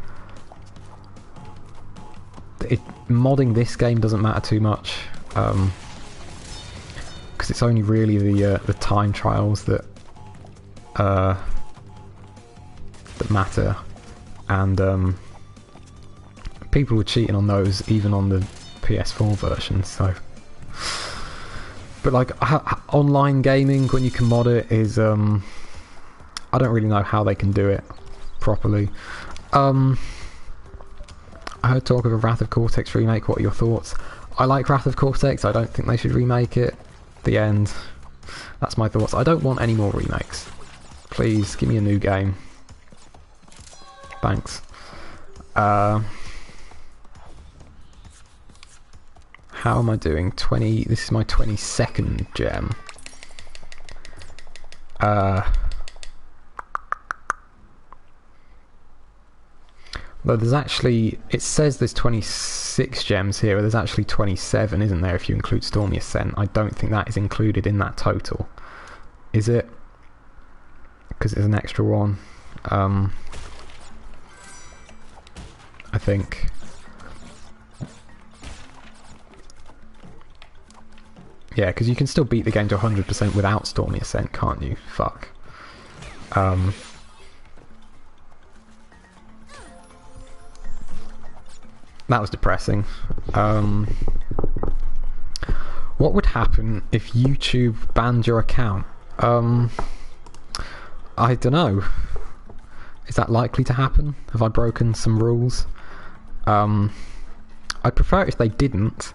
modding this game doesn't matter too much, because it's only really the time trials that that matter, and people were cheating on those even on the PS4 version. So, but like online gaming, when you can mod it, is I don't really know how they can do it properly. I heard talk of a Wrath of Cortex remake. What are your thoughts? I like Wrath of Cortex. I don't think they should remake it. The end. That's my thoughts. I don't want any more remakes. Please, give me a new game. Thanks. How am I doing? 20... This is my 22nd gem. Though there's actually... It says there's 26 gems here, but there's actually 27, isn't there, if you include Stormy Ascent? I don't think that is included in that total. Is it? Because it's an extra one. I think. Yeah, because you can still beat the game to 100% without Stormy Ascent, can't you? Fuck. That was depressing. What would happen if YouTube banned your account? I don't know. Is that likely to happen? Have I broken some rules? I'd prefer it if they didn't.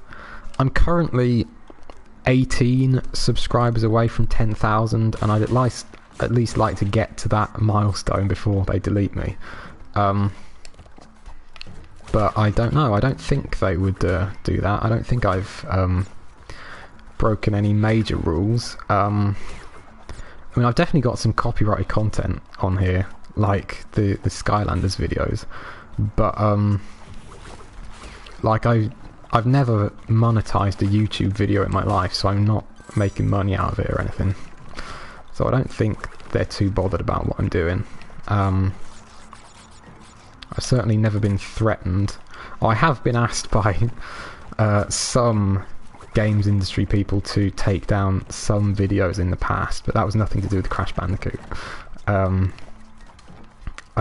I'm currently 18 subscribers away from 10,000, and I'd at least like to get to that milestone before they delete me. But I don't know. I don't think they would do that. I don't think I've broken any major rules. I mean, I've definitely got some copyrighted content on here, like the Skylanders videos. But like I've never monetized a YouTube video in my life, so I'm not making money out of it or anything. So I don't think they're too bothered about what I'm doing. I've certainly never been threatened. I have been asked by some games industry people to take down some videos in the past, but that was nothing to do with Crash Bandicoot. I've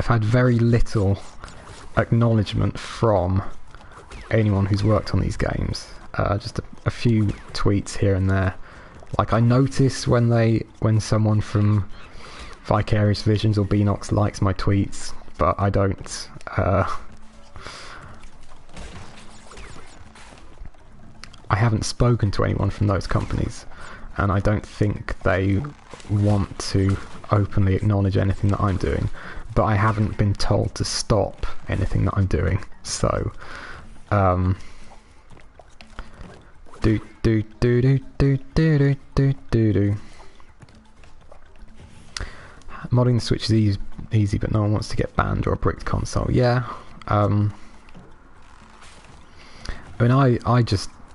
had very little acknowledgement from anyone who's worked on these games. Just a few tweets here and there. Like, I notice when someone from Vicarious Visions or Beanox likes my tweets, but I don't. I haven't spoken to anyone from those companies, and I don't think they want to openly acknowledge anything that I'm doing, but I haven't been told to stop anything that I'm doing. So modding the Switch is easy, but no one wants to get banned or a bricked console. Yeah. I mean,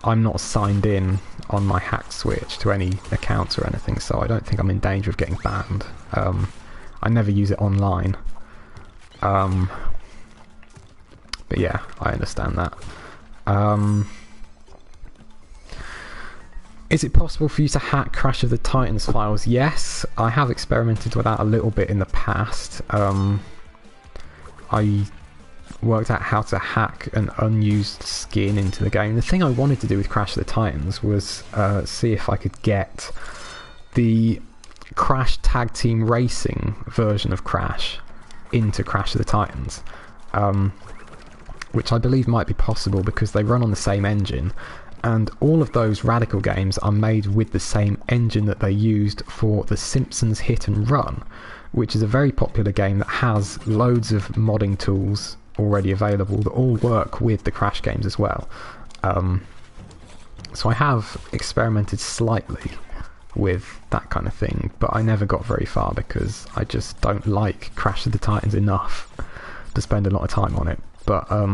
I'm not signed in on my hacked Switch to any accounts or anything, so I don't think I'm in danger of getting banned. I never use it online. But yeah, I understand that. Is it possible for you to hack Crash of the Titans files? Yes, I have experimented with that a little bit in the past. I worked out how to hack an unused skin into the game. The thing I wanted to do with Crash of the Titans was see if I could get the Crash Tag Team Racing version of Crash into Crash of the Titans, which I believe might be possible because they run on the same engine, and all of those Radical games are made with the same engine that they used for The Simpsons Hit and Run, which is a very popular game that has loads of modding tools already available that all work with the Crash games as well. So I have experimented slightly with that kind of thing, but I never got very far because I just don't like Crash of the Titans enough to spend a lot of time on it. But I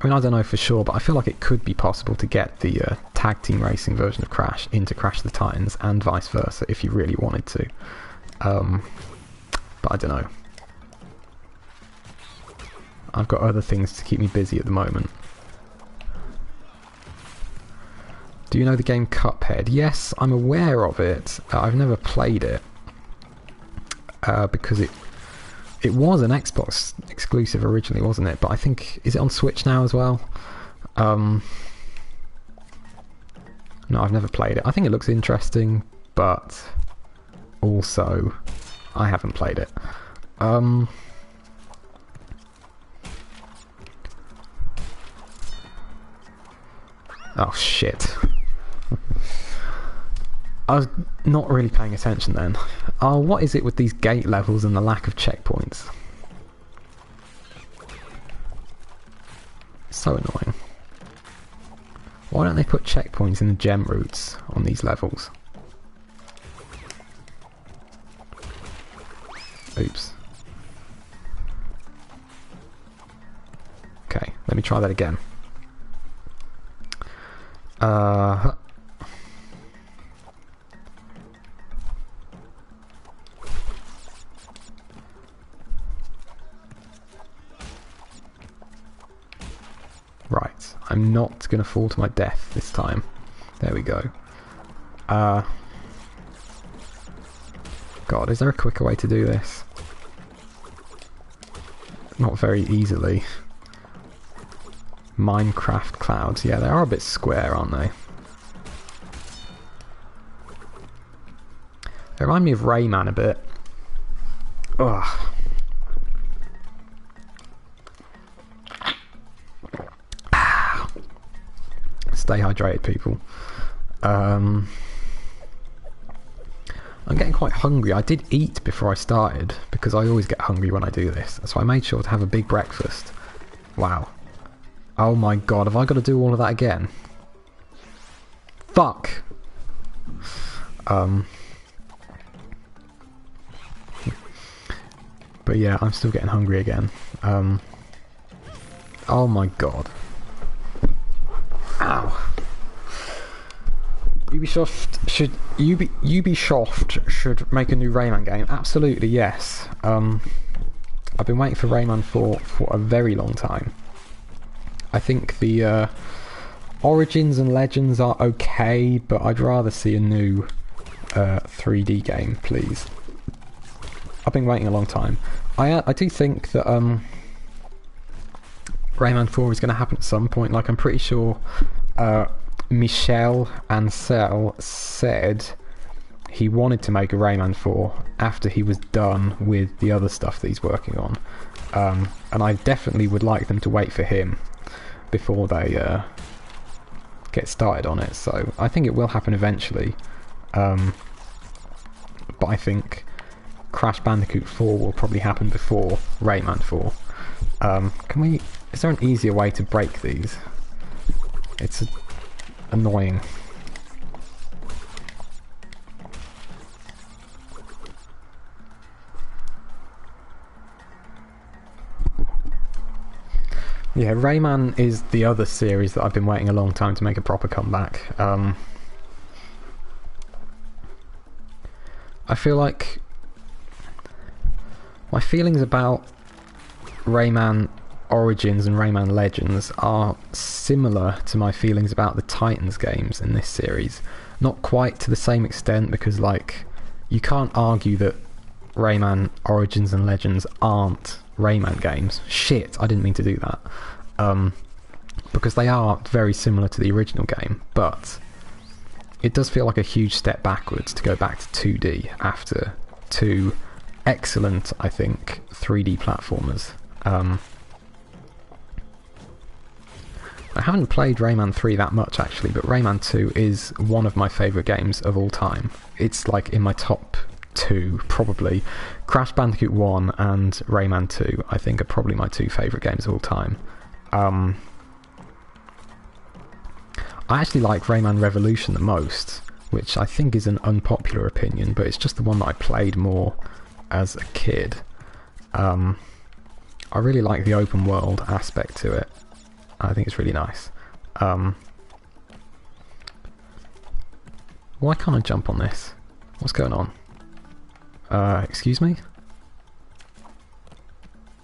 mean, I don't know for sure, but I feel like it could be possible to get the tag team racing version of Crash into Crash of the Titans and vice versa if you really wanted to. But I don't know. I've got other things to keep me busy at the moment. Do you know the game Cuphead? Yes, I'm aware of it. I've never played it. Because it was an Xbox exclusive originally, wasn't it? But I think... Is it on Switch now as well? No, I've never played it. I think it looks interesting, but... Also, I haven't played it. Oh, shit. I was not really paying attention then. Oh, what is it with these gate levels and the lack of checkpoints? So annoying. Why don't they put checkpoints in the gem routes on these levels? Oops. Okay, let me try that again. Right, I'm not going to fall to my death this time. There we go. God, is there a quicker way to do this? Not very easily. Minecraft clouds. Yeah, they are a bit square, aren't they? They remind me of Rayman a bit. Ugh. Stay hydrated, people. I'm getting quite hungry. I did eat before I started, because I always get hungry when I do this. So I made sure to have a big breakfast. Wow. Oh my god, have I got to do all of that again? Fuck! But yeah, I'm still getting hungry again. Oh my god. Ow. Ubisoft should make a new Rayman game. Absolutely, yes. I've been waiting for Rayman 4 for a very long time. I think the Origins and Legends are okay, but I'd rather see a new 3D game, please. I've been waiting a long time. I do think that Rayman 4 is going to happen at some point. Like, I'm pretty sure Michel Ancel said he wanted to make a Rayman 4 after he was done with the other stuff that he's working on. And I definitely would like them to wait for him before they get started on it. So I think it will happen eventually. But I think Crash Bandicoot 4 will probably happen before Rayman 4. Is there an easier way to break these? It's annoying. Yeah, Rayman is the other series that I've been waiting a long time to make a proper comeback. I feel like my feelings about Rayman Origins and Rayman Legends are similar to my feelings about the Titans games in this series. Not quite to the same extent, because like you can't argue that Rayman Origins and Legends aren't Rayman games. Shit, I didn't mean to do that. Because they are very similar to the original game, but it does feel like a huge step backwards to go back to 2D after two excellent, I think, 3D platformers. I haven't played Rayman 3 that much actually, but Rayman 2 is one of my favourite games of all time. It's like in my top 2, probably. Crash Bandicoot 1 and Rayman 2, I think, are probably my 2 favourite games of all time. I actually like Rayman Revolution the most, which I think is an unpopular opinion, but it's just the one that I played more as a kid. I really like the open world aspect to it. I think it's really nice. Why can't I jump on this? What's going on? Excuse me?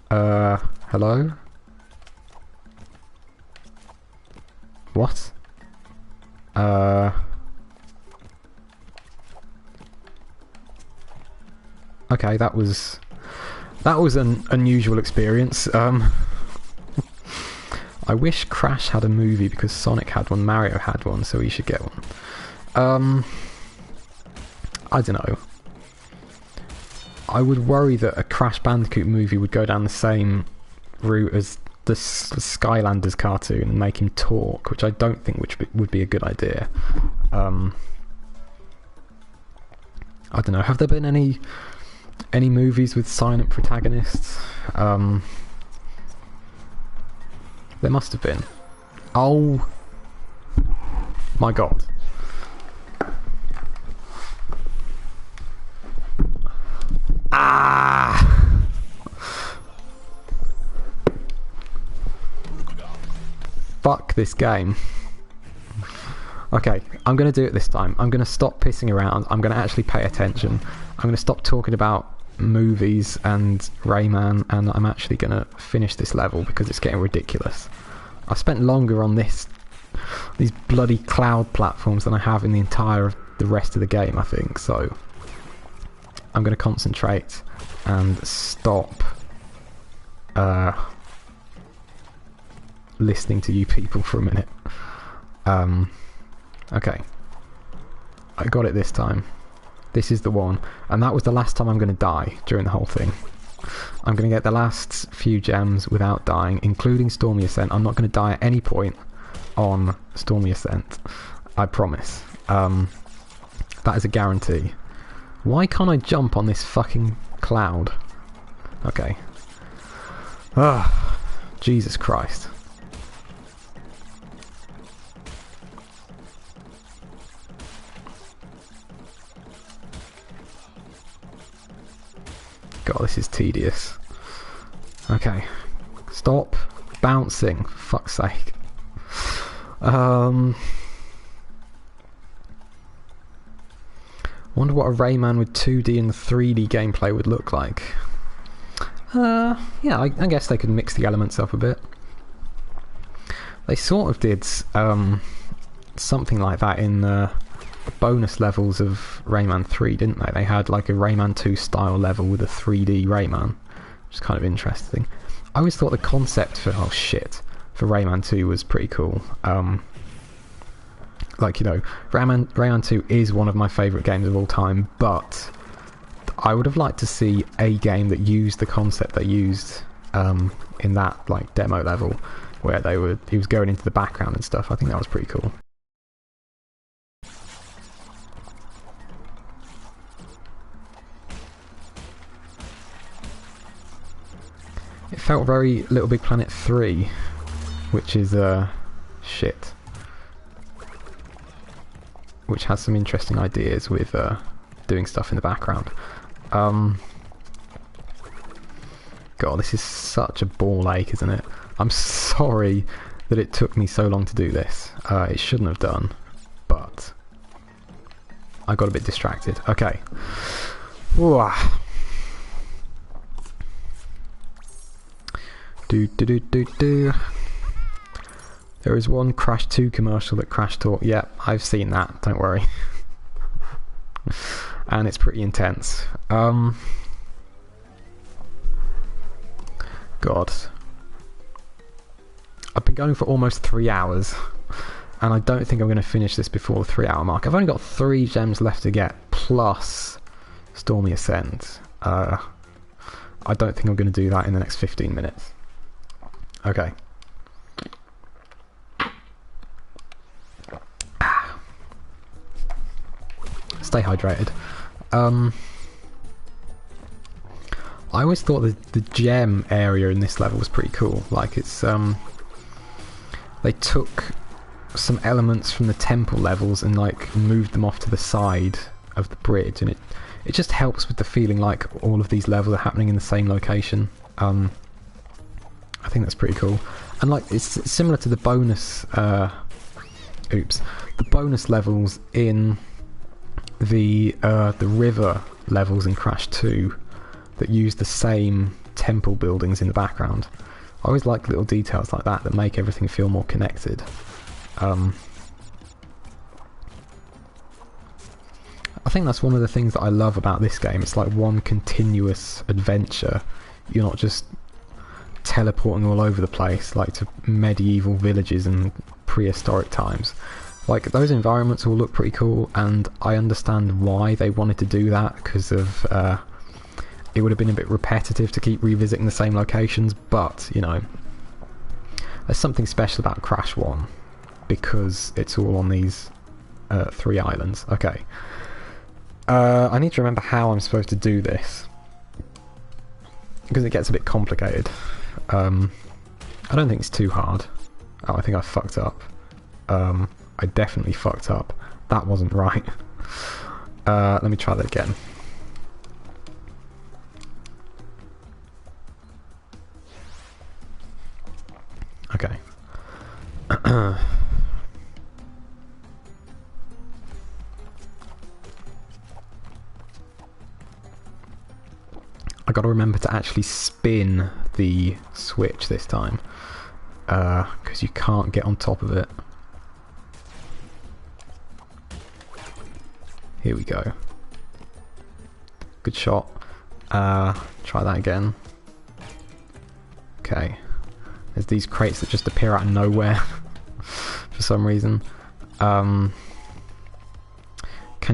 Hello? What? Okay, that was an unusual experience. I wish Crash had a movie because Sonic had one, Mario had one, so he should get one. I don't know. I would worry that a Crash Bandicoot movie would go down the same route as the Skylanders cartoon and make him talk, which I don't think would be a good idea. I don't know. Have there been any movies with silent protagonists? There must have been. Oh my god. Ah! Fuck this game. Okay, I'm going to do it this time. I'm going to stop pissing around. I'm going to actually pay attention. I'm going to stop talking about movies and Rayman, and I'm actually going to finish this level because it's getting ridiculous. I've spent longer on these bloody cloud platforms than I have in the entire of the rest of the game, I think, so I'm going to concentrate and stop listening to you people for a minute. Okay, I got it this time. This is the one, and that was the last time I'm going to die during the whole thing. I'm going to get the last few gems without dying, including Stormy Ascent. I'm not going to die at any point on Stormy Ascent, I promise. That is a guarantee. Why can't I jump on this fucking cloud? Okay. Ah, Jesus Christ. God, this is tedious. Okay. Stop bouncing, for fuck's sake. Wonder what a Rayman with 2D and 3D gameplay would look like. Yeah, I guess they could mix the elements up a bit. They sort of did something like that in the bonus levels of Rayman 3, didn't they? They had like a Rayman 2 style level with a 3D Rayman, which is kind of interesting. I always thought the concept for for Rayman 2 was pretty cool. Like, you know, Rayman 2 is one of my favourite games of all time, but I would have liked to see a game that used the concept they used in that like demo level, where he was going into the background and stuff. I think that was pretty cool. It felt very Little Big Planet 3, which is shit. Which has some interesting ideas with doing stuff in the background. God, this is such a ball ache, isn't it? I'm sorry that it took me so long to do this. It shouldn't have done, but I got a bit distracted. Okay. Ooh. Do. There is one Crash 2 commercial that Crash taught. Yeah, I've seen that, don't worry. And it's pretty intense. God. I've been going for almost 3 hours, and I don't think I'm going to finish this before the 3 hour mark. I've only got 3 gems left to get, plus Stormy Ascent. I don't think I'm going to do that in the next 15 minutes. Okay. Stay hydrated. I always thought the gem area in this level was pretty cool. Like, it's they took some elements from the temple levels and like moved them off to the side of the bridge, and it just helps with the feeling like all of these levels are happening in the same location. I think that's pretty cool, and like it's similar to the bonus the bonus levels in the river levels in Crash 2 that use the same temple buildings in the background. I always like little details like that that make everything feel more connected. think that's one of the things that I love about this game. It's like one continuous adventure. You're not just teleporting all over the place, like to medieval villages and prehistoric times. Like, those environments all look pretty cool, and I understand why they wanted to do that, because of it would have been a bit repetitive to keep revisiting the same locations, but, you know, there's something special about Crash 1, because it's all on these 3 islands. Okay. I need to remember how I'm supposed to do this, because it gets a bit complicated. I don't think it's too hard. Oh, I think I fucked up. I definitely fucked up. That wasn't right. Let me try that again. Okay. I gotta remember to actually spin the switch this time, because you can't get on top of it. Here we go. Good shot. Try that again. Okay. There's these crates that just appear out of nowhere for some reason. Can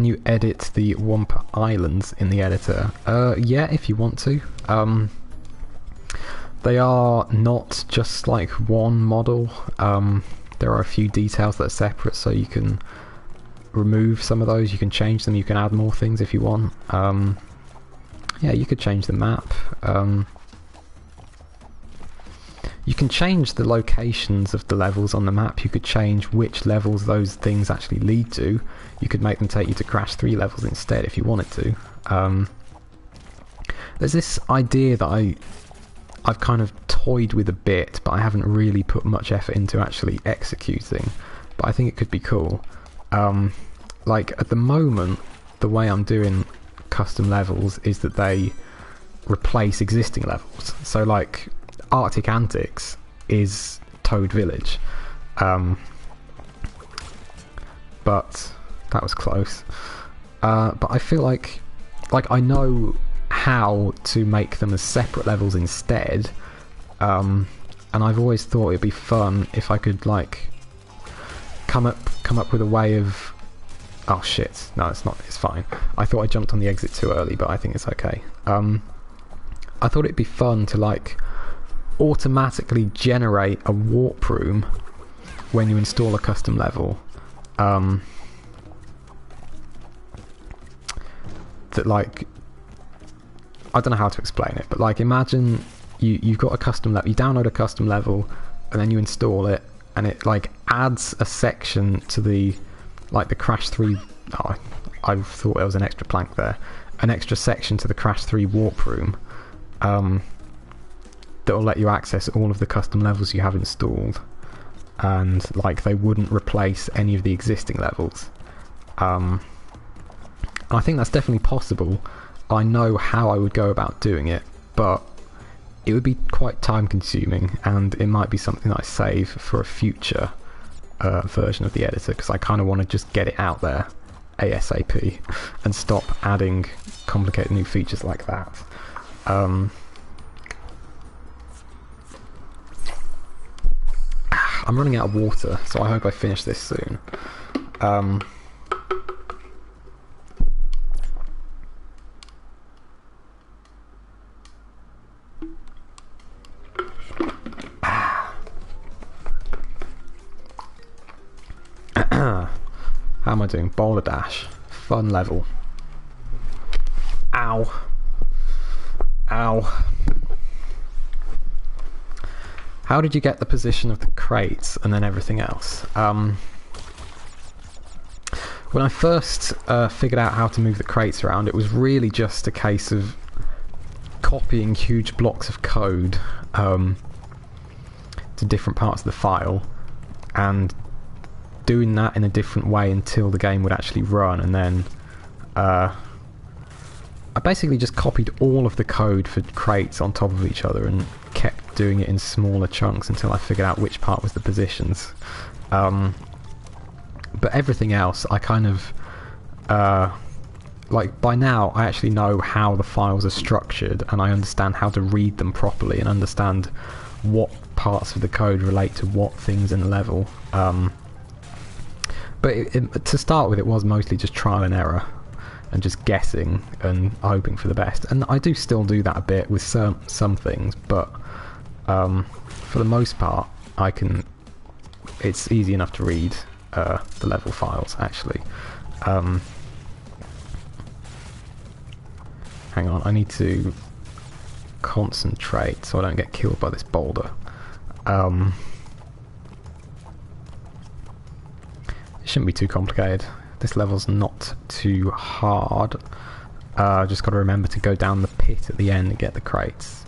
you edit the Wumpa Islands in the editor? Yeah, if you want to. They are not just like one model. There are a few details that are separate, so you can remove some of those, you can change them, you can add more things if you want. Yeah, you could change the map. You can change the locations of the levels on the map. You could change which levels those things actually lead to. You could make them take you to Crash 3 levels instead if you wanted to. There's this idea that I've kind of toyed with a bit, but I haven't really put much effort into actually executing. But I think it could be cool. Like, at the moment, the way I'm doing custom levels is that they replace existing levels. So, like, Arctic Antics is Toad Village. But that was close. But I feel like I know how to make them as separate levels instead. And I've always thought it'd be fun if I could, like, come up with a way of... Oh shit, no, it's not, it's fine. I thought I jumped on the exit too early, but I think it's okay. I thought it'd be fun to, like, automatically generate a warp room when you install a custom level. That, like, I don't know how to explain it, but, like, imagine you've got a custom level, you download a custom level, and then you install it, and it, like, adds a section to the, like, the Crash 3... Oh, I thought there was an extra plank there. An extra section to the Crash 3 warp room that will let you access all of the custom levels you have installed, and, like, they wouldn't replace any of the existing levels. I think that's definitely possible. I know how I would go about doing it, but it would be quite time consuming, and it might be something that I save for a future version of the editor, because I kind of want to just get it out there ASAP and stop adding complicated new features like that. I'm running out of water, so I hope I finish this soon. How am I doing? Boulder Dash. Fun level. Ow. Ow. How did you get the position of the crates and then everything else? When I first figured out how to move the crates around, it was really just a case of copying huge blocks of code to different parts of the file and doing that in a different way until the game would actually run, and then I basically just copied all of the code for crates on top of each other and kept doing it in smaller chunks until I figured out which part was the positions. But everything else I kind of like by now I actually know how the files are structured, and I understand how to read them properly and understand what parts of the code relate to what things in the level. But to start with, it was mostly just trial and error and just guessing and hoping for the best, and I do still do that a bit with some things, but for the most part it's easy enough to read the level files actually. Hang on, I need to concentrate so I don't get killed by this boulder. It shouldn't be too complicated. This level's not too hard. Just got to remember to go down the pit at the end and get the crates.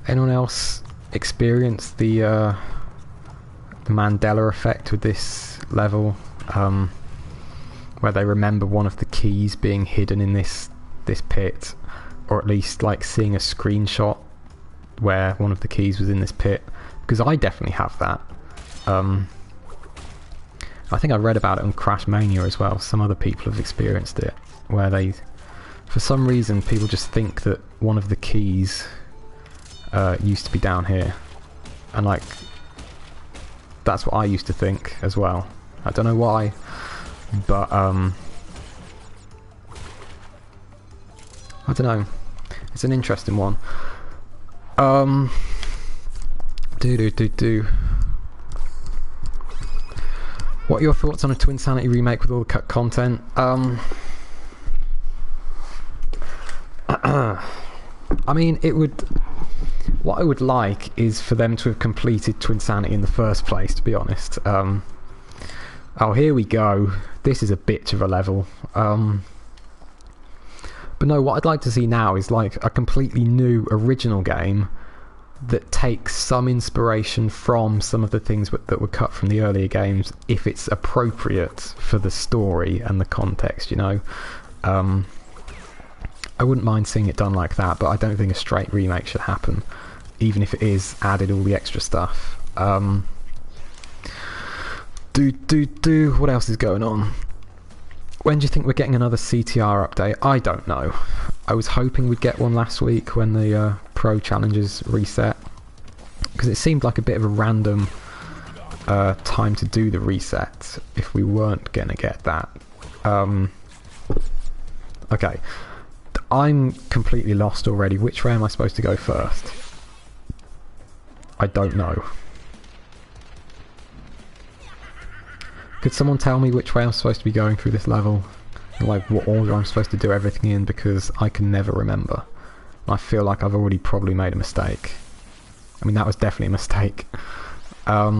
Anyone else experience the Mandela effect with this level, where they remember one of the keys being hidden in this pit, or at least like seeing a screenshot where one of the keys was in this pit? Because I definitely have that. I think I read about it on Crash Mania as well. Some other people have experienced it, where they, for some reason, people just think that one of the keys used to be down here, and like that's what I used to think as well. I don't know why, but I don't know. It's an interesting one. What are your thoughts on a Twinsanity remake with all the cut content? I mean, it would. What I would like is for them to have completed Twinsanity in the first place, to be honest. Oh, here we go. This is a bitch of a level. But no, what I'd like to see now is like a completely new original game that takes some inspiration from some of the things that were cut from the earlier games, if it's appropriate for the story and the context, you know. I wouldn't mind seeing it done like that, but I don't think a straight remake should happen, even if it is added all the extra stuff. What else is going on? When do you think we're getting another CTR update? I don't know. I was hoping we'd get one last week when the Pro Challenges reset, because it seemed like a bit of a random time to do the reset if we weren't going to get that. Okay. I'm completely lost already. Which way am I supposed to go first? I don't know. Could someone tell me which way I'm supposed to be going through this level? And like what order I'm supposed to do everything in, because I can never remember. I feel like I've already probably made a mistake. I mean, that was definitely a mistake. Let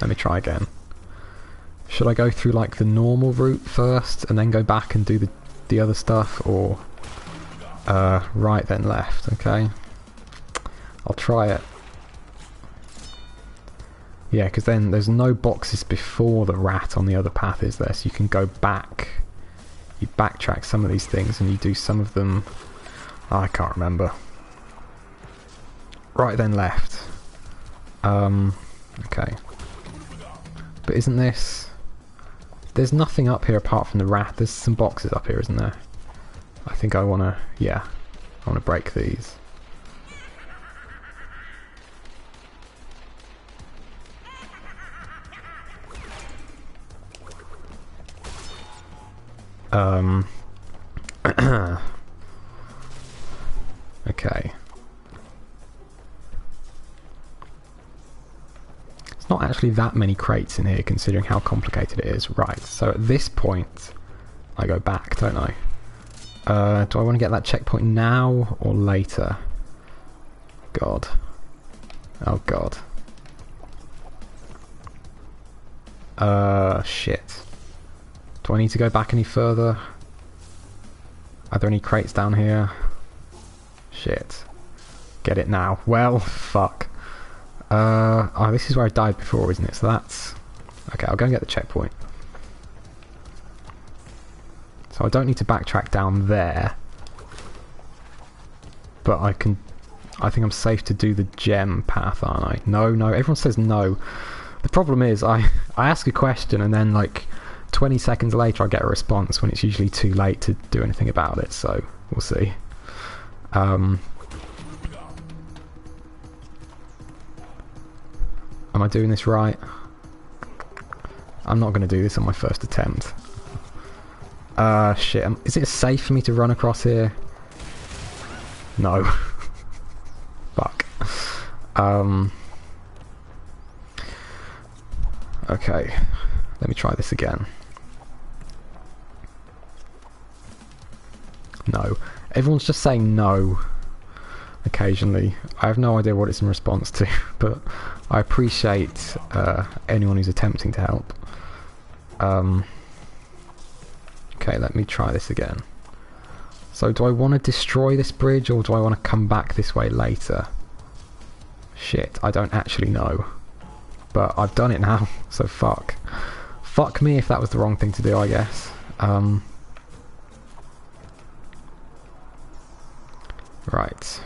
me try again. Should I go through like the normal route first and then go back and do the other stuff, or right then left? Okay, I'll try it. Yeah, because then there's no boxes before the rat on the other path, is there? So you can go back, you backtrack some of these things and you do some of them. Oh, I can't remember. Right then left. Okay. But isn't this... There's nothing up here apart from the rat. There's some boxes up here, isn't there? I think I want to... Yeah. I want to break these. Okay. It's not actually that many crates in here considering how complicated it is. Right, so at this point I go back, don't I? Do I want to get that checkpoint now or later? God. Oh god. Shit. Do I need to go back any further? Are there any crates down here? Shit. Get it now. Well, fuck. Oh, this is where I died before, isn't it? So that's... Okay, I'll go and get the checkpoint. So I don't need to backtrack down there. But I can I think I'm safe to do the gem path, aren't I? No, everyone says no. The problem is I ask a question and then like 20 seconds later I get a response when it's usually too late to do anything about it, so we'll see. Am I doing this right? I'm not going to do this on my first attempt. Shit. Is it safe for me to run across here? No. Fuck. Okay. Let me try this again. No. Everyone's just saying no occasionally. I have no idea what it's in response to, but I appreciate anyone who's attempting to help. Okay, let me try this again. So do I want to destroy this bridge or do I want to come back this way later? Shit, I don't actually know. But I've done it now, so fuck. Fuck me if that was the wrong thing to do, I guess. Right.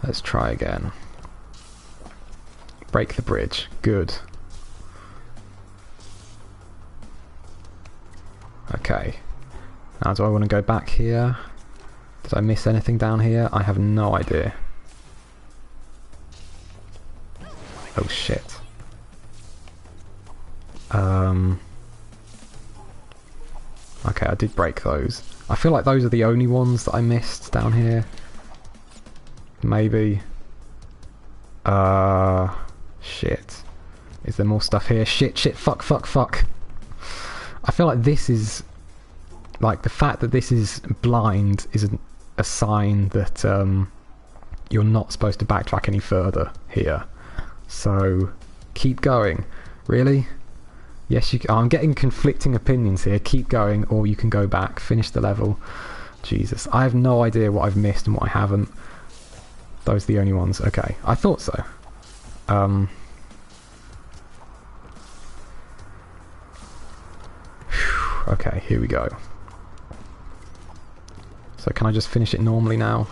Let's try again. Break the bridge. Good. Okay. Now do I want to go back here? Did I miss anything down here? I have no idea. Oh shit. Okay, I did break those. I feel like those are the only ones that I missed down here. Maybe. Shit. Is there more stuff here? Shit, fuck. I feel like this is... Like, the fact that this is blind is a sign that you're not supposed to backtrack any further here. So, keep going. Really? Yes, you can. I'm getting conflicting opinions here. Keep going, or you can go back, finish the level. Jesus. I have no idea what I've missed and what I haven't. Those are the only ones. Okay, I thought so. Okay, here we go. So can I just finish it normally now?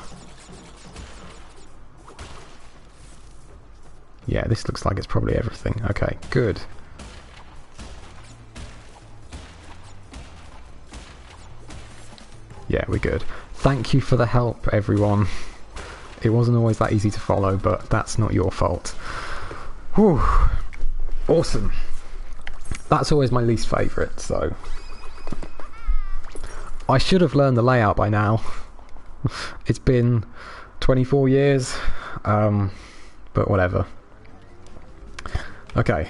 Yeah, this looks like it's probably everything. Okay, good. Yeah, we're good. Thank you for the help, everyone. It wasn't always that easy to follow, but that's not your fault. Whew. Awesome. That's always my least favourite, so... I should have learned the layout by now. It's been 24 years, but whatever. Okay,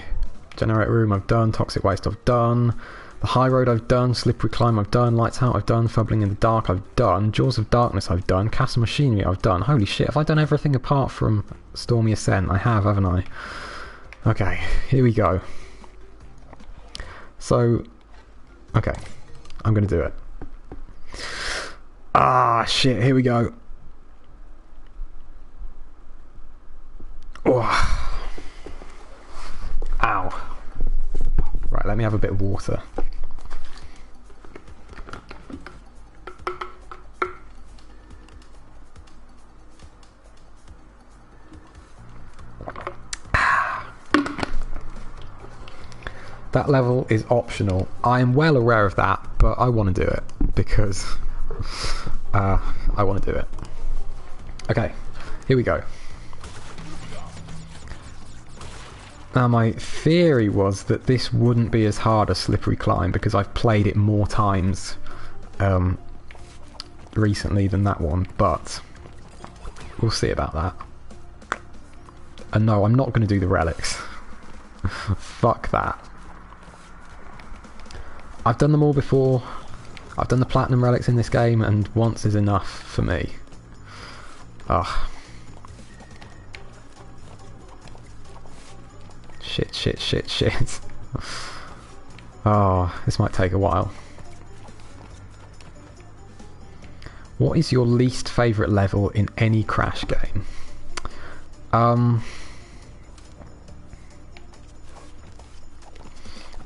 generate room I've done, toxic waste I've done, the high road I've done, slippery climb I've done, lights out I've done, fumbling in the dark I've done, jaws of darkness I've done, castle machinery I've done. Holy shit, have I done everything apart from Stormy Ascent? I have, haven't I? Okay, here we go. So, okay, I'm gonna do it. Ah, shit, here we go. Oh. Ow. Right, let me have a bit of water. That level is optional. I am well aware of that, but I want to do it because I want to do it. Okay, here we go. Now my theory was that this wouldn't be as hard as Slippery Climb because I've played it more times recently than that one, but we'll see about that. And no, I'm not going to do the relics. Fuck that. I've done them all before. I've done the platinum relics in this game, and once is enough for me. Ugh. Shit. Oh, this might take a while. What is your least favourite level in any Crash game?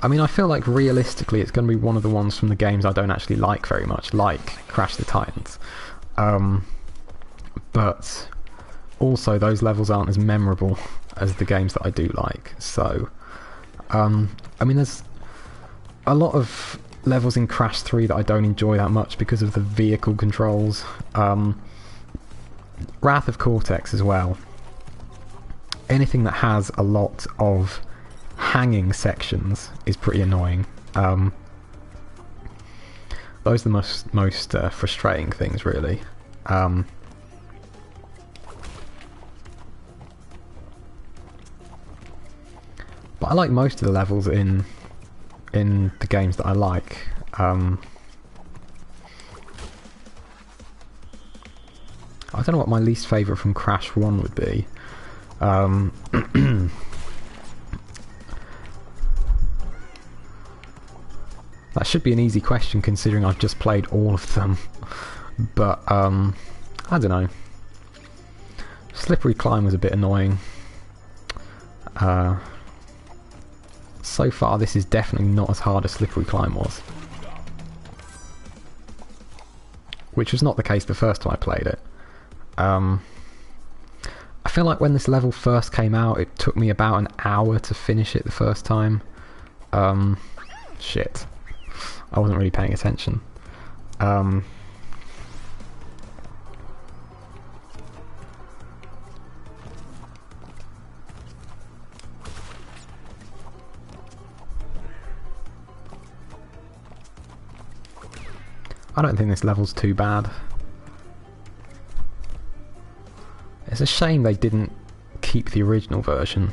I mean, I feel like realistically it's going to be one of the ones from the games I don't actually like very much, like Crash the Titans. But also those levels aren't as memorable as the games that I do like. So, I mean, there's a lot of levels in Crash 3 that I don't enjoy that much because of the vehicle controls. Wrath of Cortex as well. Anything that has a lot of hanging sections is pretty annoying. Those are the most frustrating things, really. But I like most of the levels in the games that I like. I don't know what my least favourite from Crash 1 would be. That should be an easy question considering I've just played all of them. But, I don't know. Slippery Climb was a bit annoying. So far this is definitely not as hard as Slippery Climb was. Which was not the case the first time I played it. I feel like when this level first came out, it took me about an hour to finish it the first time. Shit. I wasn't really paying attention. I don't think this level's too bad. It's a shame they didn't keep the original version.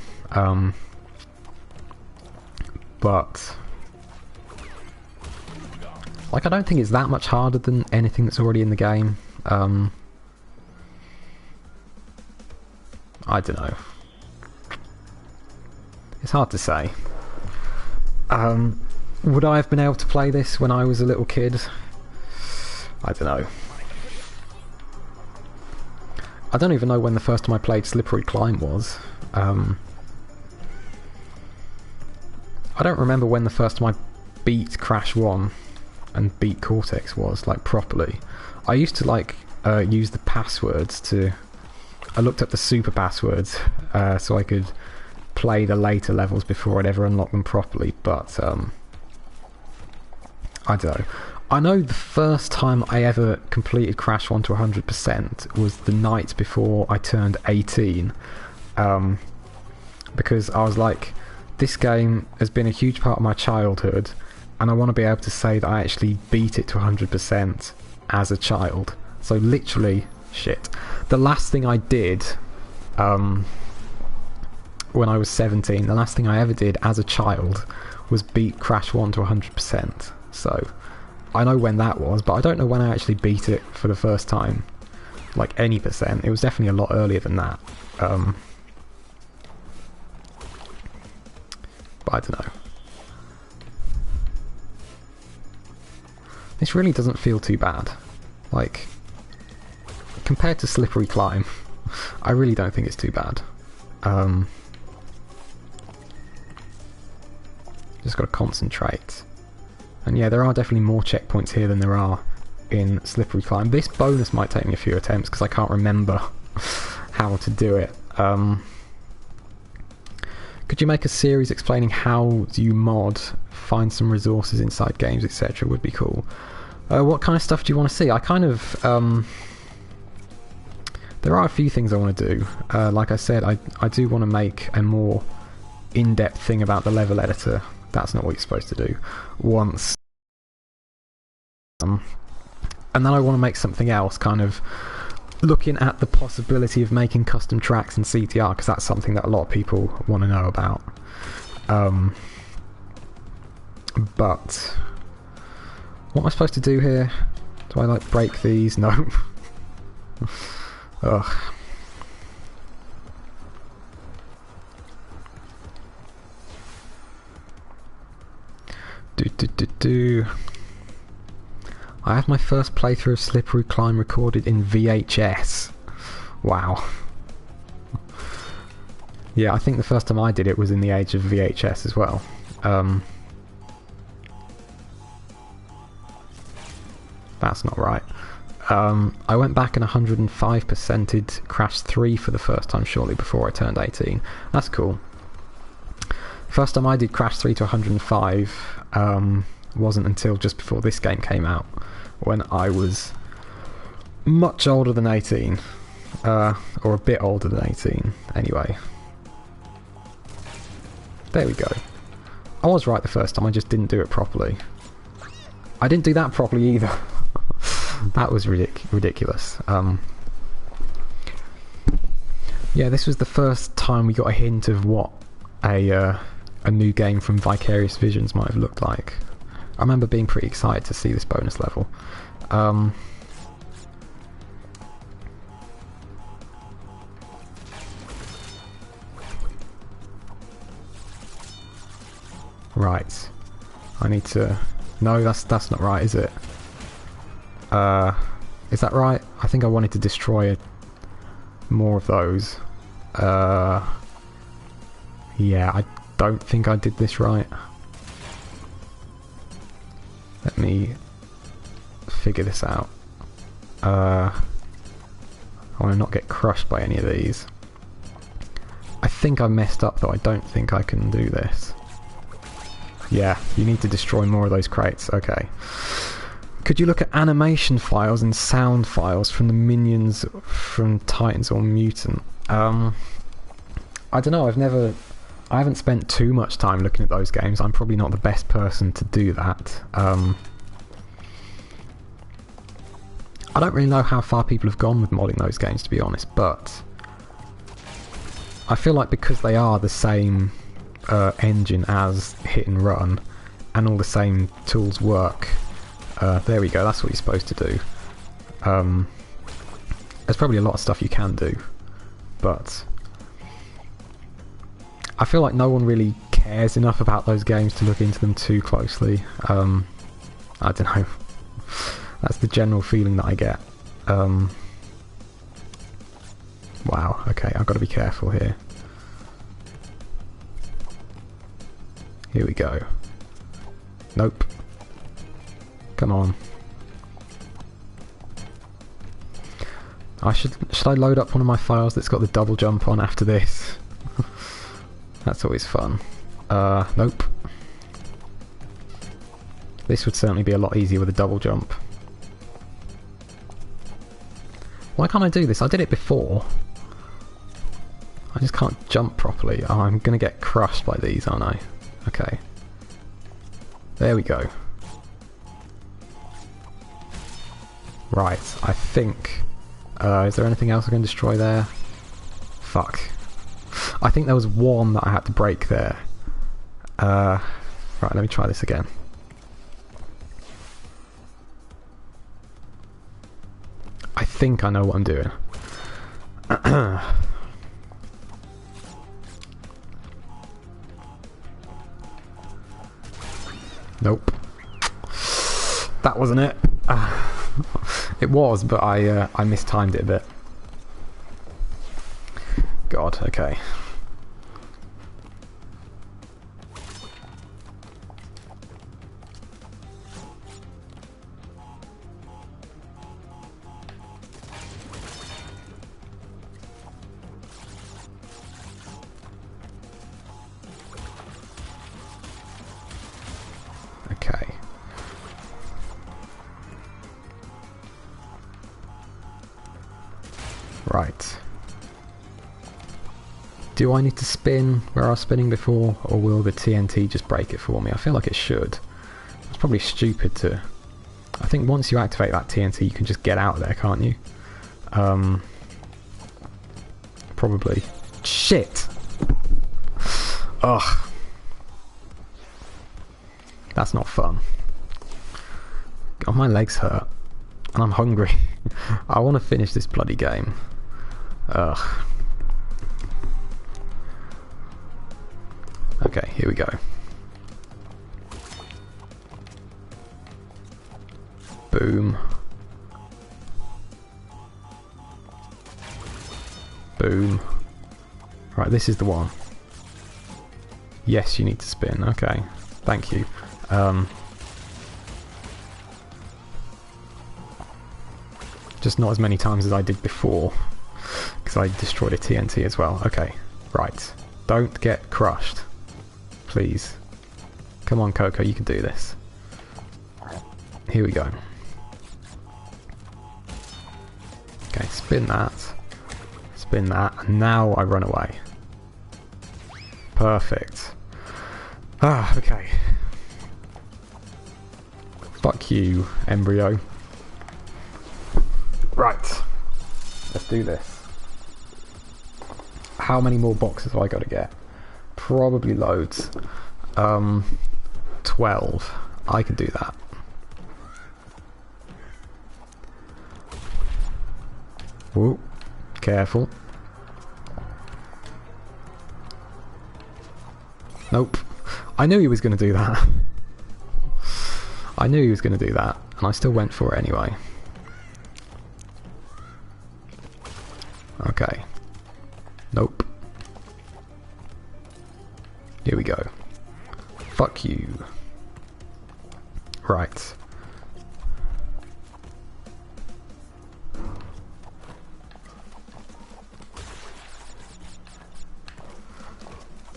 But like, I don't think it's that much harder than anything that's already in the game. I don't know. It's hard to say. Would I have been able to play this when I was a little kid? I don't know. I don't even know when the first time I played Slippery Climb was. I don't remember when the first time I beat Crash 1 and beat Cortex was, like, properly. I used to, like, use the passwords to... I looked up the super passwords so I could play the later levels before I'd ever unlock them properly, but I don't know. I know the first time I ever completed Crash 1 to 100% was the night before I turned 18, because I was like, this game has been a huge part of my childhood and I want to be able to say that I actually beat it to 100% as a child. So literally, shit, the last thing I did when I was 17, the last thing I ever did as a child was beat Crash 1 to 100%. So I know when that was, but I don't know when I actually beat it for the first time, like any percent. It was definitely a lot earlier than that. But I don't know. This really doesn't feel too bad. Like, compared to Slippery Climb, I really don't think it's too bad. Just got to concentrate. And yeah, there are definitely more checkpoints here than there are in Slippery Climb. This bonus might take me a few attempts because I can't remember how to do it. Could you make a series explaining how you mod, find some resources inside games, etc. would be cool. What kind of stuff do you want to see? I kind of... there are a few things I want to do. Like I said, I do want to make a more in-depth thing about the level editor. That's not what you're supposed to do. Once. And then I want to make something else, kind of looking at the possibility of making custom tracks in CTR, because that's something that a lot of people want to know about. But what am I supposed to do here? Do I, like, break these? No. Ugh. I have my first playthrough of Slippery Climb recorded in VHS. Wow. Yeah, I think the first time I did it was in the age of VHS as well. That's not right. I went back and 105%ed Crash 3 for the first time shortly before I turned 18. That's cool. First time I did Crash 3 to 105 wasn't until just before this game came out, when I was much older than 18. Or a bit older than 18, anyway. There we go. I was right the first time, I just didn't do it properly. I didn't do that properly either. That was ridiculous. Yeah, this was the first time we got a hint of what a new game from Vicarious Visions might have looked like. I remember being pretty excited to see this bonus level. Right. I need to... No, that's not right, is it? Is that right? I think I wanted to destroy more of those. Yeah, I don't think I did this right. Let me figure this out. I want to not get crushed by any of these. I think I messed up though, I don't think I can do this. Yeah, you need to destroy more of those crates, okay. Could you look at animation files and sound files from the minions from Titans or Mutant? I don't know, I haven't spent too much time looking at those games. I'm probably not the best person to do that. I don't really know how far people have gone with modding those games, to be honest, but I feel like because they are the same engine as Hit and Run, and all the same tools work, there we go, that's what you're supposed to do. There's probably a lot of stuff you can do, but I feel like no one really cares enough about those games to look into them too closely. I don't know. That's the general feeling that I get. Wow, okay, I've got to be careful here. Here we go. Nope. Come on. Should I load up one of my files that's got the double jump on after this? That's always fun. Nope. This would certainly be a lot easier with a double jump. Why can't I do this? I did it before. I just can't jump properly. Oh, I'm gonna get crushed by these, aren't I? Okay. There we go. Right, I think... is there anything else I can destroy there? Fuck. I think there was one that I had to break there. Right, let me try this again. I think I know what I'm doing. Nope. That wasn't it. It was, but I mistimed it a bit. God, okay. Okay. Right. Do I need to spin where I was spinning before, or will the TNT just break it for me? I feel like it should. It's probably stupid to... I think once you activate that TNT you can just get out of there, can't you? Probably. Shit! Ugh. That's not fun. God, my legs hurt. And I'm hungry. I want to finish this bloody game. Ugh. Okay, here we go. Boom. Boom. Right, this is the one. Yes, you need to spin. Okay, thank you. Just not as many times as I did before, because I destroyed a TNT as well. Okay, right. Don't get crushed. Please. Come on, Coco, you can do this. Here we go. Okay, spin that. Spin that, and now I run away. Perfect. Ah, okay. Fuck you, embryo. Right. Let's do this. How many more boxes have I got to get? Probably loads. 12. I can do that. Whoa. Careful. Nope. I knew he was going to do that. I knew he was going to do that, and I still went for it anyway. Okay. Nope. Here we go. Fuck you. Right.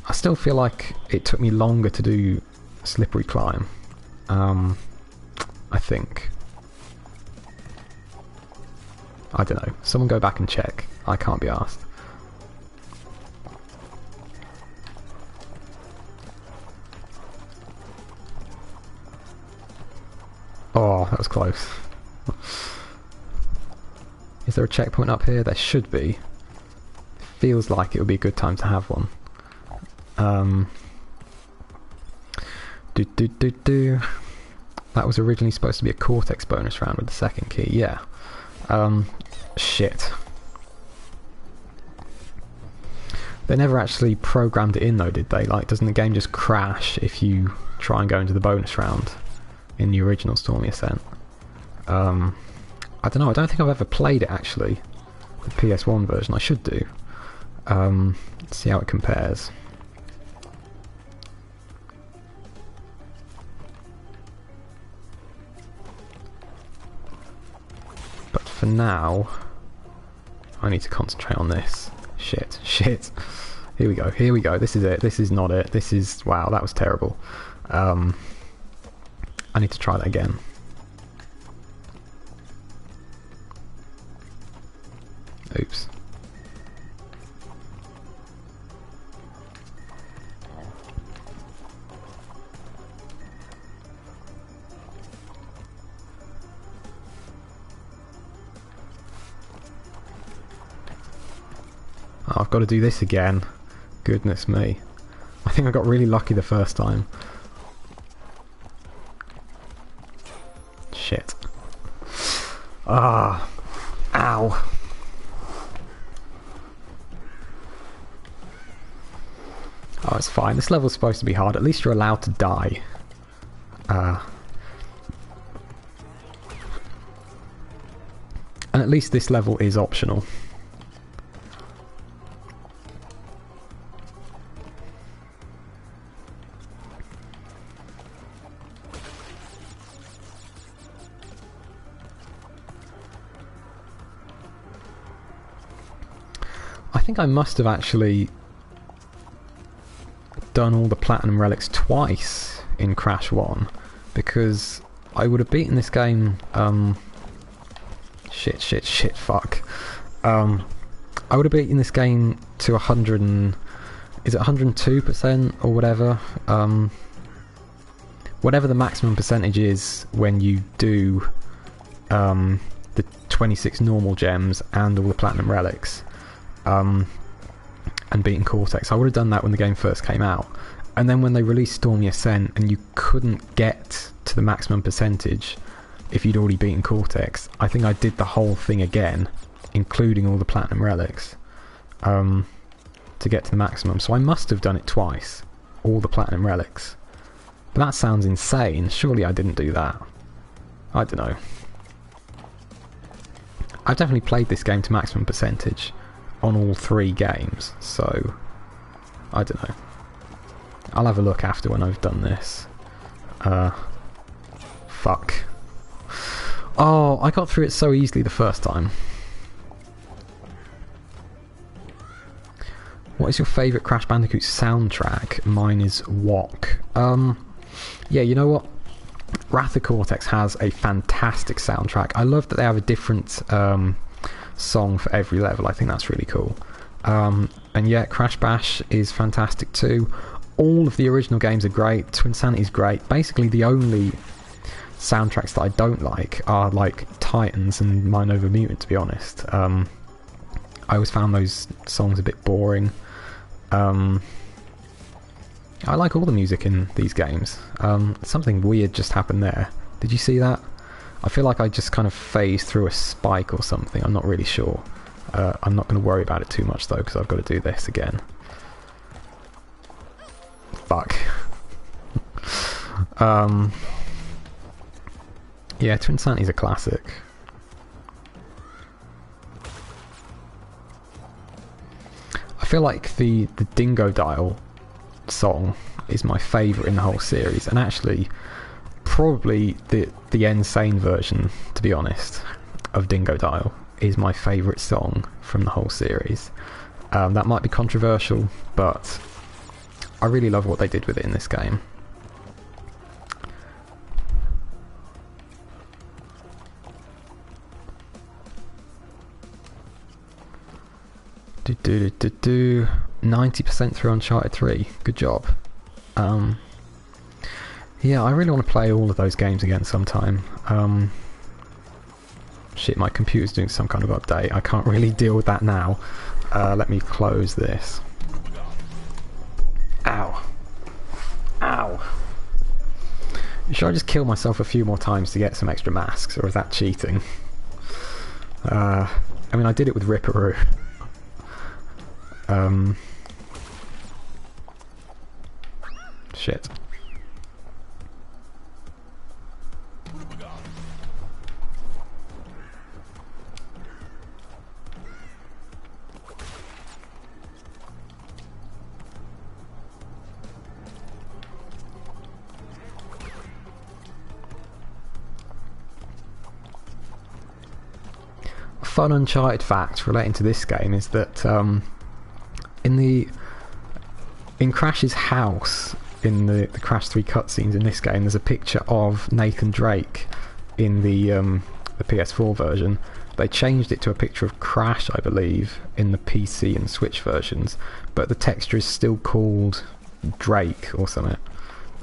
I still feel like it took me longer to do slippery climb. I think. I don't know. Someone go back and check. I can't be asked. Oh, that was close. Is there a checkpoint up here? There should be. Feels like it would be a good time to have one. That was originally supposed to be a Cortex bonus round with the second key, yeah. Shit. They never actually programmed it in though, did they? Like, doesn't the game just crash if you try and go into the bonus round in the original Stormy Ascent? I don't know, I don't think I've ever played it actually. The PS1 version, I should do. Let's see how it compares. But for now, I need to concentrate on this. Shit, shit. Here we go, here we go. This is it. This is not it. This is... wow, that was terrible. I need to try that again. Oops. Oh, I've got to do this again. Goodness me. I think I got really lucky the first time. Shit. Ah. Ow. Oh, it's fine. This level's supposed to be hard. At least you're allowed to die. And at least this level is optional. I think I must have actually done all the platinum relics twice in Crash 1, because I would have beaten this game shit, fuck. I would have beaten this game to 100 and... is it 102% or whatever? Whatever the maximum percentage is when you do the 26 normal gems and all the platinum relics. And beating Cortex. I would have done that when the game first came out. And then when they released Stormy Ascent and you couldn't get to the maximum percentage if you'd already beaten Cortex, I think I did the whole thing again, including all the platinum relics, to get to the maximum. So I must have done it twice, all the platinum relics. But that sounds insane. Surely I didn't do that. I don't know. I've definitely played this game to maximum percentage on all 3 games, so I don't know. I'll have a look after when I've done this. Fuck. Oh, I got through it so easily the first time. What is your favourite Crash Bandicoot soundtrack? Mine is Walk. Yeah, you know what? Wrath of Cortex has a fantastic soundtrack. I love that they have a different song for every level. I think that's really cool. And yeah, Crash Bash is fantastic too. All of the original games are great. Twinsanity is great. Basically, the only soundtracks that I don't like are like Titans and Mind Over Mutant, to be honest. I always found those songs a bit boring. I like all the music in these games. Something weird just happened there. Did you see that? I feel like I just kind of phased through a spike or something. I'm not really sure. I'm not going to worry about it too much though, because I've got to do this again. Fuck. Yeah, Twinsanity's a classic. I feel like the Dingo Dial song is my favourite in the whole series, and actually probably the Insane version, to be honest, of Dingo Dial is my favourite song from the whole series. That might be controversial, but I really love what they did with it in this game. Do 90% through Uncharted 3. Good job. Yeah, I really want to play all of those games again sometime. Shit, my computer's doing some kind of update. I can't really deal with that now. Let me close this. Ow. Ow. Should I just kill myself a few more times to get some extra masks, or is that cheating? I mean, I did it with Ripperoo. Shit. A fun Uncharted fact relating to this game is that in Crash's house, in the Crash 3 cutscenes in this game, there's a picture of Nathan Drake in the PS4 version. They changed it to a picture of Crash, I believe, in the PC and Switch versions, but the texture is still called Drake or something.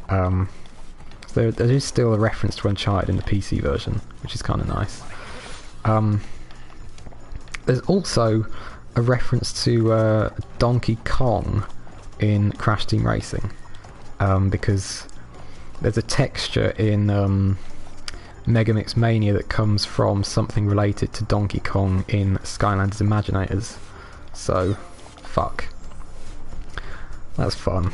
So there is still a reference to Uncharted in the PC version, which is kind of nice. There's also a reference to Donkey Kong in Crash Team Racing, because there's a texture in Mega Mix Mania that comes from something related to Donkey Kong in Skylanders Imaginators. So, fuck. That's fun.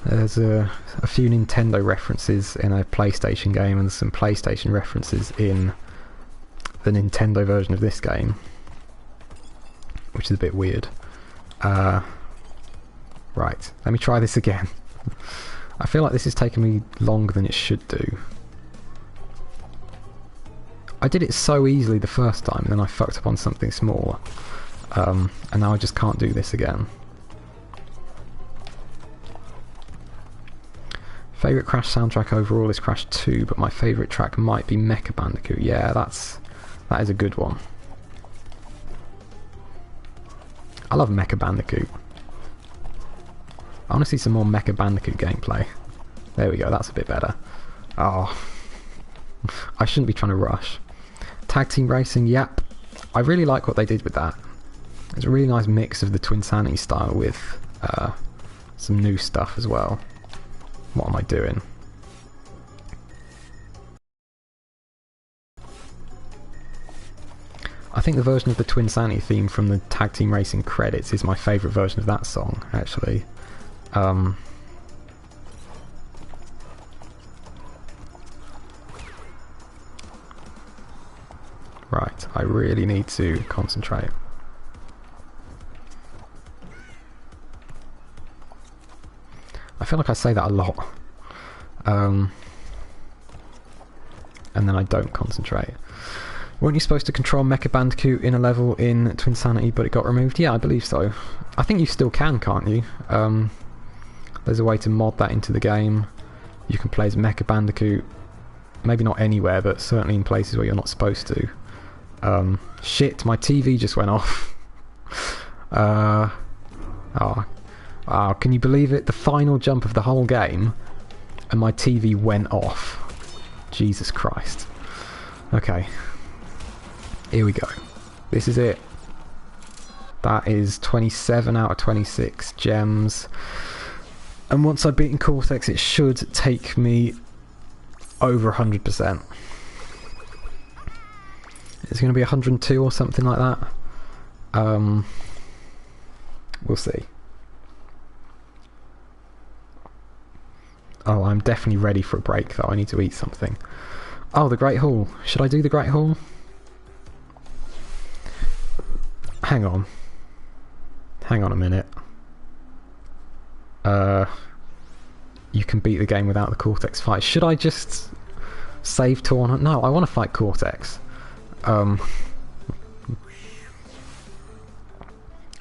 There's a few Nintendo references in a PlayStation game, and some PlayStation references in the Nintendo version of this game, which is a bit weird. Right, let me try this again. I feel like this is taking me longer than it should do. I did it so easily the first time, and then I fucked up on something smaller. And now I just can't do this again. Favourite Crash soundtrack overall is Crash 2, but my favourite track might be Mecha Bandicoot. Yeah, that is a good one. I love Mecha Bandicoot. I want to see some more Mecha Bandicoot gameplay. There we go, that's a bit better. Oh, I shouldn't be trying to rush. Tag Team Racing, yep. I really like what they did with that. It's a really nice mix of the Twinsanity style with some new stuff as well. What am I doing? I think the version of the Twinsanity theme from the Tag Team Racing credits is my favourite version of that song, actually. Right, I really need to concentrate. I feel like I say that a lot. and then I don't concentrate. Weren't you supposed to control Mecha Bandicoot in a level in Twinsanity, but it got removed? Yeah, I believe so. I think you still can, can't you? There's a way to mod that into the game. You can play as Mecha Bandicoot. Maybe not anywhere, but certainly in places where you're not supposed to. Shit, my TV just went off. Can you believe it? The final jump of the whole game, and my TV went off. Jesus Christ. Okay. Here we go. This is it. That is 27 out of 26 gems. And once I've beaten Cortex, it should take me over 100%. It's going to be 102 or something like that. We'll see. Oh, I'm definitely ready for a break though. I need to eat something. Oh, the Great Hall. Should I do the Great Hall? Hang on. Hang on a minute. You can beat the game without the Cortex fight. Should I just save tournament? No, I want to fight Cortex.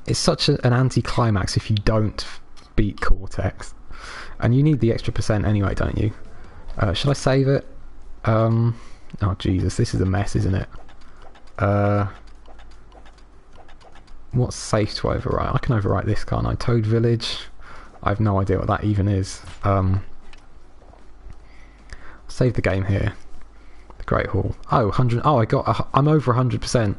It's such an anti-climax if you don't beat Cortex. And you need the extra % anyway, don't you? Should I save it? Oh Jesus, this is a mess, isn't it? What's safe to overwrite? I can overwrite this, can't I? Toad Village. I have no idea what that even is. Save the game here. The Great Hall. Oh, 100. Oh, I'm over 100%.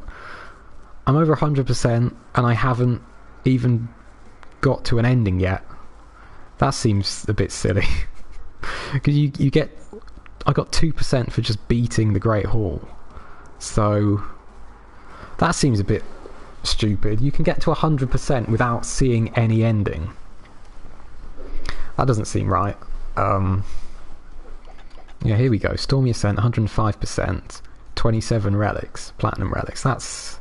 I'm over 100%, and I haven't even got to an ending yet. That seems a bit silly. Because you get... I got 2% for just beating the Great Hall. So... that seems a bit stupid. You can get to 100% without seeing any ending. That doesn't seem right. Yeah, here we go. Stormy Ascent, 105%. 27 relics. Platinum relics. That's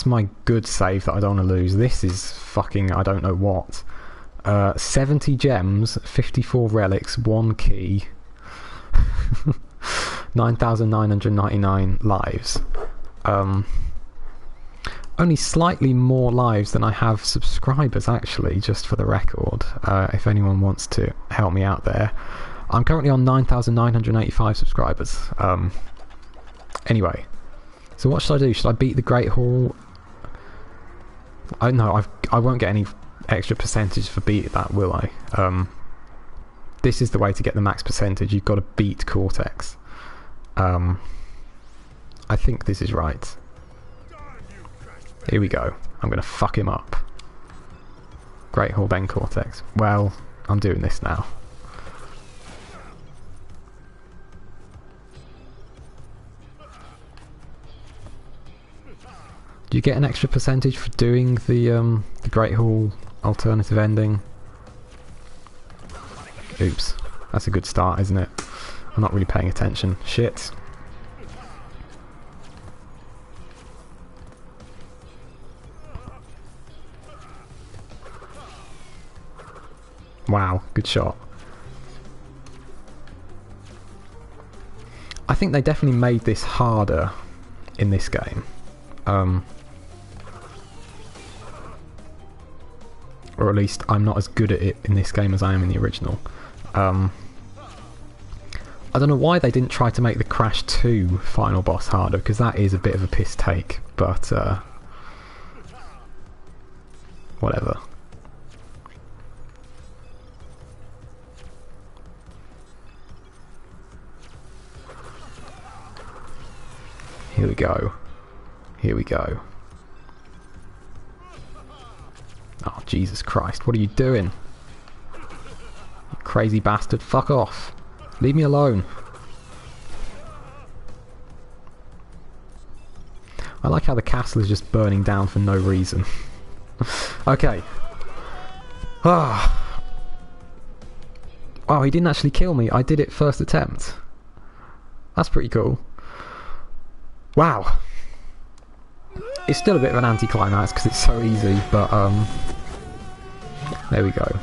my good save that I don't want to lose. This is fucking I don't know what. 70 gems, 54 relics, 1 key. 9,999 lives. Only slightly more lives than I have subscribers, actually, just for the record. If anyone wants to help me out there. I'm currently on 9,985 subscribers. Anyway, so what should I do? Should I beat the Great Hall? I won't get any extra percentage for beating that, will I? This is the way to get the max percentage. You've got to beat Cortex. I think this is right. Here we go. I'm going to fuck him up. Great Hall, then Cortex. Well, I'm doing this now. Do you get an extra percentage for doing the Great Hall alternative ending? Oops. That's a good start, isn't it? I'm not really paying attention. Shit. Wow, good shot. I think they definitely made this harder in this game. Or at least I'm not as good at it in this game as I am in the original. I don't know why they didn't try to make the Crash 2 final boss harder, because that is a bit of a piss take, but whatever. Here we go. Here we go. Oh, Jesus Christ, what are you doing? You crazy bastard, fuck off. Leave me alone. I like how the castle is just burning down for no reason. Okay. Ah. Oh, he didn't actually kill me. I did it first attempt. That's pretty cool. Wow. It's still a bit of an anticlimax because it's so easy, but there we go.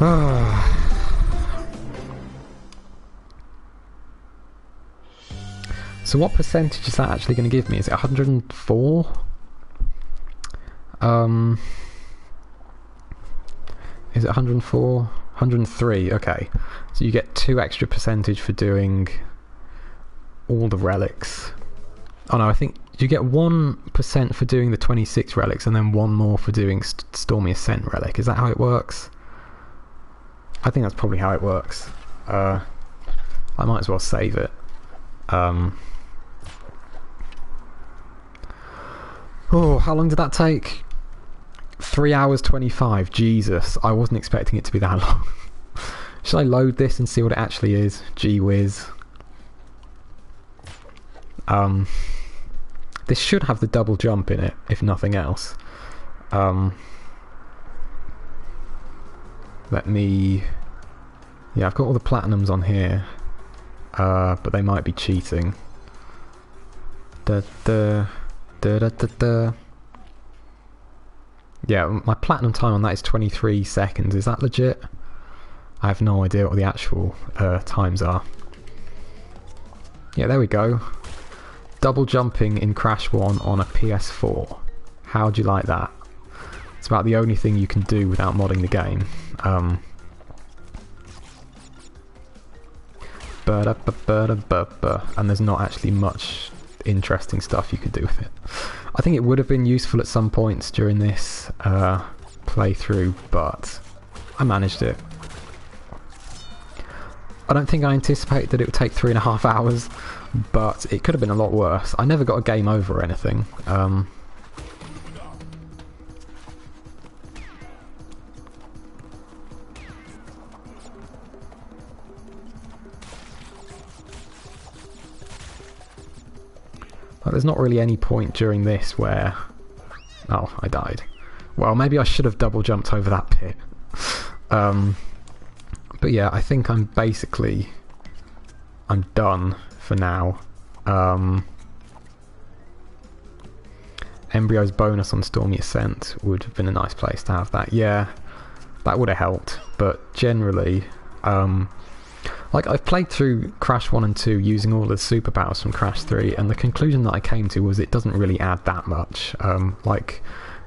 So what percentage is that actually going to give me? Is it 104? Is it 104? 103, okay. So you get 2 extra percentage for doing all the relics. Oh no, I think you get 1% for doing the 26 relics and then 1 more for doing Stormy Ascent relic. Is that how it works? I think that's probably how it works. I might as well save it. Oh, how long did that take? 3 hours 25. Jesus, I wasn't expecting it to be that long. Should I load this and see what it actually is? Gee whiz. This should have the double jump in it, if nothing else. Let me... Yeah, I've got all the platinums on here, but they might be cheating. Yeah, my platinum time on that is 23 seconds. Is that legit? I have no idea what the actual times are. Yeah, there we go. Double jumping in Crash 1 on a PS4. How'd you like that? It's about the only thing you can do without modding the game. And there's not actually much interesting stuff you could do with it. I think it would have been useful at some points during this playthrough, but I managed it. I don't think I anticipated that it would take 3.5 hours, but it could have been a lot worse. I never got a game over or anything. Like, there's not really any point during this where... Oh, I died. Well, maybe I should have double jumped over that pit. But yeah, I think I'm done for now. Embryo's bonus on Stormy Ascent would have been a nice place to have that. Yeah, that would have helped, but generally... like, I've played through Crash 1 and 2 using all the superpowers from Crash 3, and the conclusion that I came to was it doesn't really add that much. Like,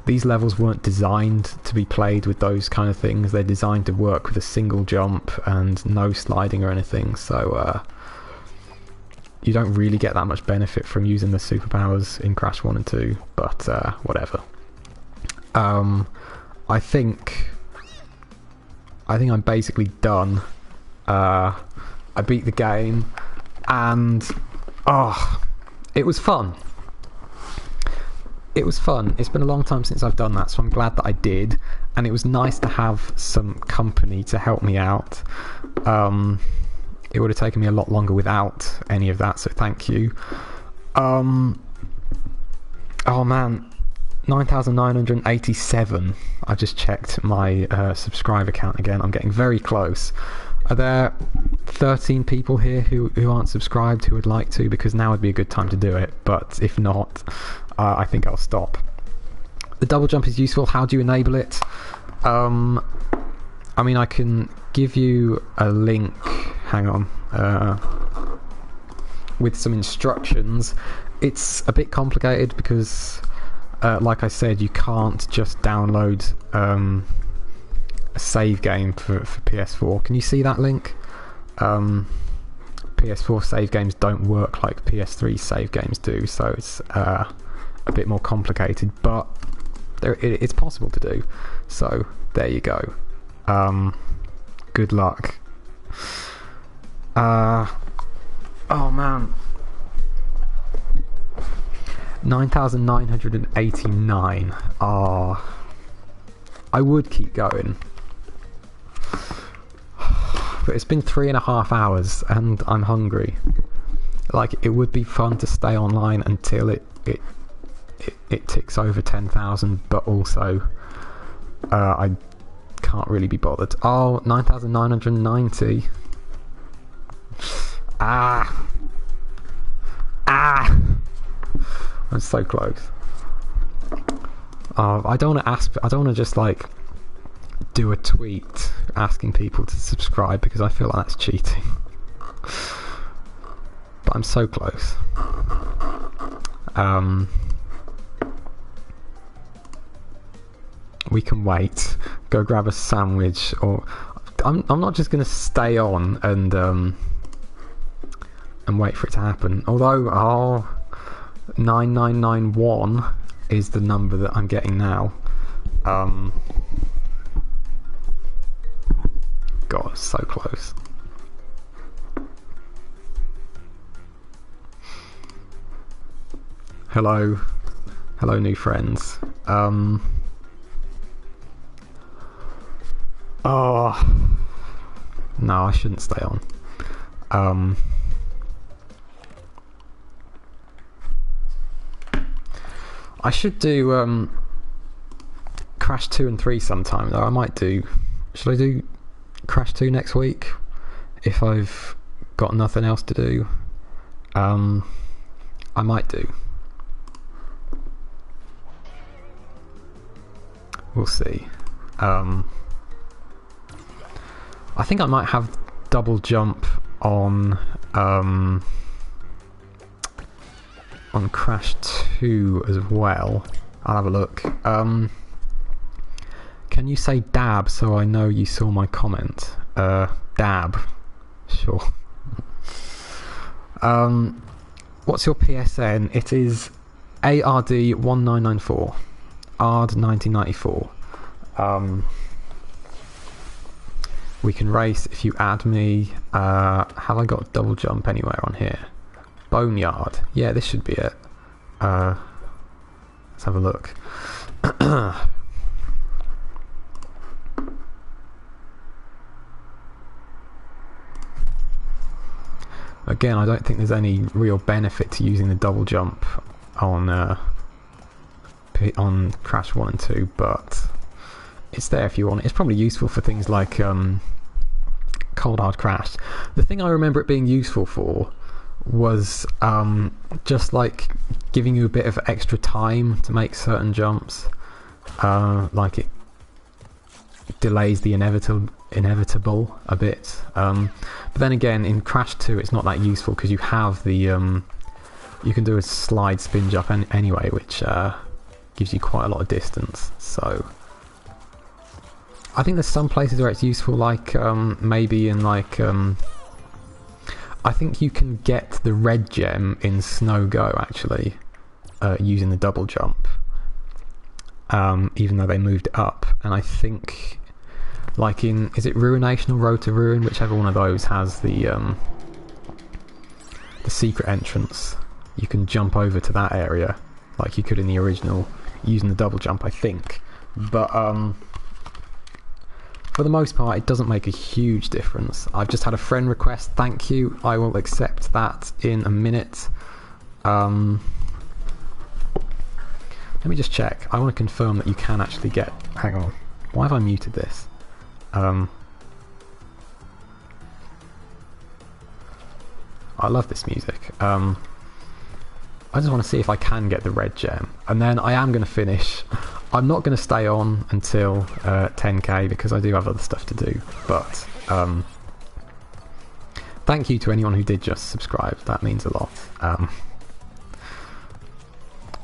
these levels weren't designed to be played with those kind of things. They're designed to work with a single jump and no sliding or anything, so you don't really get that much benefit from using the superpowers in Crash 1 and 2, but whatever. I think I'm basically done. I beat the game, and it was fun. It was fun. It's been a long time since I've done that, so I'm glad that I did, and it was nice to have some company to help me out. It would have taken me a lot longer without any of that, so thank you. Oh man, 9,987. I just checked my subscriber count again. I'm getting very close. Are there 13 people here who aren't subscribed who would like to? Because now would be a good time to do it, but if not, I think I'll stop. The double jump is useful. How do you enable it? I mean, I can give you a link, hang on, with some instructions. It's a bit complicated because, like I said, you can't just download a save game for PS4. Can you see that link? PS4 save games don't work like PS3 save games do, so it's a bit more complicated, but it's possible to do. So there you go. Good luck. Oh man, 9,989. I would keep going, but it's been 3.5 hours and I'm hungry. Like, it would be fun to stay online until it ticks over 10,000, but also I can't really be bothered. Oh, 9,990. I'm so close. I don't want to just like do a tweet asking people to subscribe because I feel like that's cheating. But I'm so close. We can wait. Go grab a sandwich, or I'm not just going to stay on and wait for it to happen. Although 9991 is the number that I'm getting now. God, so close. Hello, new friends. Oh no, I shouldn't stay on. I should do Crash 2 and 3 sometime though. I might do. Should I do Crash 2 next week if I've got nothing else to do? I might do. We'll see. I think I might have double jump on Crash 2 as well. I'll have a look. Can you say dab so I know you saw my comment? Dab. Sure. What's your PSN? It is ARD1994. ARD1994. We can race if you add me. Have I got double jump anywhere on here? Boneyard. Yeah, this should be it. Let's have a look. Again, I don't think there's any real benefit to using the double jump on Crash 1 and 2, but it's there if you want it. It's probably useful for things like Cold Hard Crash. The thing I remember it being useful for was just like giving you a bit of extra time to make certain jumps. Like it delays the inevitable a bit. But then again, in Crash 2 it's not that useful because you have the you can do a slide spin jump anyway, which gives you quite a lot of distance. So I think there's some places where it's useful, like maybe in like I think you can get the red gem in Snow Go actually using the double jump, even though they moved it up. And I think like in, is it Ruination or Road to Ruin, whichever one of those has the secret entrance, you can jump over to that area like you could in the original using the double jump, I think. But for the most part it doesn't make a huge difference. I've just had a friend request, thank you, I will accept that in a minute. Let me just check. I want to confirm that you can actually get, hang on, why have I muted this? I love this music. I just want to see if I can get the red gem, and then I am going to finish. I'm not going to stay on until 10k because I do have other stuff to do, but thank you to anyone who did just subscribe, that means a lot.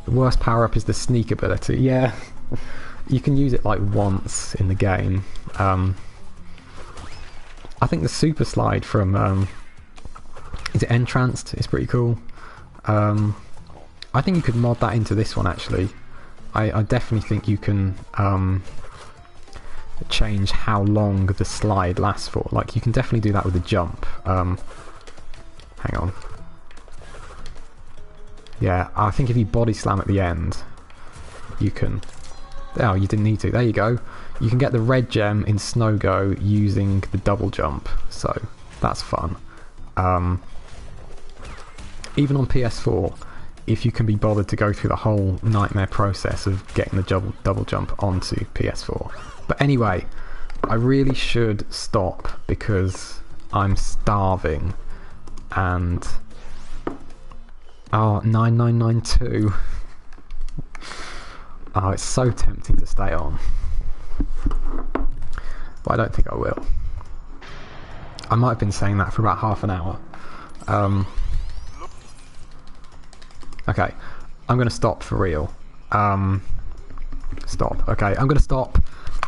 The worst power up is the sneak ability. Yeah, you can use it like once in the game. I think the super slide from is it Entranced? It's pretty cool. I think you could mod that into this one actually. I definitely think you can change how long the slide lasts for. Like you can definitely do that with the jump. Hang on. Yeah, I think if you body slam at the end, you can... Oh, you didn't need to. There you go. You can get the red gem in Snow Go using the double jump. So, that's fun. Even on PS4, if you can be bothered to go through the whole nightmare process of getting the double jump onto PS4. But anyway, I really should stop because I'm starving. And... Oh, 9992. Oh, it's so tempting to stay on. but I don't think I will. I might have been saying that for about half an hour. Okay, I'm going to stop for real. Stop. Okay, I'm going to stop.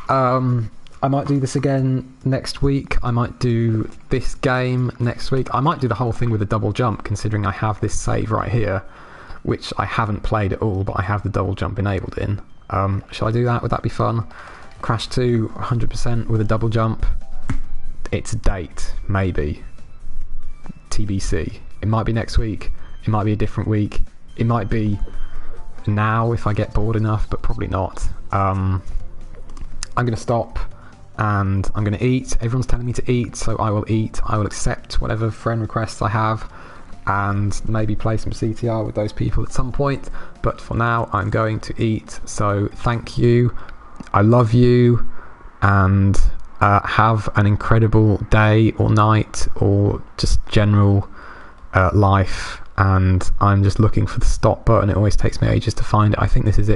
I might do this again next week. I might do this game next week. I might do the whole thing with a double jump, considering I have this save right here, which I haven't played at all, but I have the double jump enabled in. Shall I do that? Would that be fun? Crash 2, 100% with a double jump. It's a date, maybe. TBC. It might be next week. It might be a different week. It might be now if I get bored enough, but probably not. I'm going to stop and I'm going to eat. Everyone's telling me to eat, so I will eat. I will accept whatever friend requests I have and maybe play some CTR with those people at some point. But for now, I'm going to eat. So thank you. I love you, and have an incredible day or night or just general life. And I'm just looking for the stop button. It always takes me ages to find it. I think this is it.